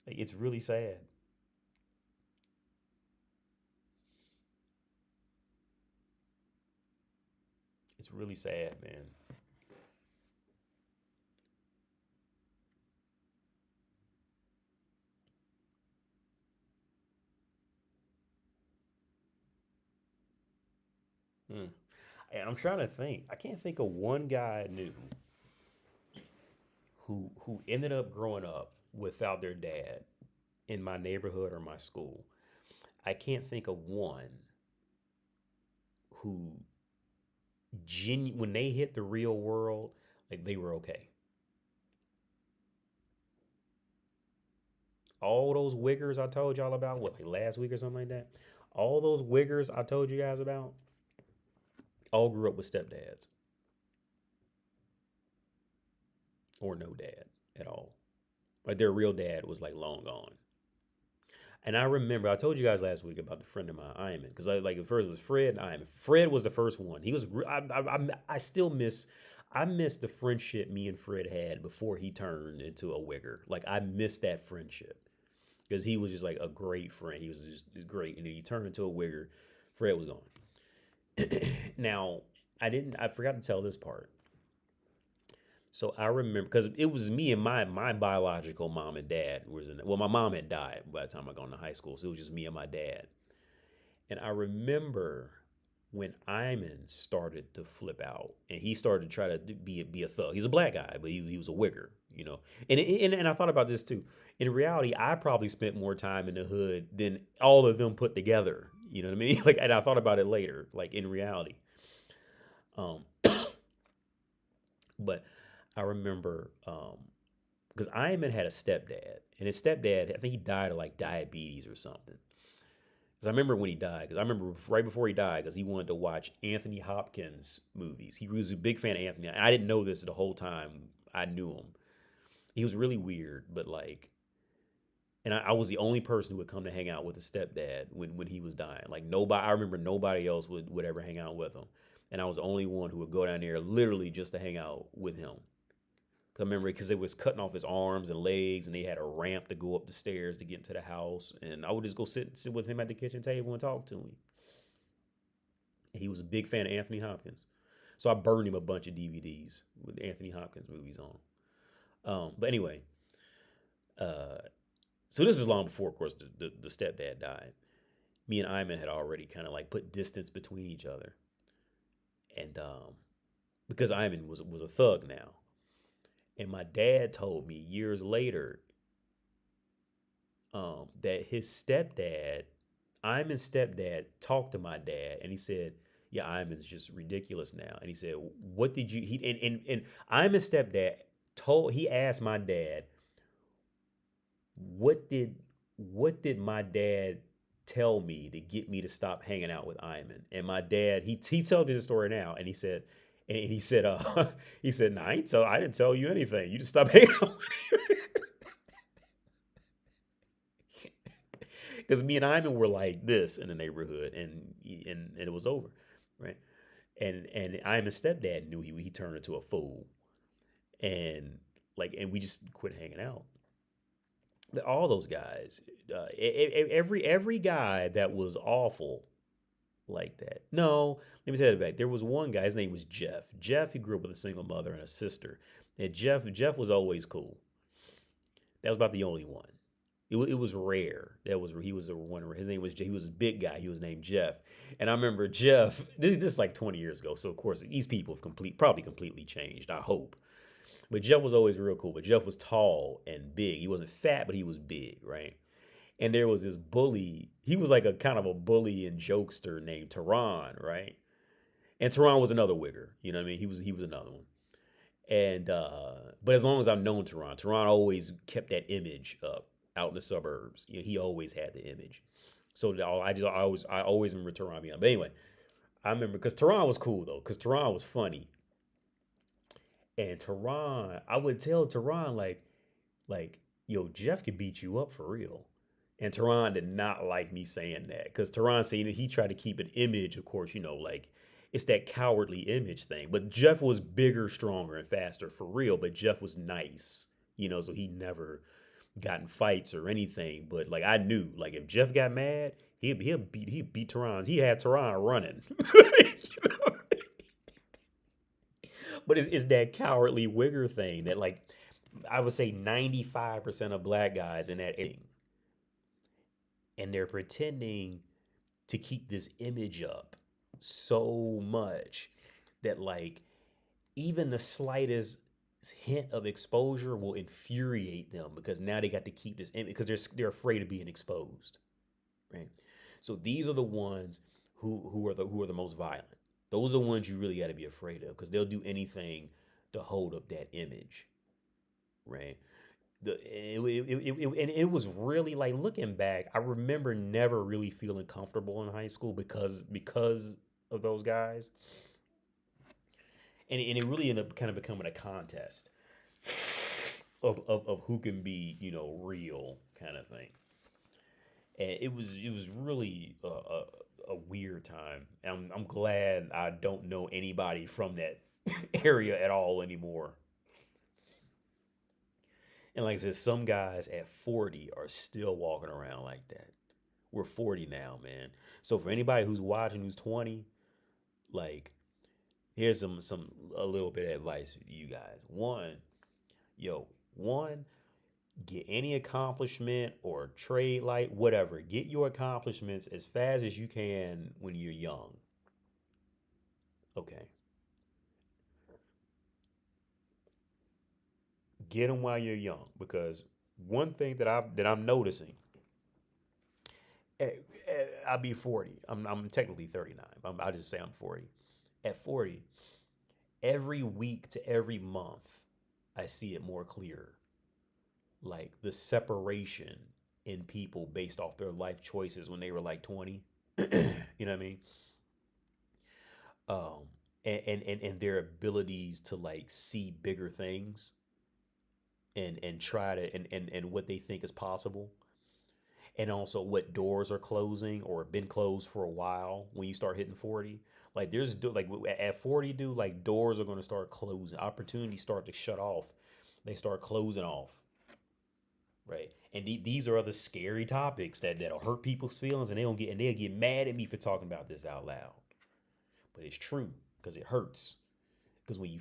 Like it's really sad. It's really sad, man. Hmm. And I'm trying to think. I can't think of one guy I knew who ended up growing up without their dad in my neighborhood or my school. I can't think of one who when they hit the real world, like they were okay. All those wiggers I told y'all about, what, like last week or something like that? All those wiggers I told you guys about, all grew up with stepdads or no dad at all. Like their real dad was like long gone. And I remember I told you guys last week about the friend of mine, Iman, because I like at first it was Fred and Iman. Fred was the first one. He was I still miss the friendship me and Fred had before he turned into a wigger. Like I miss that friendship because he was just like a great friend. He was just great, and then he turned into a wigger. Fred was gone. Now I forgot to tell this part. So I remember because it was me and my biological mom and dad was in. Well, my mom had died by the time I got into high school, so it was just me and my dad. And I remember when Iman started to flip out and he started to try to be a thug. He's a black guy, but he was a wigger, you know. And I thought about this too. In reality, I probably spent more time in the hood than all of them put together. You know what I mean? Like, and I thought about it later, like in reality. Um, but I remember because Iman had a stepdad, and his stepdad, I think he died of like diabetes or something. Because I remember when he died, because I remember right before he died, because he wanted to watch Anthony Hopkins movies. He was a big fan of Anthony. And I didn't know this the whole time I knew him. He was really weird, but like, and I was the only person who would come to hang out with his stepdad when he was dying. Like nobody, I remember nobody else would ever hang out with him. And I was the only one who would go down there literally just to hang out with him. I remember because it was cutting off his arms and legs, and they had a ramp to go up the stairs to get into the house. And I would just go sit with him at the kitchen table and talk to him. And he was a big fan of Anthony Hopkins, so I burned him a bunch of DVDs with Anthony Hopkins movies on. But anyway, uh, so this is long before, of course, the stepdad died. Me and Iman had already kind of like put distance between each other, and because Iman was a thug now. And my dad told me years later that his stepdad, Iman's stepdad, talked to my dad, and he said, "Yeah, Iman's just ridiculous now." And he said, "What did you?" And Iman's stepdad he asked my dad, what did my dad tell me to get me to stop hanging out with Iman? And my dad, he tells me the story now, and he said, he said, "Nah, I didn't tell you anything. You just stopped hanging out with him." Because me and Iman were like this in the neighborhood, and it was over, right? And Iman's stepdad knew he turned into a fool, and and we just quit hanging out. All those guys, every guy that was awful like that. No, let me tell you back. There was one guy. His name was Jeff. Jeff. He grew up with a single mother and a sister. And Jeff was always cool. That was about the only one. It was rare. He was the one. His name was he was a big guy. He was named Jeff. And I remember Jeff. This is like 20 years ago. So of course these people have probably completely changed. I hope. But Jeff was always real cool. But Jeff was tall and big. He wasn't fat, but he was big, right? And there was this bully. He was like a kind of a bully and jokester named Tehran, right? And Tehran was another wigger. You know what I mean? He was another one. And but as long as I've known Tehran always kept that image up out in the suburbs. You know, he always had the image. So I always remember Tehran being. But anyway, I remember because Tehran was cool though, because Tehran was funny. And Tehran, I would tell Tehran yo, Jeff could beat you up for real. And Tehran did not like me saying that because Tehran said he tried to keep an image, of course, it's that cowardly image thing. But Jeff was bigger, stronger, and faster for real. But Jeff was nice, so he never got in fights or anything. But I knew if Jeff got mad, he'd beat Tehran. He had Tehran running. you know? But it's that cowardly wigger thing that I would say 95% of black guys in that area, and they're pretending to keep this image up so much that even the slightest hint of exposure will infuriate them because now they got to keep this image because they're afraid of being exposed, right? So these are the ones who are the most violent. Those are the ones you really got to be afraid of because they'll do anything to hold up that image, right? And it was really looking back. I remember never really feeling comfortable in high school because of those guys, and it really ended up kind of becoming a contest of who can be real kind of thing. And it was really a weird time. And I'm glad I don't know anybody from that area at all anymore. And like I said, some guys at 40 are still walking around like that. We're 40 now, man. So for anybody who's watching who's 20, here's a little bit of advice for you guys. One, get any accomplishment or trade whatever. Get your accomplishments as fast as you can when you're young. Okay. Get them while you're young because one thing that I'm noticing, I'll be 40. I'm technically 39. I'll just say I'm 40. At 40, every week to every month, I see it more clear. The separation in people based off their life choices when they were 20. You know what I mean? And their abilities to see bigger things and try to and what they think is possible. And also what doors are closing or have been closed for a while when you start hitting 40. There's at 40, dude, doors are going to start closing. Opportunities start to shut off. They start closing off. Right. And these are other scary topics that'll hurt people's feelings and they'll get mad at me for talking about this out loud. But it's true because it hurts. Because when you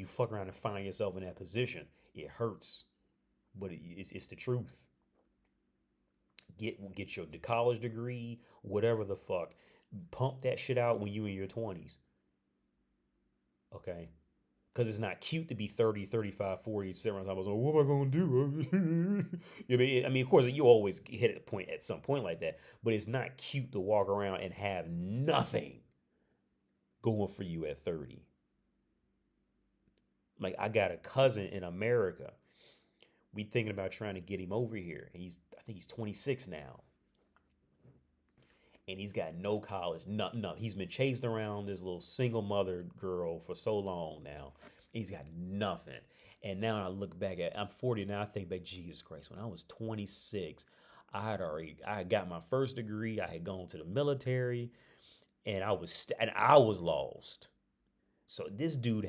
fuck around and find yourself in that position, it hurts. But it's the truth. Get your college degree, whatever the fuck. Pump that shit out when you in your 20s. Okay? Because it's not cute to be 30, 35, 40, 7 times. What am I going to do? I mean, of course, you always hit a point at some point like that. But it's not cute to walk around and have nothing going for you at 30. Like I got a cousin in America. We thinking about trying to get him over here. And I think he's 26 now. And he's got no college, nothing. No, he's been chased around this little single mother girl for so long now. He's got nothing. And now I look back I'm 40 now. I think back, Jesus Christ, when I was 26, I had got my first degree. I had gone to the military, and I was lost. So this dude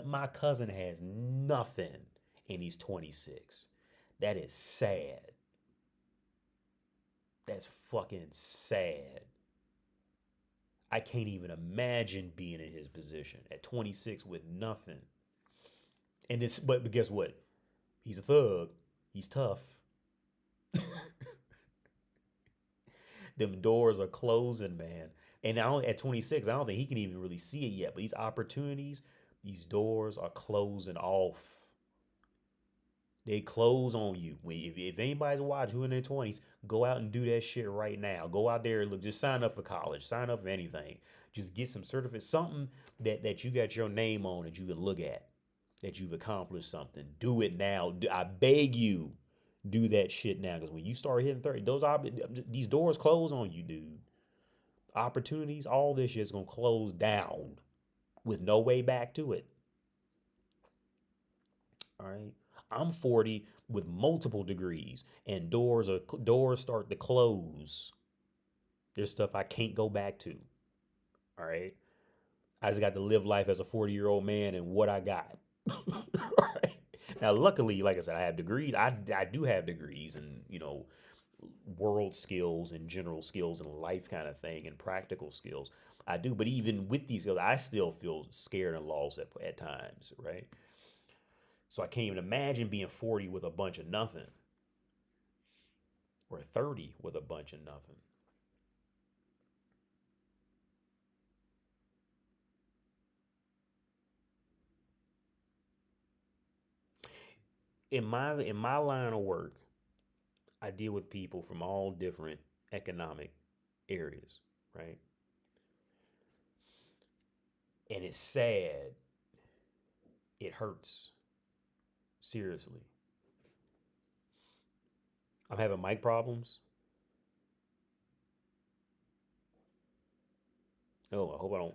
my cousin has nothing, and he's 26. That is sad. That's fucking sad. I can't even imagine being in his position at 26 with nothing. But guess what? He's a thug. He's tough. Them doors are closing, man. And now at 26, I don't think he can even really see it yet. But these opportunities, these doors are closing off. They close on you. If anybody's watching who in their 20s, go out and do that shit right now. Go out there and look. Just sign up for college. Sign up for anything. Just get some certificate, something that you got your name on that you can look at, that you've accomplished something. Do it now. I beg you, do that shit now. Because when you start hitting 30, these doors close on you, dude. Opportunities, all this shit's gonna close down with no way back to it. All right. I'm 40 with multiple degrees, and doors start to close. There's stuff I can't go back to. All right. I just got to live life as a 40-year-old man and what I got. All right. Now, luckily, like I said, I have degrees. I do have degrees and, world skills and general skills and life kind of thing and practical skills. I do. But even with these skills, I still feel scared and lost at times. Right. So I can't even imagine being 40 with a bunch of nothing, or 30 with a bunch of nothing. In my line of work, I deal with people from all different economic areas, right? And it's sad. It hurts. Seriously. I'm having mic problems. Oh, I hope I don't.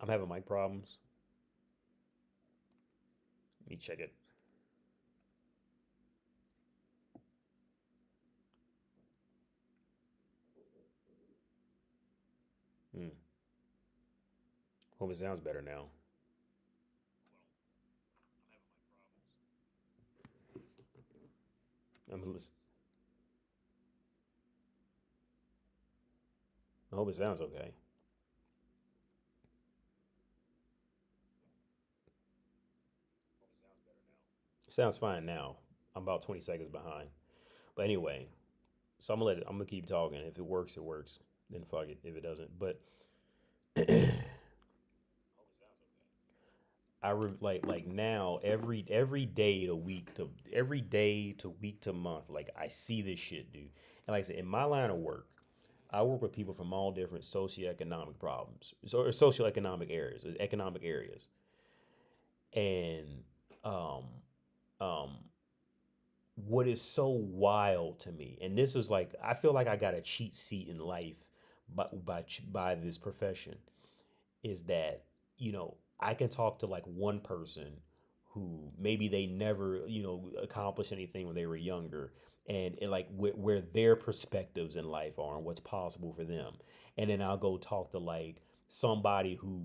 I'm having mic problems. Let me check it. Hmm. Hope it sounds better now. I'm lis- I hope it sounds okay. It sounds fine now. I'm about 20 seconds behind. But anyway, so I'm gonna keep talking. If it works, it works. Then fuck it if it doesn't. But like now every day to week to month, like I see this shit, dude. And like I said, in my line of work, I work with people from all different socioeconomic problems, or socioeconomic areas, economic areas, and um, um, what is so wild to me, and this is like I feel like I got a cheat sheet in life by this profession, is that I can talk to like one person who maybe they never accomplished anything when they were younger, and like where their perspectives in life are and what's possible for them, and then I'll go talk to like somebody who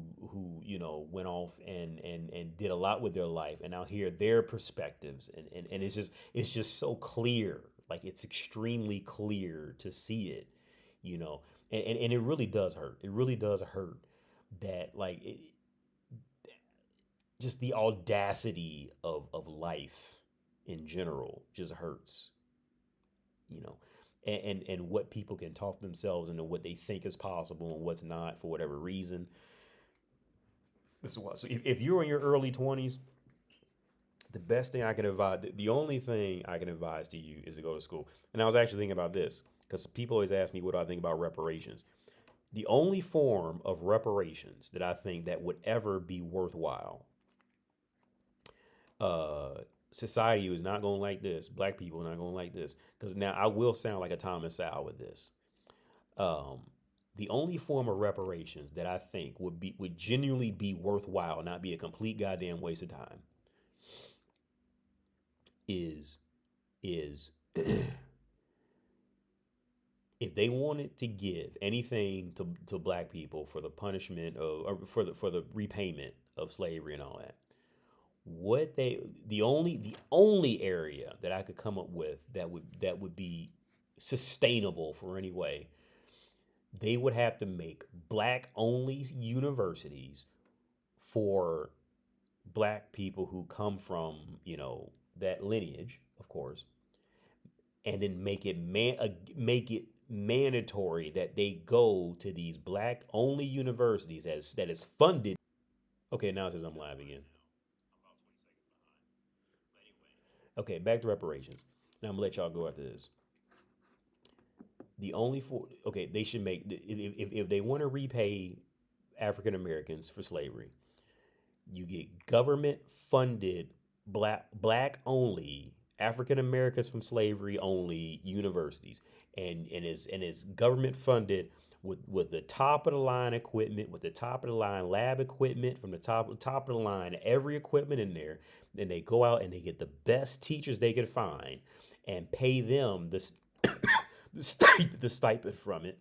went off and did a lot with their life, and I'll hear their perspectives, and it's just so clear, like it's extremely clear to see it, you know and it really does hurt. It really does hurt that like just the audacity of life in general just hurts, you know, and what people can talk themselves into what they think is possible and what's not for whatever reason. This is why. So if you're in your early 20s, the best thing I can advise, the only thing I can advise to you is to go to school. And I was actually thinking about this because people always ask me what do I think about reparations. The only form of reparations that I think that would ever be worthwhile Uh, Society is not going to like this. Black people are not going to like this. Because now I will sound like a Thomas Sowell with this. Um, the only form of reparations that I think would genuinely be worthwhile, not be a complete goddamn waste of time, is is if they wanted to give anything to black people for the punishment of, or for the repayment of slavery and all that, what they the only area that I could come up with that would be sustainable for any way, they would have to make black only universities for black people who come from, that lineage, of course, and then make it mandatory that they go to these black only universities as that is funded. Okay, now it says I'm live again. Okay, back to reparations. Now I'm gonna let y'all go after this. The only for okay, they should make if they want to repay African Americans for slavery, you get government funded black only African Americans from slavery only universities, and it's government funded with the top of the line equipment, with the top of the line lab equipment, from the top of the line every equipment in there. Then they go out and they get the best teachers they can find and pay them the stipend from it,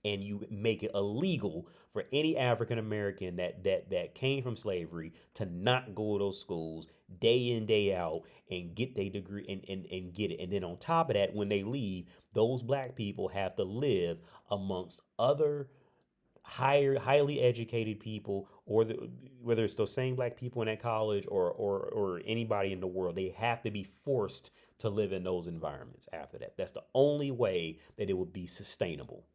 and you make it illegal for any African American that came from slavery to not go to those schools day in day out and get their degree and get it. And then on top of that, when they leave, those black people have to live amongst other highly educated people, or whether it's those same black people in that college, or anybody in the world, they have to be forced to live in those environments after that. That's the only way that it would be sustainable.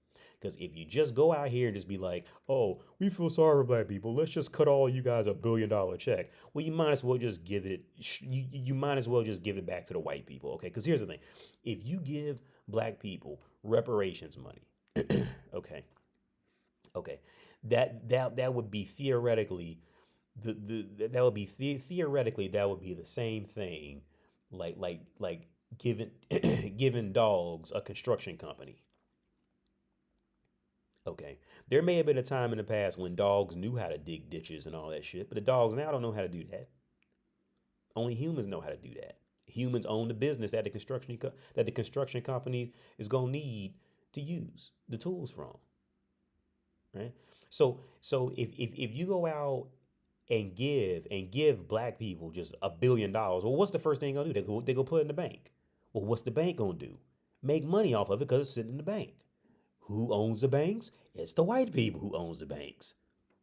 Because if you just go out here and just be like, oh, we feel sorry for black people, let's just cut all you guys $1 billion check. Well, you might as well just give it. You might as well just give it back to the white people, okay? Because here's the thing: if you give black people reparations money, okay, okay, that would be theoretically that would be theoretically that would be the same thing, like giving giving dogs a construction company. Okay. There may have been a time in the past when dogs knew how to dig ditches and all that shit, but the dogs now don't know how to do that. Only humans know how to do that. Humans own the business that the construction company is gonna need to use the tools from, right? So if you go out and give black people just $1 billion, well, what's the first thing they're gonna do? They go put it in the bank. Well, what's the bank gonna do? Make money off of it because it's sitting in the bank. Who owns the banks? It's the white people who owns the banks.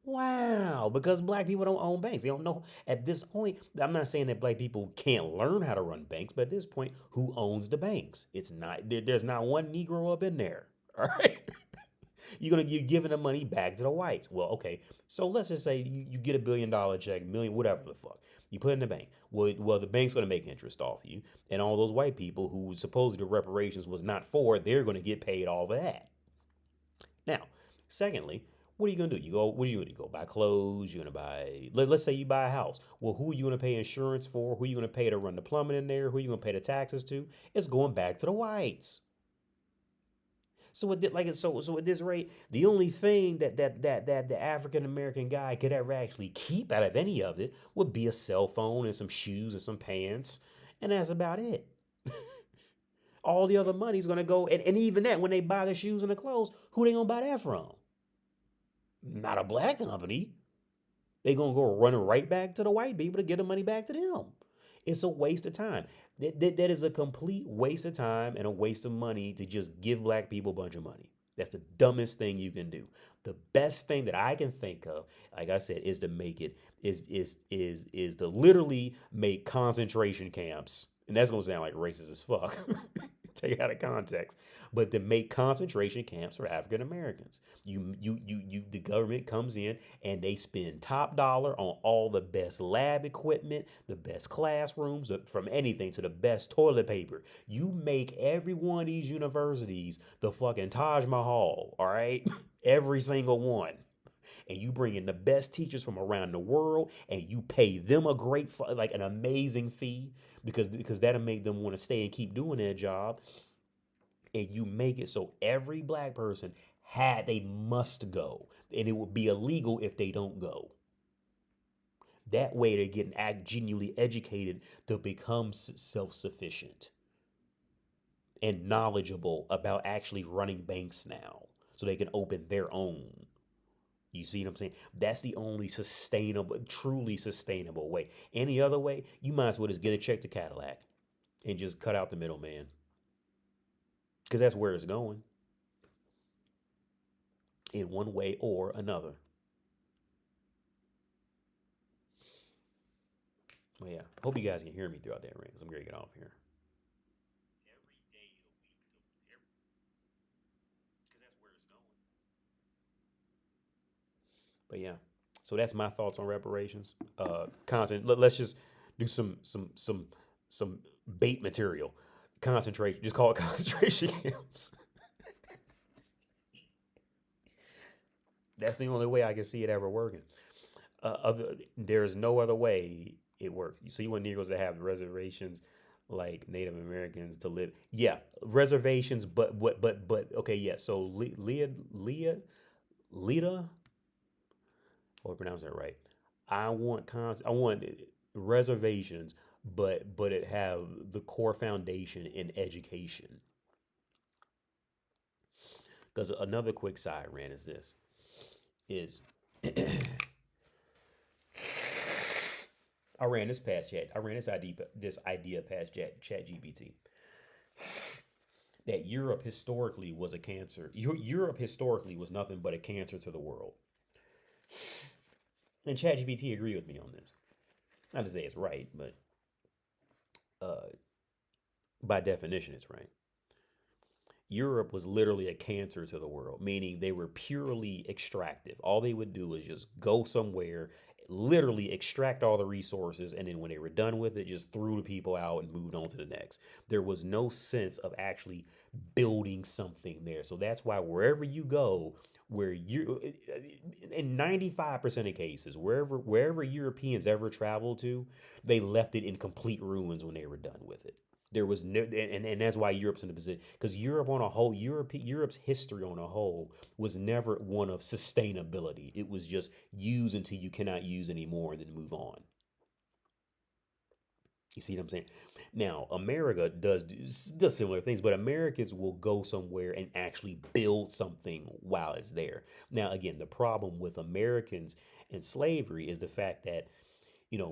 Wow, because black people don't own banks. They don't know at this point. I'm not saying that black people can't learn how to run banks, but at this point, who owns the banks? It's not there's not one Negro up in there. All right. You're giving the money back to the whites. Well, okay. So let's just say you get $1 billion check, million, whatever the fuck. You put it in the bank. Well, the bank's going to make interest off you, and all those white people who supposedly the reparations was not for, they're going to get paid all of that. Now, secondly, what are you gonna do? What are you gonna do? You go buy clothes? You're gonna buy. Let's say you buy a house. Well, who are you gonna pay insurance for? Who are you gonna pay to run the plumbing in there? Who are you gonna pay the taxes to? It's going back to the whites. So at this rate, the only thing that the African American guy could ever actually keep out of any of it would be a cell phone and some shoes and some pants, and that's about it. All the other money's gonna go, and even that, when they buy the shoes and the clothes, who they gonna buy that from? Not a black company. They gonna go running right back to the white people to get the money back to them. It's a waste of time. That is a complete waste of time and a waste of money to just give black people a bunch of money. That's the dumbest thing you can do. The best thing that I can think of, like I said, is to make it is to literally make concentration camps. And that's gonna sound like racist as fuck. Take out of context, but to make concentration camps for African Americans. The government comes in and they spend top dollar on all the best lab equipment, the best classrooms, from anything to the best toilet paper. You make every one of these universities the fucking Taj Mahal, all right? Every single one. and you bring in the best teachers from around the world, and you pay them a great, like an amazing fee, because that'll make them want to stay and keep doing their job, and you make it so every black person they must go, and it would be illegal if they don't go. That way, they're getting genuinely educated to become self-sufficient and knowledgeable about actually running banks now, so they can open their own. You see what I'm saying? That's the only sustainable, truly sustainable way. Any other way, you might as well just get a check to Cadillac and just cut out the middleman, because that's where it's going in one way or another. Well, yeah, hope you guys can hear me throughout that ring, because I'm going to get off here. Every day of the week, because that's where it's going. But yeah, so that's my thoughts on reparations. Content. Let's just do some bait material. Concentration. Just call it concentration camps. That's the only way I can see it ever working. There is no other way it works. So you want Negroes to have reservations like Native Americans to live? Yeah, reservations, but okay, yeah. So Lita, or pronounce that right. I want reservations, but it have the core foundation in education. Because another quick side rant is this: is I ran this past Chat. I ran this idea past Chat GPT, that Europe historically was a cancer. Europe historically was nothing but a cancer to the world. And ChatGPT agreed with me on this. Not to say it's right, but uh, by definition, it's right. Europe was literally a cancer to the world, meaning they were purely extractive. All they would do is just go somewhere, literally extract all the resources, and then when they were done with it, just threw the people out and moved on to the next. There was no sense of actually building something there. So that's why wherever you go, where you in 95% of cases, wherever Europeans ever traveled to, they left it in complete ruins when they were done with it. There was no, and that's why Europe's in the position, because Europe on a whole, Europe's history on a whole was never one of sustainability. It was just use until you cannot use anymore and then move on. You see what I'm saying? Now, America does similar things, but Americans will go somewhere and actually build something while it's there. Now, again, the problem with Americans and slavery is the fact that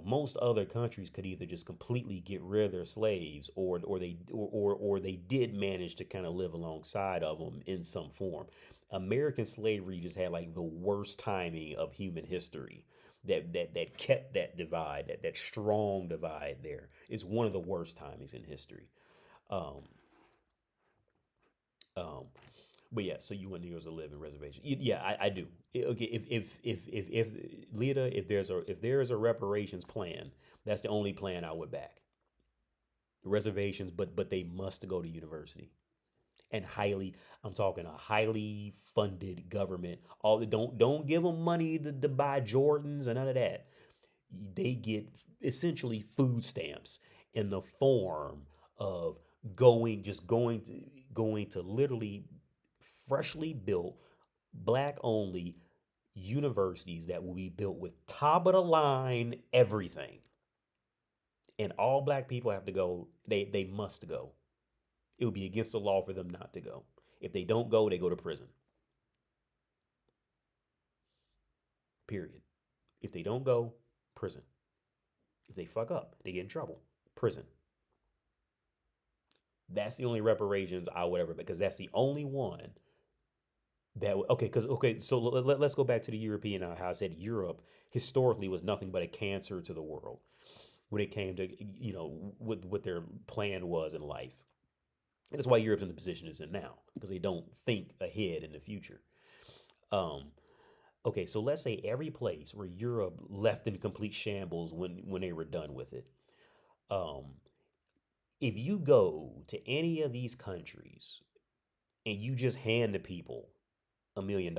most other countries could either just completely get rid of their slaves, or they did manage to kind of live alongside of them in some form. American slavery just had like the worst timing of human history. That kept that divide, that strong divide there. It's one of the worst timings in history. Um, um, but yeah, so you want Negroes to live in reservations? Yeah, I do. Okay, if Lita, if there is a reparations plan, that's the only plan I would back. Reservations, but they must go to university, and I'm talking a highly funded government. All the don't give them money to buy Jordans and none of that. They get essentially food stamps in the form of going to literally freshly built black only universities that will be built with top of the line everything, and all black people have to go. They must go. It would be against the law for them not to go. If they don't go, they go to prison. Period. If they don't go, prison. If they fuck up, they get in trouble. Prison. That's the only reparations I would ever, because that's the only one that okay. So let's go back to the European. How I said Europe historically was nothing but a cancer to the world when it came to what their plan was in life. And that's why Europe's in the position it's in now, because they don't think ahead in the future. Um, okay, so let's say every place where Europe left in complete shambles when they were done with it. Um, if you go to any of these countries and you just hand the people $1 million,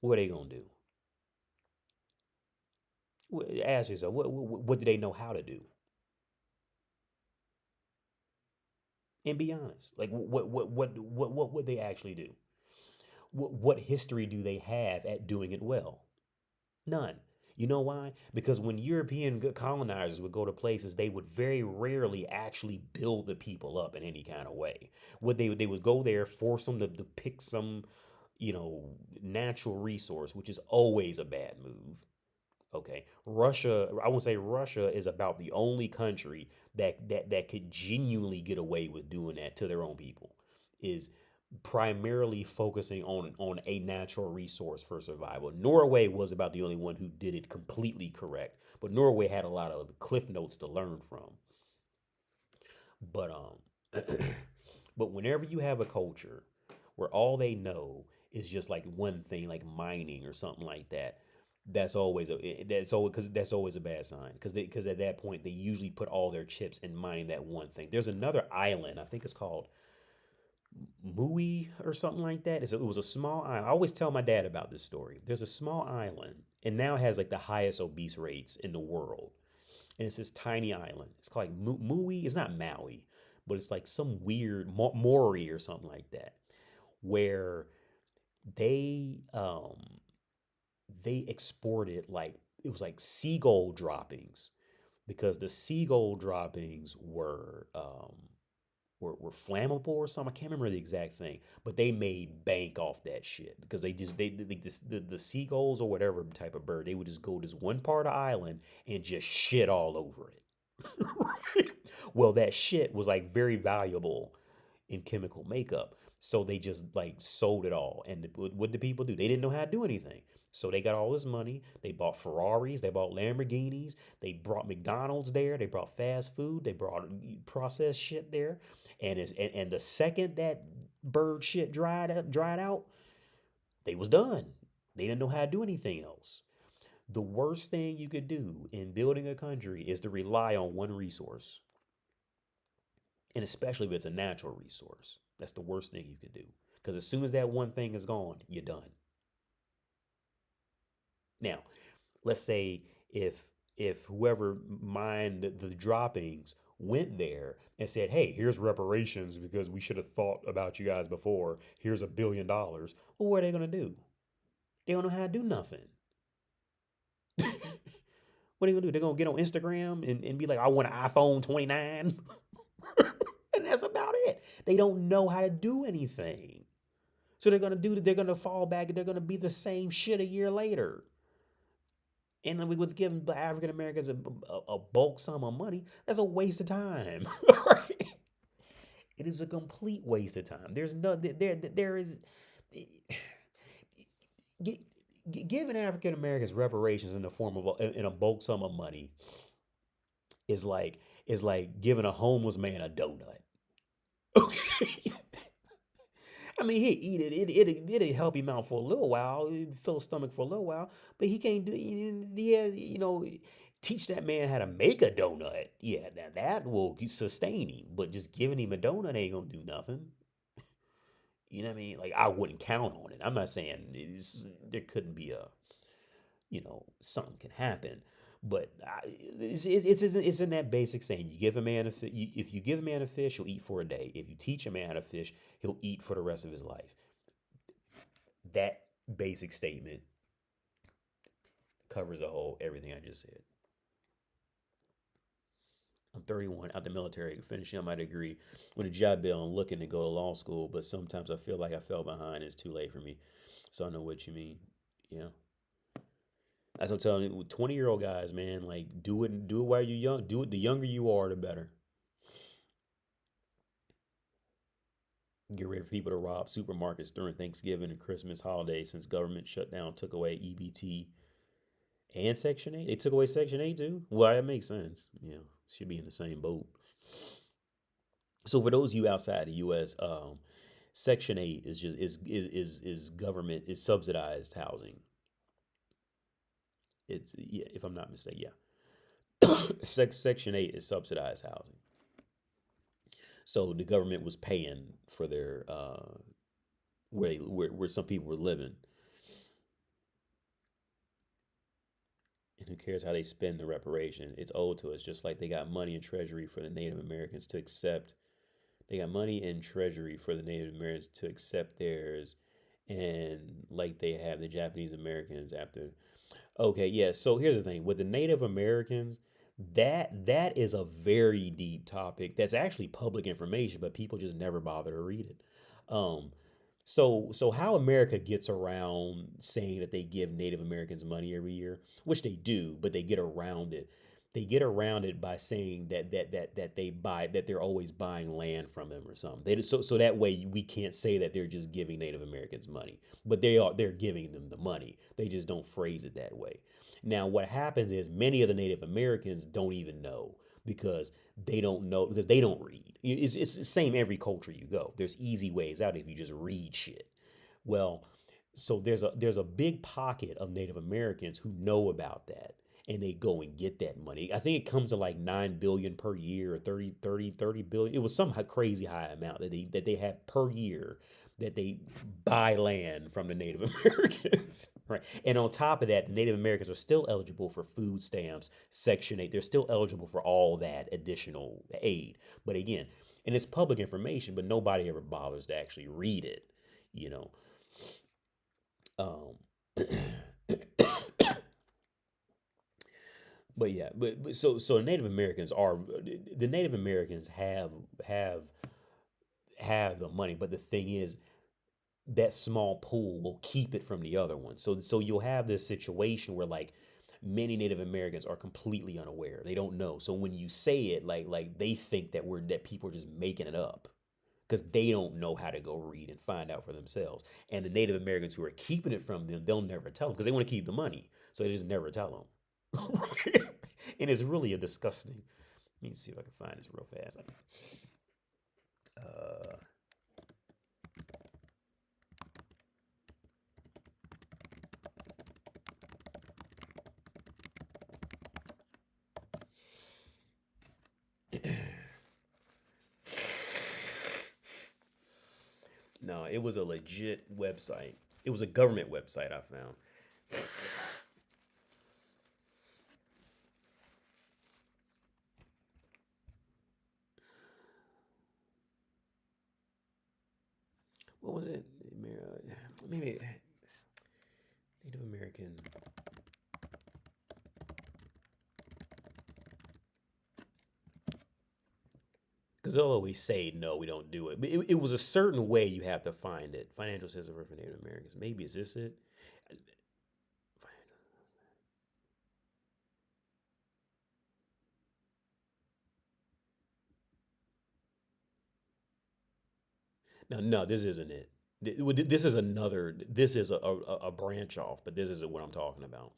What are they gonna do? Ask yourself, what do they know how to do? And be honest. Like what would they actually do? What history do they have at doing it well? None. You know why? Because when European colonizers would go to places, they would very rarely actually build the people up in any kind of way. What they would go there, force them to pick some, you know, natural resource, which is always a bad move. Okay, Russia. I would say Russia is about the only country that could genuinely get away with doing that to their own people. Is primarily focusing on a natural resource for survival. Norway was about the only one who did it completely correct, but Norway had a lot of cliff notes to learn from. But but whenever you have a culture where all they know is just like one thing, like mining or something like that, that's always a bad sign because at that point they usually put all their chips in mining that one thing. There's another island, I think it's called Mui or something like that. It was a small island. I always tell my dad about this story. There's a small island and now has like the highest obese rates in the world, and it's this tiny island. It's called like Mui. It's not Maui, but it's like some weird Maury or something like that, where they um they exported like it was like seagull droppings because the seagull droppings were flammable or something. I can't remember the exact thing, but they made bank off that shit because the seagulls or whatever type of bird, they would just go to this one part of the island and just shit all over it. Well, that shit was like very valuable in chemical makeup. So they just like sold it all. And what did people do? They didn't know how to do anything. So they got all this money. They bought Ferraris. They bought Lamborghinis. They brought McDonald's there. They brought fast food. They brought processed shit there. And the second that bird shit dried out, they was done. They didn't know how to do anything else. The worst thing you could do in building a country is to rely on one resource, and especially if it's a natural resource. That's the worst thing you could do. Because as soon as that one thing is gone, you're done. Now, let's say if whoever mined the droppings went there and said, "Hey, here's reparations because we should have thought about you guys before. Here's $1 billion." Well, what are they gonna do? They don't know how to do nothing. What are they gonna do? They're gonna get on Instagram and be like, "I want an iPhone 29." And that's about it. They don't know how to do anything. So they're gonna fall back and they're gonna be the same shit a year later. And then we was giving African Americans a bulk sum of money. That's a waste of time. Right? It is a complete waste of time. There's no there is giving African Americans reparations in the form of in a bulk sum of money is like giving a homeless man a donut. Okay. I mean, he eat it. It'll help him out for a little while. He'll fill his stomach for a little while, but he can't do. Yeah, teach that man how to make a donut. Yeah, now that will sustain him. But just giving him a donut ain't gonna do nothing. You know what I mean? Like I wouldn't count on it. I'm not saying there couldn't be something can happen, but it's in that basic saying. You give a man if you give a man a fish, he'll eat for a day. If you teach a man how to fish, he'll eat for the rest of his life. That basic statement covers the whole everything I just said. I'm 31, out the military, finishing up my degree with a job bill. I'm looking to go to law school, but sometimes I feel like I fell behind. It's too late for me. So I know what you mean. Yeah. That's what I'm telling you. 20-year-old guys, man, like do it while you're young. Do it. The younger you are, the better. Get ready for people to rob supermarkets during Thanksgiving and Christmas holidays since government shutdown took away EBT and Section 8. They took away Section 8 too? Well, that makes sense. Yeah, should be in the same boat. So for those of you outside the US, Section 8 is just is government is subsidized housing. It's yeah, if I'm not mistaken, yeah. Section 8 is subsidized housing. So the government was paying for their where some people were living. And who cares how they spend the reparation? It's owed to us, just like they got money in treasury for the Native Americans to accept. They got money in treasury for the Native Americans to accept theirs, and like they have the Japanese Americans after. Okay, yeah. So here's the thing with the Native Americans, that is a very deep topic. That's actually public information, but people just never bother to read it. Um, so how America gets around saying that they give Native Americans money every year, which they do, but they get around it. They get around it by saying that they buy that they're always buying land from them or something. So that way we can't say that they're just giving Native Americans money, but they're giving them the money. They just don't phrase it that way. Now what happens is many of the Native Americans don't even know because they don't know because they don't read. It's the same every culture you go. There's easy ways out if you just read shit. Well, so there's a big pocket of Native Americans who know about that and they go and get that money. I think it comes to like 9 billion per year or 30 billion. It was some crazy high amount that they have per year that they buy land from the Native Americans, right? And on top of that, the Native Americans are still eligible for food stamps, Section 8. They're still eligible for all that additional aid. But again, and it's public information, but nobody ever bothers to actually read it, you know. Um, but yeah, but so the Native Americans have have the money, but the thing is that small pool will keep it from the other one. So you'll have this situation where like many Native Americans are completely unaware. They don't know. So when you say it, like they think that people are just making it up because they don't know how to go read and find out for themselves. And the Native Americans who are keeping it from them, they'll never tell them because they want to keep the money. So they just never tell them. And it's really a disgusting. Let me see if I can find this real fast. Uh, no, it was a legit website. It was a government website I found. What was it? Maybe Native American. Because they'll always say no, we don't do it. But it was a certain way you have to find it. Financial system for Native Americans. Maybe is this it? No, no, this isn't it. This is another. This is a branch off, but this isn't what I'm talking about.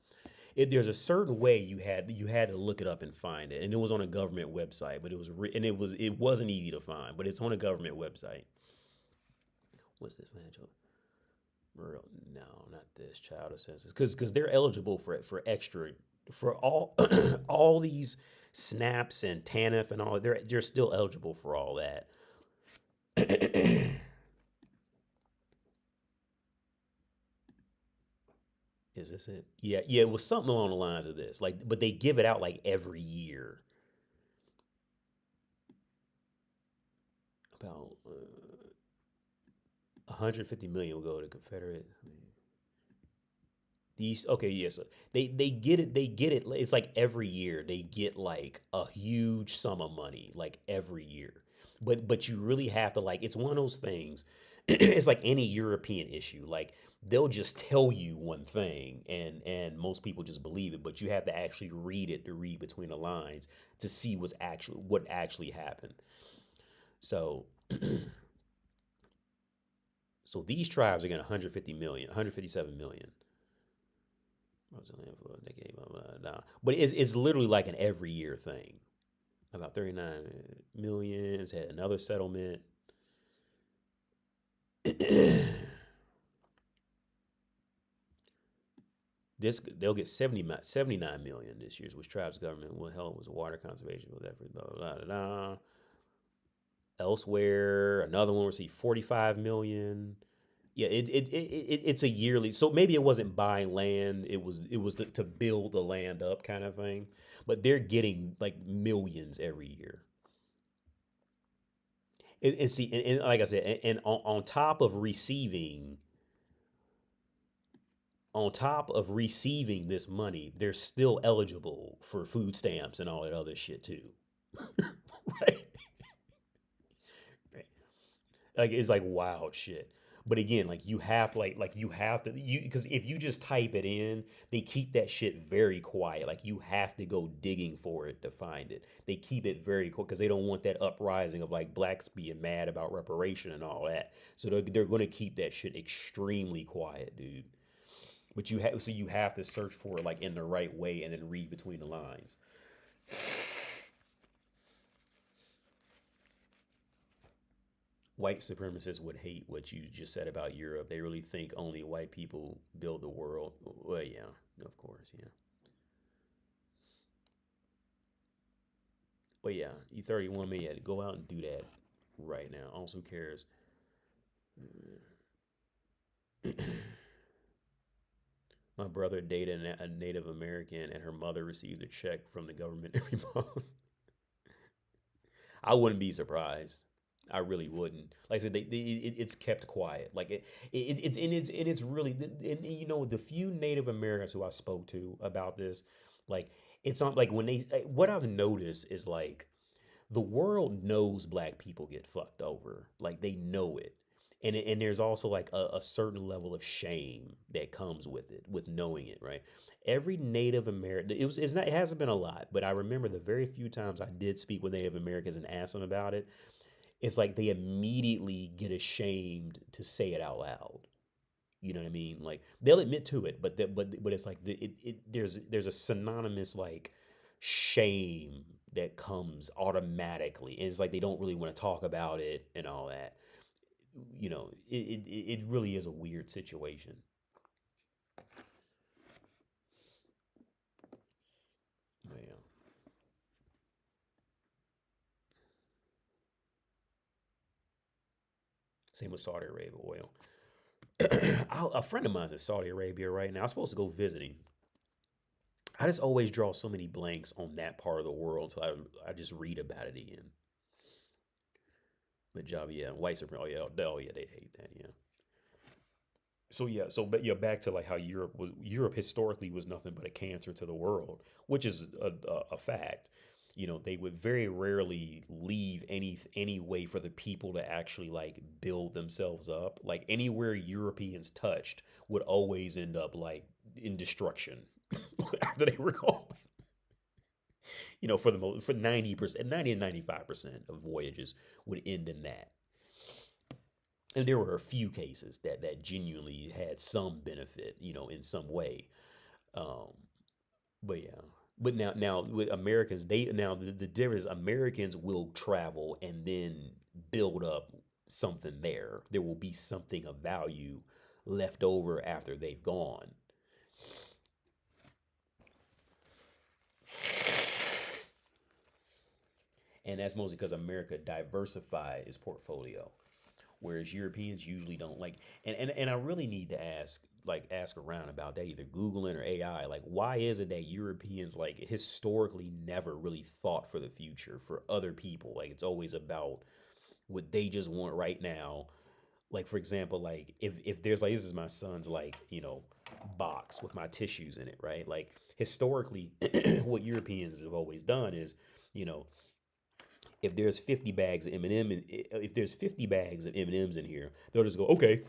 There's a certain way you had to look it up and find it, and it was on a government website, but and it wasn't easy to find, but it's on a government website. What's this financial? No, not this child of census, because they're eligible for extra for all all these snaps and TANF and all. They're still eligible for all that. Is this it? Yeah, yeah. It was something along the lines of this. Like, but they give it out like every year. About 150 million will go to Confederate. These okay, yes. They get it. They get it. It's like every year they get like a huge sum of money, like every year. But you really have to like. It's one of those things. It's like any European issue. Like they'll just tell you one thing, and most people just believe it. But you have to actually read it to read between the lines to see what actually happened. So so these tribes are getting 150 million, 157 million. But it's literally like an every year thing. About 39 million has had another settlement. This they'll get 79 million this year, which tribes government will help with water conservation with effort. Blah, blah, blah, Elsewhere, another one received 45 million. Yeah, it's a yearly. So maybe it wasn't buying land. It was to build the land up kind of thing. But they're getting like millions every year. And see, and like I said, and on top of receiving this money, they're still eligible for food stamps and all that other shit too. Right? Right. Like it's like wild shit. But again, like you have to you because if you just type it in, they keep that shit very quiet. Like you have to go digging for it to find it. They keep it very quick because they don't want that uprising of like blacks being mad about reparation and all that. So they're going to keep that shit extremely quiet, dude. But you have to search for it like in the right way and then read between the lines. White supremacists would hate what you just said about Europe. They really think only white people build the world. Well, yeah, of course, yeah. Well, yeah, you 31 me. Yeah, go out and do that right now. Also, who cares? My brother dated a Native American, and her mother received a check from the government every month. I wouldn't be surprised. I really wouldn't. Like I said, it's kept quiet. Like it's really you know the few Native Americans who I spoke to about this, like it's not like when they what I've noticed is like the world knows black people get fucked over. Like they know it. And there's also like a certain level of shame that comes with it, with knowing it, right? Every Native American, it hasn't been a lot, but I remember the very few times I did speak with Native Americans and ask them about it, it's like they immediately get ashamed to say it out loud. You know what I mean? Like they'll admit to it, but it's like there's a synonymous like shame that comes automatically, and it's like they don't really want to talk about it and all that. You know, it really is a weird situation. But yeah. Same with Saudi Arabia oil. A friend of mine's in Saudi Arabia right now. I'm supposed to go visit him. I just always draw so many blanks on that part of the world, so I just read about it again. But job, yeah, white supremacy. Oh yeah, they hate that. Yeah. So yeah, but yeah, back to like how Europe historically was nothing but a cancer to the world, which is a fact. You know, they would very rarely leave any way for the people to actually like build themselves up. Like anywhere Europeans touched would always end up like in destruction after they were gone. You know, for 90%, 90 to 95% of voyages would end in that. And there were a few cases that genuinely had some benefit, you know, in some way. Um, but yeah, but now with Americans, they now the difference is Americans will travel and then build up something there. There will be something of value left over after they've gone. And that's mostly because America diversified its portfolio, whereas Europeans usually don't like. And I really need to ask around about that, either Googling or AI. Like, why is it that Europeans like historically never really thought for the future for other people? Like, it's always about what they just want right now. Like, for example, like if there's like this is my son's like box with my tissues in it, right? Like historically, what Europeans have always done is you know if there's 50 bags of M&M and if there's 50 bags of M&Ms in here, they'll just go, okay,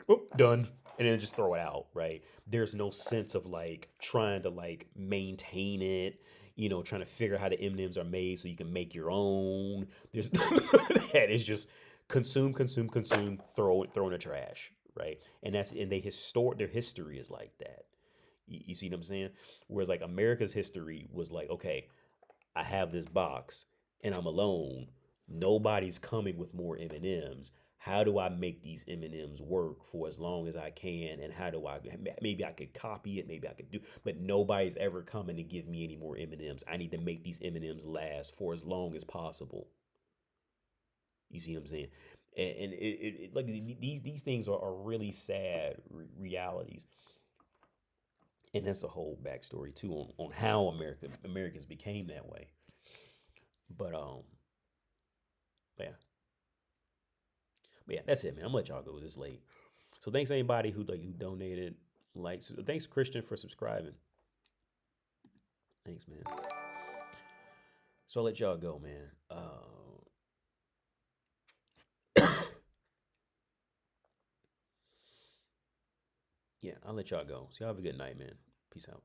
oop, done, and then just throw it out, right? There's no sense of like trying to like maintain it, trying to figure out how the M&Ms are made so you can make your own. There's that. It's just consume, consume, consume, throw in the trash, right? And their history is like that. You see what I'm saying? Whereas like America's history was like, okay, I have this box and I'm alone. Nobody's coming with more M&Ms. How do I make these M&Ms work for as long as I can? And how do I maybe I could copy it, maybe I could do, but nobody's ever coming to give me any more M&Ms. I need to make these M&Ms last for as long as possible. You see what I'm saying? And like these things are really sad realities, and that's a whole backstory too on how Americans became that way. But yeah, but yeah, that's it, man. I'm gonna let y'all go this late. So thanks anybody who donated, likes. Thanks Christian for subscribing. Thanks, man. So I'll let y'all go, man. Yeah, I'll let y'all go. So y'all have a good night, man. Peace out.